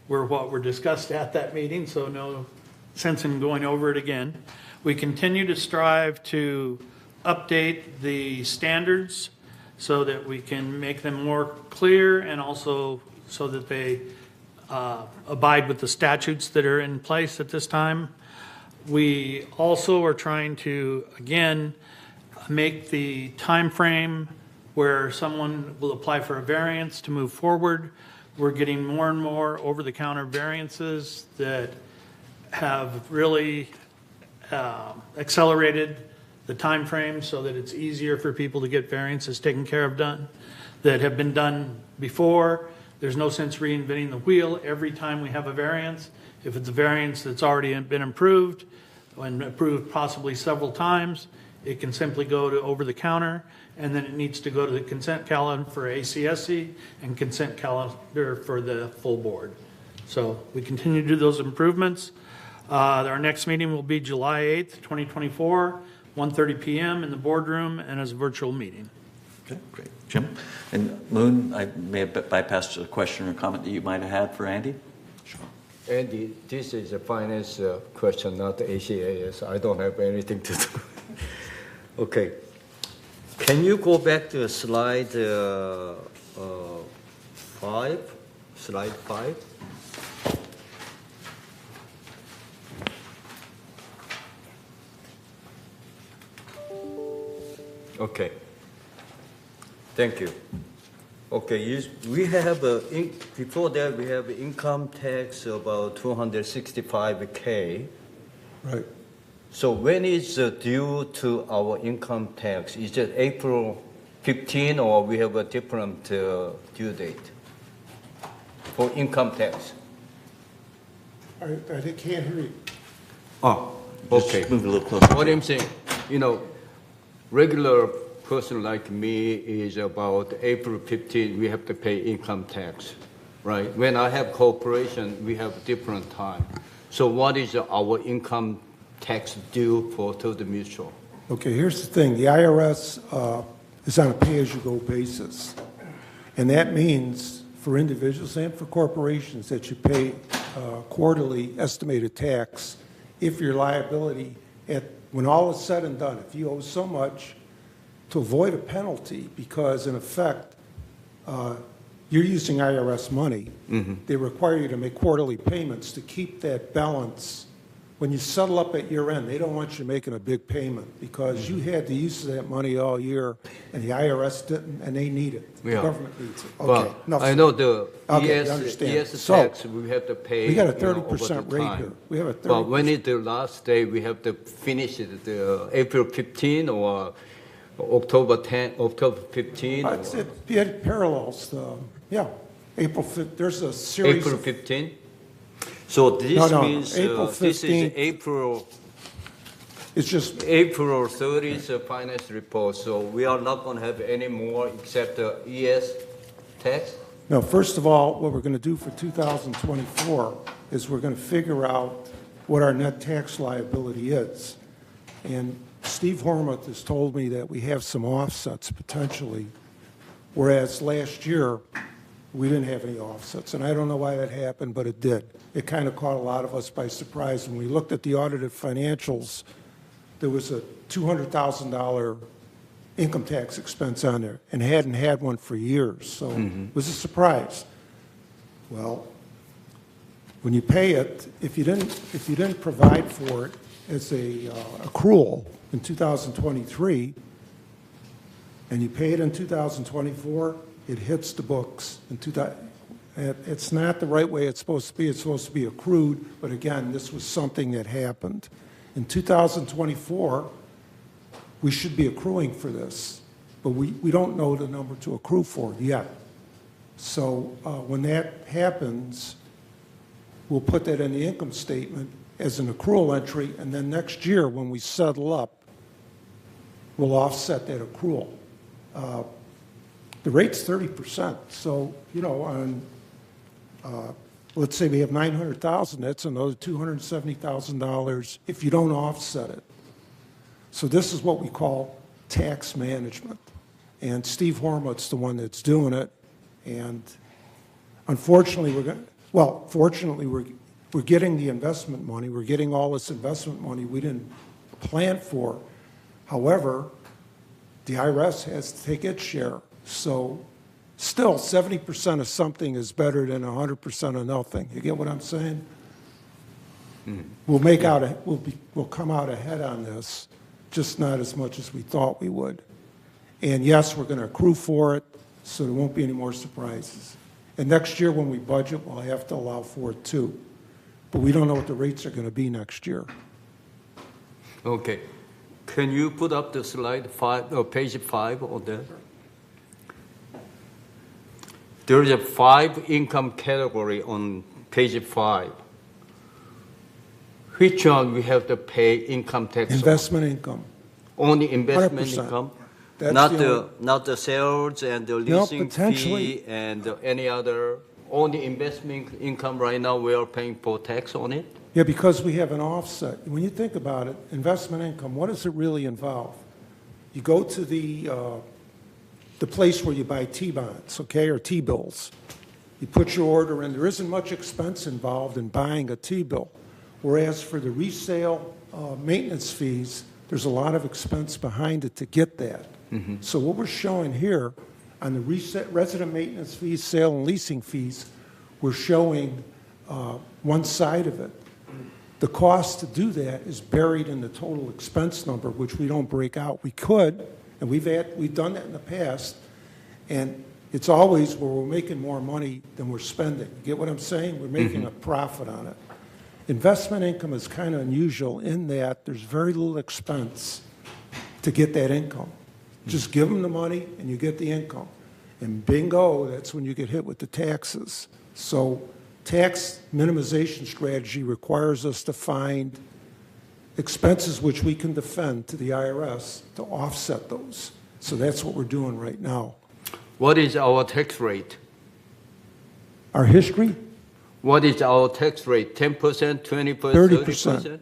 were what were discussed at that meeting, so no sense in going over it again. We continue to strive to update the standards so that we can make them more clear and also so that they abide with the statutes that are in place at this time. We also are trying to, again, make the time frame where someone will apply for a variance to move forward. We're getting more and more over-the-counter variances that have really accelerated the time frame so that it's easier for people to get variances taken care of that have been done before. There's no sense reinventing the wheel every time we have a variance. If it's a variance that's already been approved and approved possibly several times, it can simply go to over-the-counter, and then it needs to go to the consent calendar for ACSC and consent calendar for the full board. So we continue to do those improvements. Our next meeting will be July 8th, 2024, 1:30 p.m. in the boardroom and as a virtual meeting. Okay, great. Jim? And Moon, I may have bypassed a question or comment that you might have had for Andy? Sure. Andy, this is a finance question, not the ACAS. I don't have anything to do. Okay. Can you go back to slide 5? Slide 5. Okay. Thank you. Okay, we have, before that, we have income tax about 265K. Right. So when is due to our income tax? Is it April 15 or we have a different due date for income tax? I can't hear you. Oh, okay. Just move a little closer. What I'm saying, regular person like me is about April 15, we have to pay income tax, right? When I have corporation, we have different time. So what is our income tax due for Third Mutual? Okay, here's the thing. The IRS is on a pay-as-you-go basis. And that means for individuals and for corporations that you pay quarterly estimated tax if your liability, when all is said and done, if you owe so much, to avoid a penalty, because in effect, you're using IRS money. They require you to make quarterly payments to keep that balance. When you settle up at year end, they don't want you making a big payment because you had the use of that money all year and the IRS didn't, and they need it. The government needs it. Okay. Well, I know the Okay, ES tax so, we have to pay. we got a over 30% the rate time. here. We have a 30%. But when is the last day we have to finish it? The April 15 or October 10, October 15? It parallels the, April 5th. There's a series April of 15? So this means April this is April. It's just April 30th finance report. So we are not going to have any more except the ES tax. No, first of all, what we're going to do for 2024 is we're going to figure out what our net tax liability is. And Steve Hormuth has told me that we have some offsets potentially, whereas last year we didn't have any offsets. And I don't know why that happened, but it did. It kind of caught a lot of us by surprise. When we looked at the audited financials, there was a $200,000 income tax expense on there and hadn't had one for years. So it was a surprise. Well, when you pay it, if you didn't provide for it as a accrual in 2023 and you pay it in 2024, it hits the books in 2000. It's not the right way it's supposed to be. It's supposed to be accrued, but again, this was something that happened. In 2024, we should be accruing for this, but we don't know the number to accrue for yet. So when that happens, we'll put that in the income statement as an accrual entry, and then next year when we settle up, we'll offset that accrual. The rate's 30%, so, on, let's say we have $900,000, that's another $270,000 if you don't offset it. So this is what we call tax management. And Steve Hormuth's the one that's doing it. And unfortunately, fortunately, we're getting the investment money. We're getting all this investment money we didn't plan for. However, the IRS has to take its share. So still, 70% of something is better than 100% of nothing. You get what I'm saying? We'll come out ahead on this, just not as much as we thought we would. And yes, we're going to accrue for it, so there won't be any more surprises. And next year when we budget, we'll have to allow for it too. But we don't know what the rates are going to be next year. Okay. Can you put up the slide 5 or page 5 on that? There is a 5 income category on page 5. Which one we have to pay income tax on? Investment income. Only investment 100%. income? That's Not the sales and the leasing potentially. fee and any other, only investment income right now we are paying for tax on it? Yeah, because we have an offset. When you think about it, investment income, what does it really involve? You go to the place where you buy T-bonds, okay, or T-bills. You put your order in. There isn't much expense involved in buying a T-bill, whereas for the resale maintenance fees, there's a lot of expense behind it to get that. So what we're showing here on the resident maintenance fees, sale and leasing fees, we're showing one side of it. The cost to do that is buried in the total expense number, which we don't break out. We could, and we've done that in the past, and it's always where we're making more money than we're spending. You get what I'm saying? We're making a profit on it. Investment income is kind of unusual in that there's very little expense to get that income. Just give them the money and you get the income. And bingo, that's when you get hit with the taxes. So tax minimization strategy requires us to find expenses which we can defend to the IRS to offset those. So that's what we're doing right now. What is our tax rate? Our history? What is our tax rate? 10%, 20%, 30%.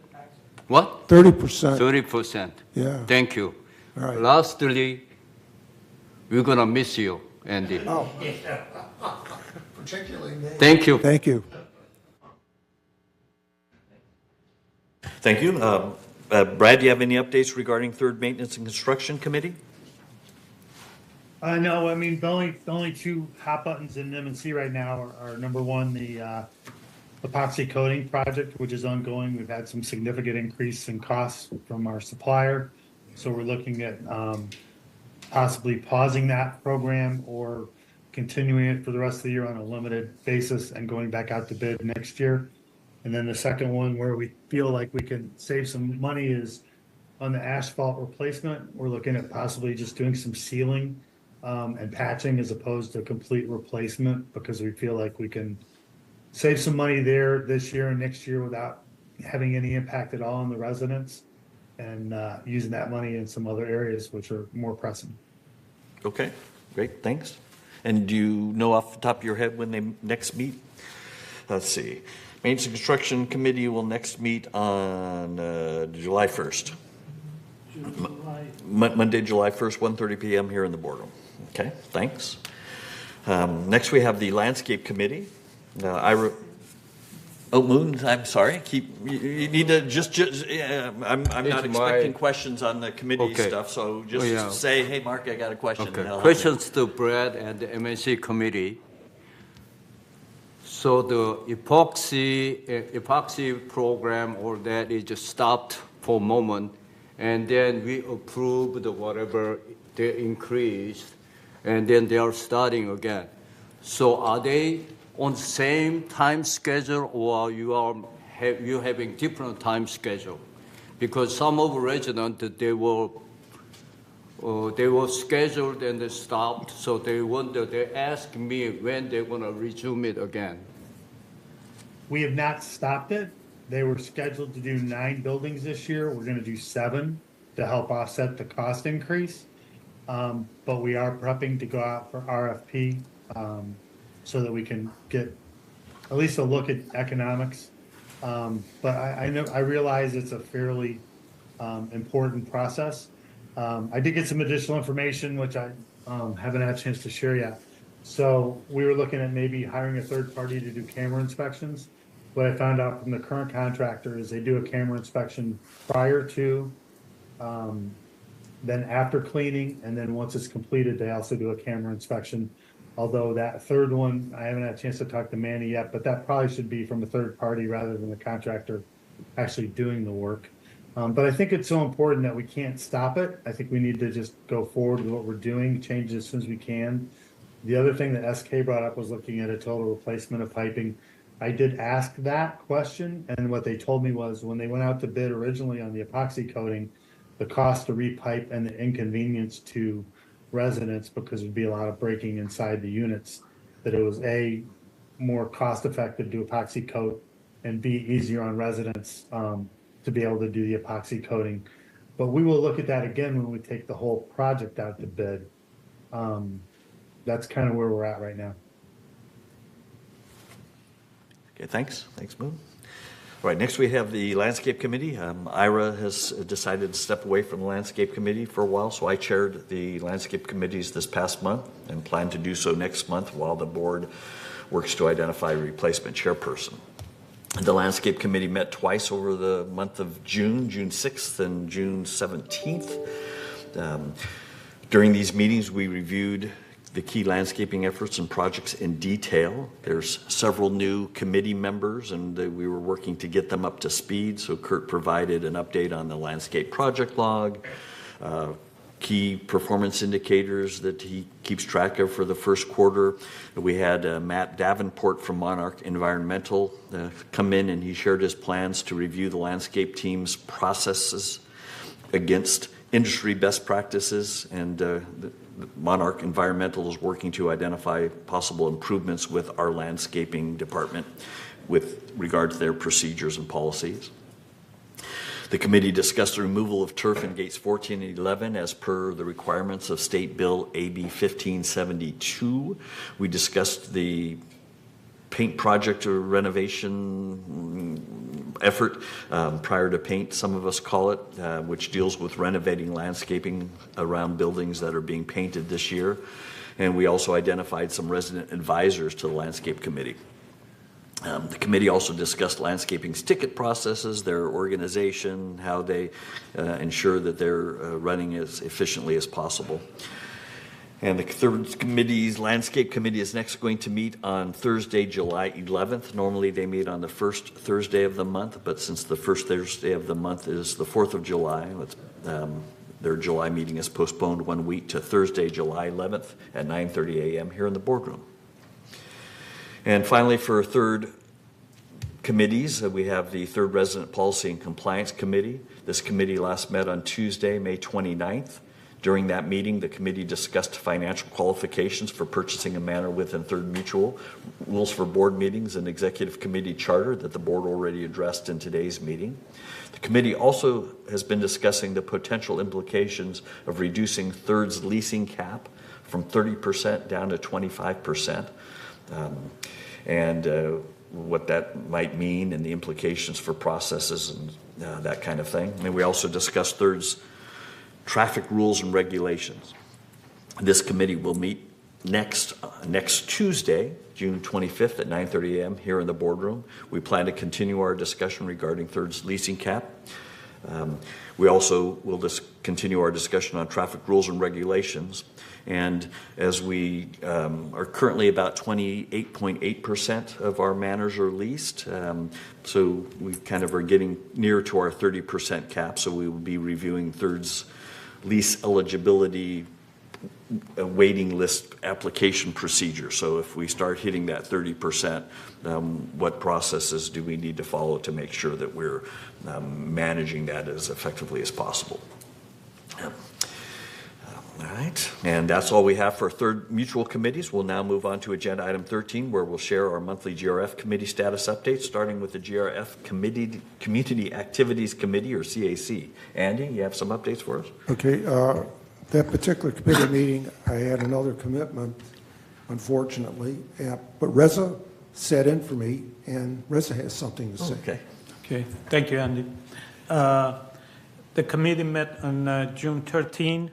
What? 30%. 30%. Yeah. Thank you. All right. Lastly, we're going to miss you, Andy. Oh. Particularly me. Thank you. Thank you. Thank you. Brad, do you have any updates regarding Third Maintenance and Construction Committee? No, I mean, the only two hot buttons in M&C right now are number one, the epoxy coating project, which is ongoing. We've had some significant increase in costs from our supplier. So we're looking at possibly pausing that program or continuing it for the rest of the year on a limited basis and going back out to bid next year. And then the second one where we feel like we can save some money is on the asphalt replacement. We're looking at possibly just doing some sealing and patching as opposed to complete replacement, because we feel like we can save some money there this year and next year without having any impact at all on the residents, and using that money in some other areas which are more pressing. Okay, great, thanks. And do you know off the top of your head when they next meet? Let's see. Maintenance and Construction Committee will next meet on July 1st. Monday, July 1st, 1:30 p.m. here in the boardroom. Okay, thanks. Next we have the Landscape Committee. Moon, I'm sorry. You need to just I'm not expecting questions on the committee stuff, so just say, hey, Mark, I got a question. Okay. Questions to Brad and the MNC committee. So the epoxy program, or that is just stopped for a moment, and then we approved whatever they increased, and then they are starting again. So are they on the same time schedule, or you having different time schedule? Because some of the residents, they were scheduled and they stopped, so they asked me when they're going to resume it again. We have not stopped it. They were scheduled to do 9 buildings this year. We're going to do 7 to help offset the cost increase. But we are prepping to go out for RFP so that we can get at least a look at economics. But I realize it's a fairly important process. I did get some additional information, which I haven't had a chance to share yet. So we were looking at maybe hiring a third party to do camera inspections. What I found out from the current contractor is they do a camera inspection prior to, then after cleaning, and then once it's completed, they also do a camera inspection. Although that third one, I haven't had a chance to talk to Manny yet, but that probably should be from a third party rather than the contractor actually doing the work. But I think it's so important that we can't stop it. I think we need to just go forward with what we're doing, change it as soon as we can. The other thing that SK brought up was looking at a total replacement of piping. I did ask that question, and what they told me was when they went out to bid originally on the epoxy coating, the cost to repipe and the inconvenience to residents, because there'd be a lot of breaking inside the units, that it was A, more cost effective to epoxy coat, and B, easier on residents to be able to do the epoxy coating. But we will look at that again when we take the whole project out to bid. That's kind of where we're at right now. Okay, thanks. Thanks, Moon. All right, next we have the Landscape Committee. Ira has decided to step away from the Landscape Committee for a while, so I chaired the Landscape Committees this past month and plan to do so next month while the board works to identify a replacement chairperson. The Landscape Committee met twice over the month of June 6th and June 17th. During these meetings, we reviewed the key landscaping efforts and projects in detail. There's several new committee members, and we were working to get them up to speed. So Kurt provided an update on the landscape project log, key performance indicators that he keeps track of for the first quarter. We had Matt Davenport from Monarch Environmental come in, and he shared his plans to review the landscape team's processes against industry best practices, and Monarch Environmental is working to identify possible improvements with our landscaping department with regard to their procedures and policies. The committee discussed the removal of turf in gates 14 and 11 as per the requirements of State Bill AB 1572. We discussed the paint project or renovation effort, prior to paint, some of us call it, which deals with renovating landscaping around buildings that are being painted this year. And we also identified some resident advisors to the Landscape Committee. The committee also discussed landscaping's ticket processes, their organization, how they ensure that they're running as efficiently as possible. And the third committee's Landscape Committee is next going to meet on Thursday, July 11th. Normally they meet on the first Thursday of the month, but since the first Thursday of the month is the 4th of July, their July meeting is postponed 1 week to Thursday, July 11th at 9:30 a.m. here in the boardroom. And finally, for third committees, we have the Third Resident Policy and Compliance Committee. This committee last met on Tuesday, May 29th. During that meeting, the committee discussed financial qualifications for purchasing a manor within Third Mutual, rules for board meetings, and executive committee charter that the board already addressed in today's meeting. The committee also has been discussing the potential implications of reducing Third's leasing cap from 30% down to 25%. And what that might mean and the implications for processes and that kind of thing. And we also discussed Third's traffic rules and regulations. This committee will meet next Tuesday, June 25th at 9:30 a.m. here in the boardroom. We plan to continue our discussion regarding Third's leasing cap. We also will continue our discussion on traffic rules and regulations. And as we are currently about 28.8% of our manors are leased, so we kind of are getting near to our 30% cap, so we will be reviewing Third's lease eligibility waiting list application procedure. So if we start hitting that 30%, what processes do we need to follow to make sure that we're managing that as effectively as possible? All right, and that's all we have for Third Mutual committees. We'll now move on to agenda item 13, where we'll share our monthly GRF committee status updates, starting with the GRF Community Activities Committee, or CAC. Andy, you have some updates for us? Okay, that particular committee meeting, I had another commitment, unfortunately, but Reza sat in for me, and Reza has something to say. Okay, thank you, Andy. The committee met on June 13.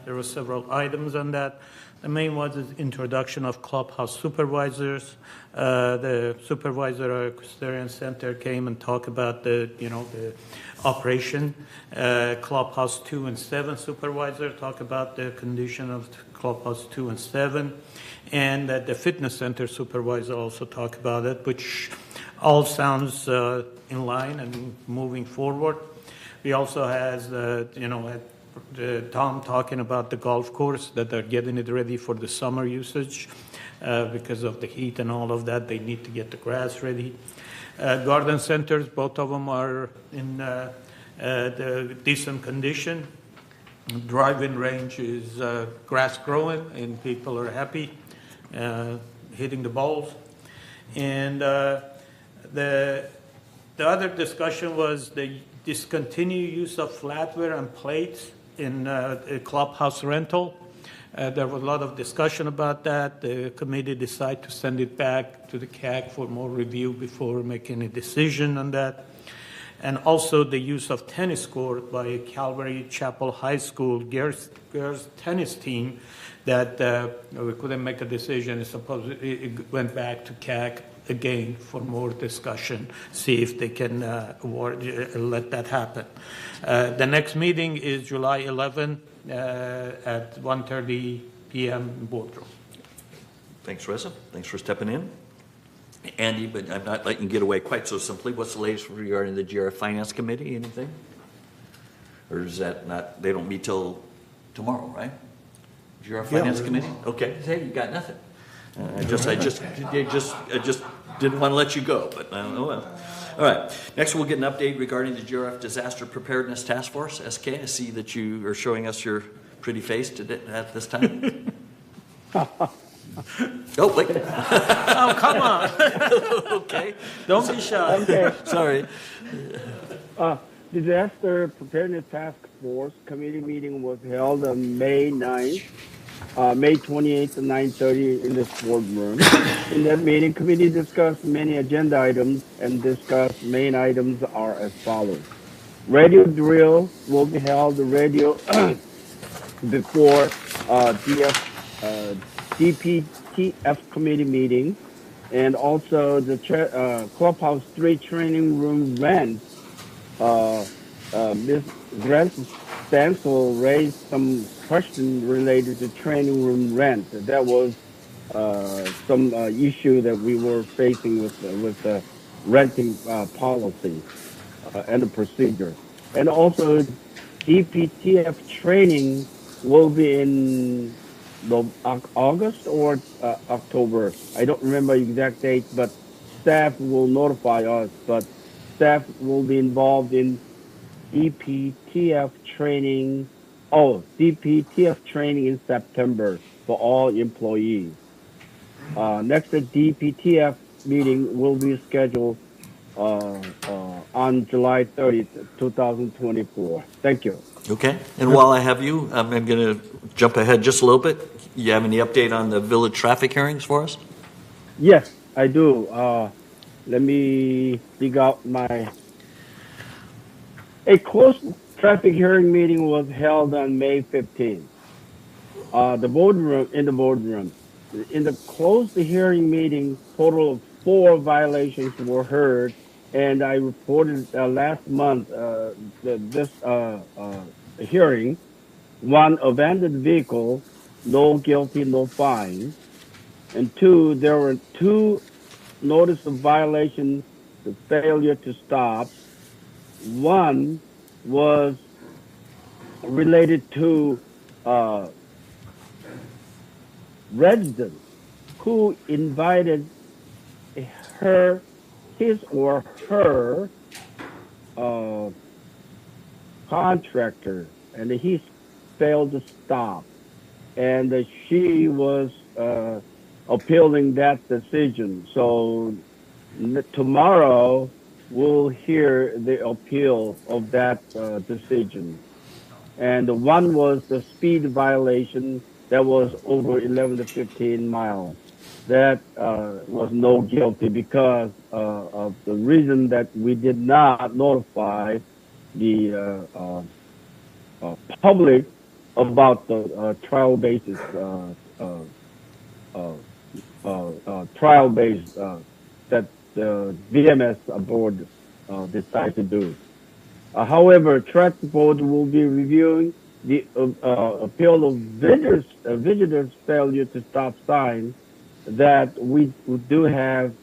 There were several items on that. The main was the introduction of clubhouse supervisors. The supervisor of Equestrian Center came and talked about the operation. Clubhouse 2 and 7 supervisor talked about the condition of clubhouse 2 and 7. And the fitness center supervisor also talked about it, which all sounds in line and moving forward. We also had Tom talking about the golf course, that they're getting it ready for the summer usage because of the heat and all of that. They need to get the grass ready. Garden centers, both of them are in the decent condition. Driving range is grass growing and people are happy hitting the balls. And the other discussion was the discontinued use of flatware and plates in a clubhouse rental. There was a lot of discussion about that. The committee decided to send it back to the CAC for more review before making a decision on that. And also the use of tennis court by Calvary Chapel High School girls tennis team. that we couldn't make a decision. Suppose it went back to CAC again for more discussion, see if they can let that happen. The next meeting is July 11 at 1:30 p.m. in boardroom. Thanks, Reza. Thanks for stepping in. Andy, but I'm not letting you get away quite so simply. What's the latest regarding the GRF Finance Committee? Anything? Or is that not, they don't meet till tomorrow, right? GRF Finance Committee? Okay. Hey, you got nothing. I just didn't want to let you go, but oh well. All right. Next, we'll get an update regarding the GRF Disaster Preparedness Task Force. SK, I see that you are showing us your pretty face at this time. Oh, wait. Oh, come on. Okay. Don't be shy. Okay. Sorry. Disaster Preparedness Task Force committee meeting was held on May 9th, May 28th at 9:30 in this boardroom. In that meeting, committee discussed many agenda items and discussed main items are as follows. Radio drill will be held radio before DPTF committee meeting, and also the Clubhouse 3 training room rent. Ms. Grant Stansel raised some questions related to training room rent. That was some issue that we were facing with the renting policy and the procedure. And also, DPTF training will be in August or October. I don't remember exact date, but staff will notify us. But staff will be involved in DPTF training. DPTF training in September for all employees. Next, the DPTF meeting will be scheduled on July 30th, 2024. Thank you. Okay. And while I have you, I'm going to jump ahead just a little bit. You have any update on the village traffic hearings for us? Yes, I do. Let me dig out a closed traffic hearing meeting was held on May 15th. In the boardroom. In the closed hearing meeting, total of 4 violations were heard, and I reported last month this hearing. 1, abandoned vehicle, no guilty, no fine. And 2, there were 2 notice of violation, the failure to stop. 1 was related to residents who invited his or her contractor, and he failed to stop, and she was appealing that decision. So tomorrow we'll hear the appeal of that decision. And 1 was the speed violation that was over 11 to 15 miles. That was no guilty because of the reason that we did not notify the public about the trial basis that the VMS board decided to do. However, traffic board will be reviewing the appeal of visitors' failure to stop sign, that we do have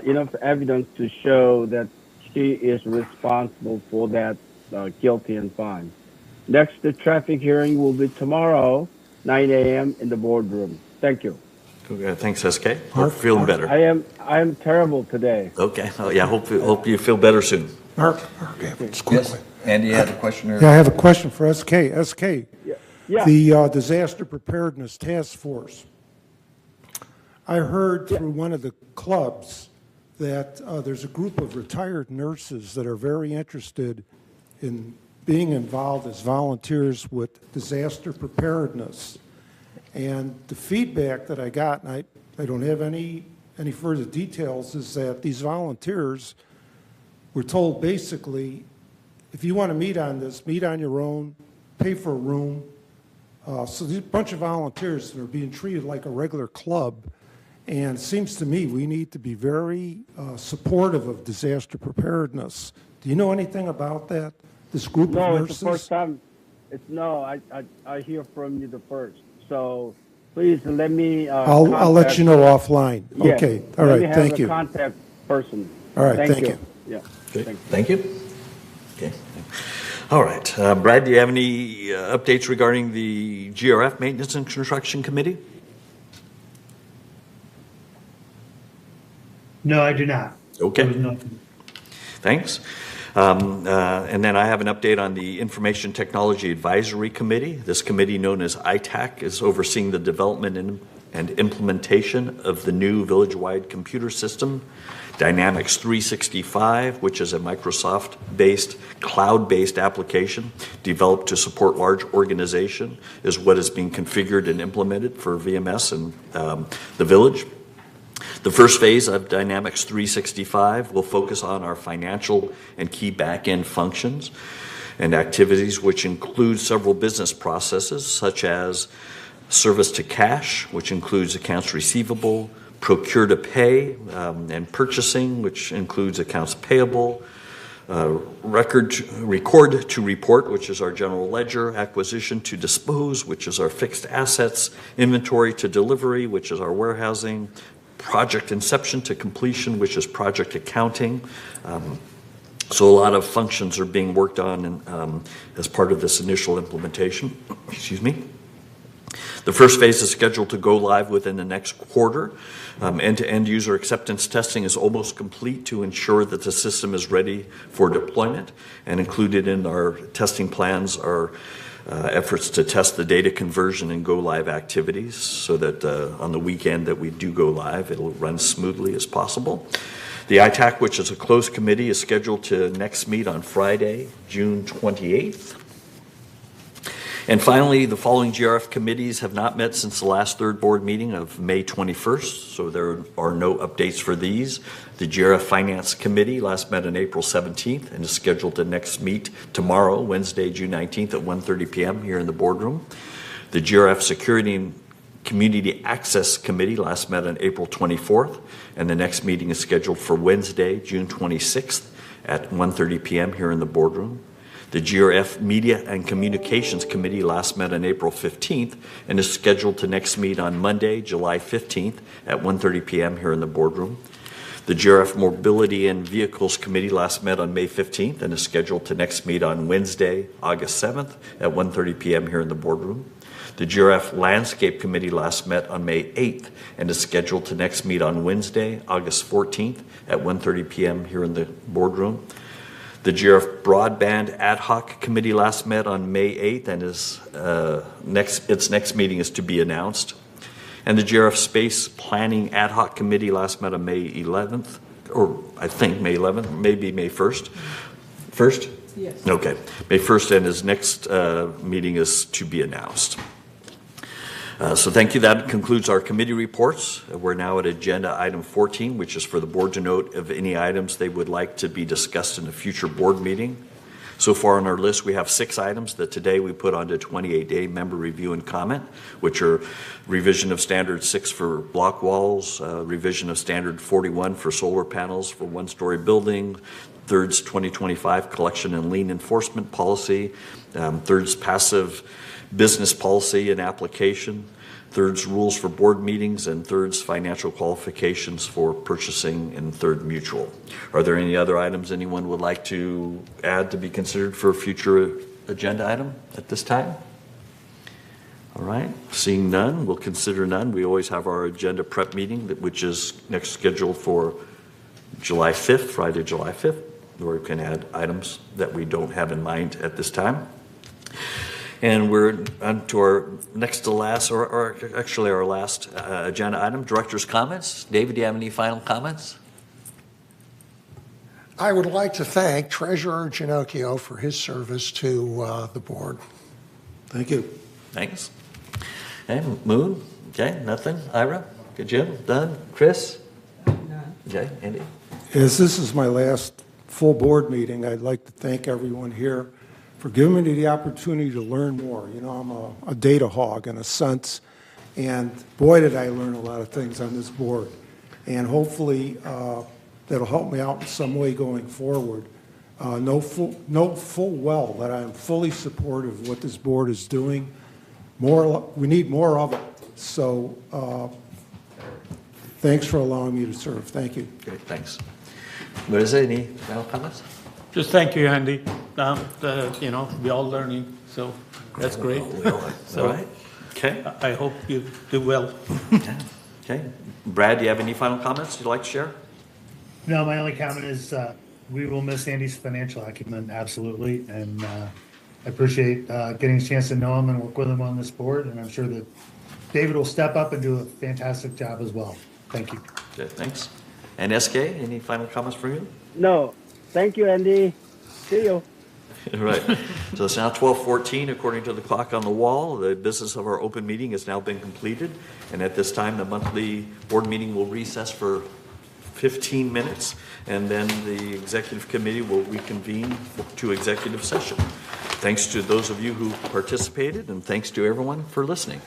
enough evidence to show that she is responsible for that guilty and fine. Next, the traffic hearing will be tomorrow, 9 a.m. in the boardroom. Thank you. Okay, thanks, SK. Hope you're feeling better. I am terrible today. Okay. Oh, yeah. Hope you feel better soon. Mark, just quickly. Yes, Andy, you had a question? Yeah, I have a question for SK. SK, Yeah. the Disaster Preparedness Task Force. I heard through one of the clubs that there's a group of retired nurses that are very interested in being involved as volunteers with disaster preparedness. And the feedback that I got, and I don't have any further details, is that these volunteers were told basically, if you want to meet on this, meet on your own, pay for a room, So these bunch of volunteers that are being treated like a regular club, and it seems to me we need to be very supportive of disaster preparedness. Do you know anything about that? This group of No, nurses? it's the first time. I hear from you the first. So please let me. I'll let you know offline. Yes. Okay. All Let right. me have Thank a you. contact person. All right. Thank you. Yeah. Okay. Thank you. Okay. All right. Brad, do you have any updates regarding the GRF Maintenance and Construction Committee? No, I do not. Okay. There was nothing. Thanks. And then I have an update on the Information Technology Advisory Committee. This committee, known as ITAC, is overseeing the development and implementation of the new village-wide computer system, Dynamics 365, which is a Microsoft-based, cloud-based application developed to support large organization, is what is being configured and implemented for VMS and the village. The first phase of Dynamics 365 will focus on our financial and key back-end functions and activities, which include several business processes, such as service to cash, which includes accounts receivable, procure to pay, and purchasing, which includes accounts payable, record to report, which is our general ledger, acquisition to dispose, which is our fixed assets, inventory to delivery, which is our warehousing, project inception to completion, which is project accounting. So a lot of functions are being worked on as part of this initial implementation. Excuse me. The first phase is scheduled to go live within the next quarter. End-to-end user acceptance testing is almost complete to ensure that the system is ready for deployment, and included in our testing plans are efforts to test the data conversion and go live activities so that on the weekend that we do go live, it'll run smoothly as possible. The ITAC, which is a closed committee, is scheduled to next meet on Friday, June 28th. And finally, the following GRF committees have not met since the last third board meeting of May 21st, so there are no updates for these. The GRF Finance Committee last met on April 17th and is scheduled to next meet tomorrow, Wednesday, June 19th at 1:30 p.m. here in the boardroom. The GRF Security and Community Access Committee last met on April 24th, and the next meeting is scheduled for Wednesday, June 26th at 1:30 p.m. here in the boardroom. The GRF Media and Communications Committee last met on April 15th and is scheduled to next meet on Monday, July 15th at 1:30 p.m. here in the boardroom. The GRF Mobility and Vehicles Committee last met on May 15th and is scheduled to next meet on Wednesday, August 7th at 1:30 p.m. here in the boardroom. The GRF Landscape Committee last met on May 8th and is scheduled to next meet on Wednesday, August 14th at 1:30 p.m. here in the boardroom. The GRF Broadband Ad Hoc Committee last met on May 8th and its next meeting is to be announced. And the GRF Space Planning Ad Hoc Committee last met on May 11th, or I think May 11th, maybe May 1st. First? Yes. Okay. May 1st, and his next meeting is to be announced. So thank you. That concludes our committee reports. We're now at agenda item 14, which is for the board to note of any items they would like to be discussed in a future board meeting. So far on our list, we have 6 items that today we put onto 28-day member review and comment, which are revision of standard 6 for block walls, revision of standard 41 for solar panels for one-story building, THIRD's 2025 collection and lien enforcement policy, THIRD's passive business policy and application, THIRD's rules for board meetings, and THIRD's financial qualifications for purchasing in THIRD Mutual. Are there any other items anyone would like to add to be considered for a future agenda item at this time? All right, seeing none, we'll consider none. We always have our agenda prep meeting, which is next scheduled for July 5th, Friday, July 5th, where we can add items that we don't have in mind at this time. And we're on to our next to last, or actually our last agenda item, director's comments. David, do you have any final comments? I would like to thank Treasurer Ginocchio for his service to the board. Thank you. Thanks. Okay, Moon? Okay, nothing. Ira? Okay, Jim? Done? Chris? None. Okay, Andy? As this is my last full board meeting, I'd like to thank everyone here for giving me the opportunity to learn more. You know, I'm a data hog in a sense, and boy, did I learn a lot of things on this board. And hopefully, that'll help me out in some way going forward. Know full well that I am fully supportive of what this board is doing. We need more of it. So, thanks for allowing me to serve. Thank you. Great, thanks. Marissa, any final comments? Just thank you, Andy. You know, we're all learning, so that's great. All right. Okay. I hope you do well. Okay. Brad, do you have any final comments you'd like to share? No, my only comment is we will miss Andy's financial acumen, absolutely. And I appreciate getting a chance to know him and work with him on this board. And I'm sure that David will step up and do a fantastic job as well. Thank you. Okay, thanks. And SK, any final comments from you? No. Thank you, Andy. See you. Right. So it's now 12:14 according to the clock on the wall. The business of our open meeting has now been completed. And at this time, the monthly board meeting will recess for 15 minutes. And then the executive committee will reconvene to executive session. Thanks to those of you who participated, and thanks to everyone for listening.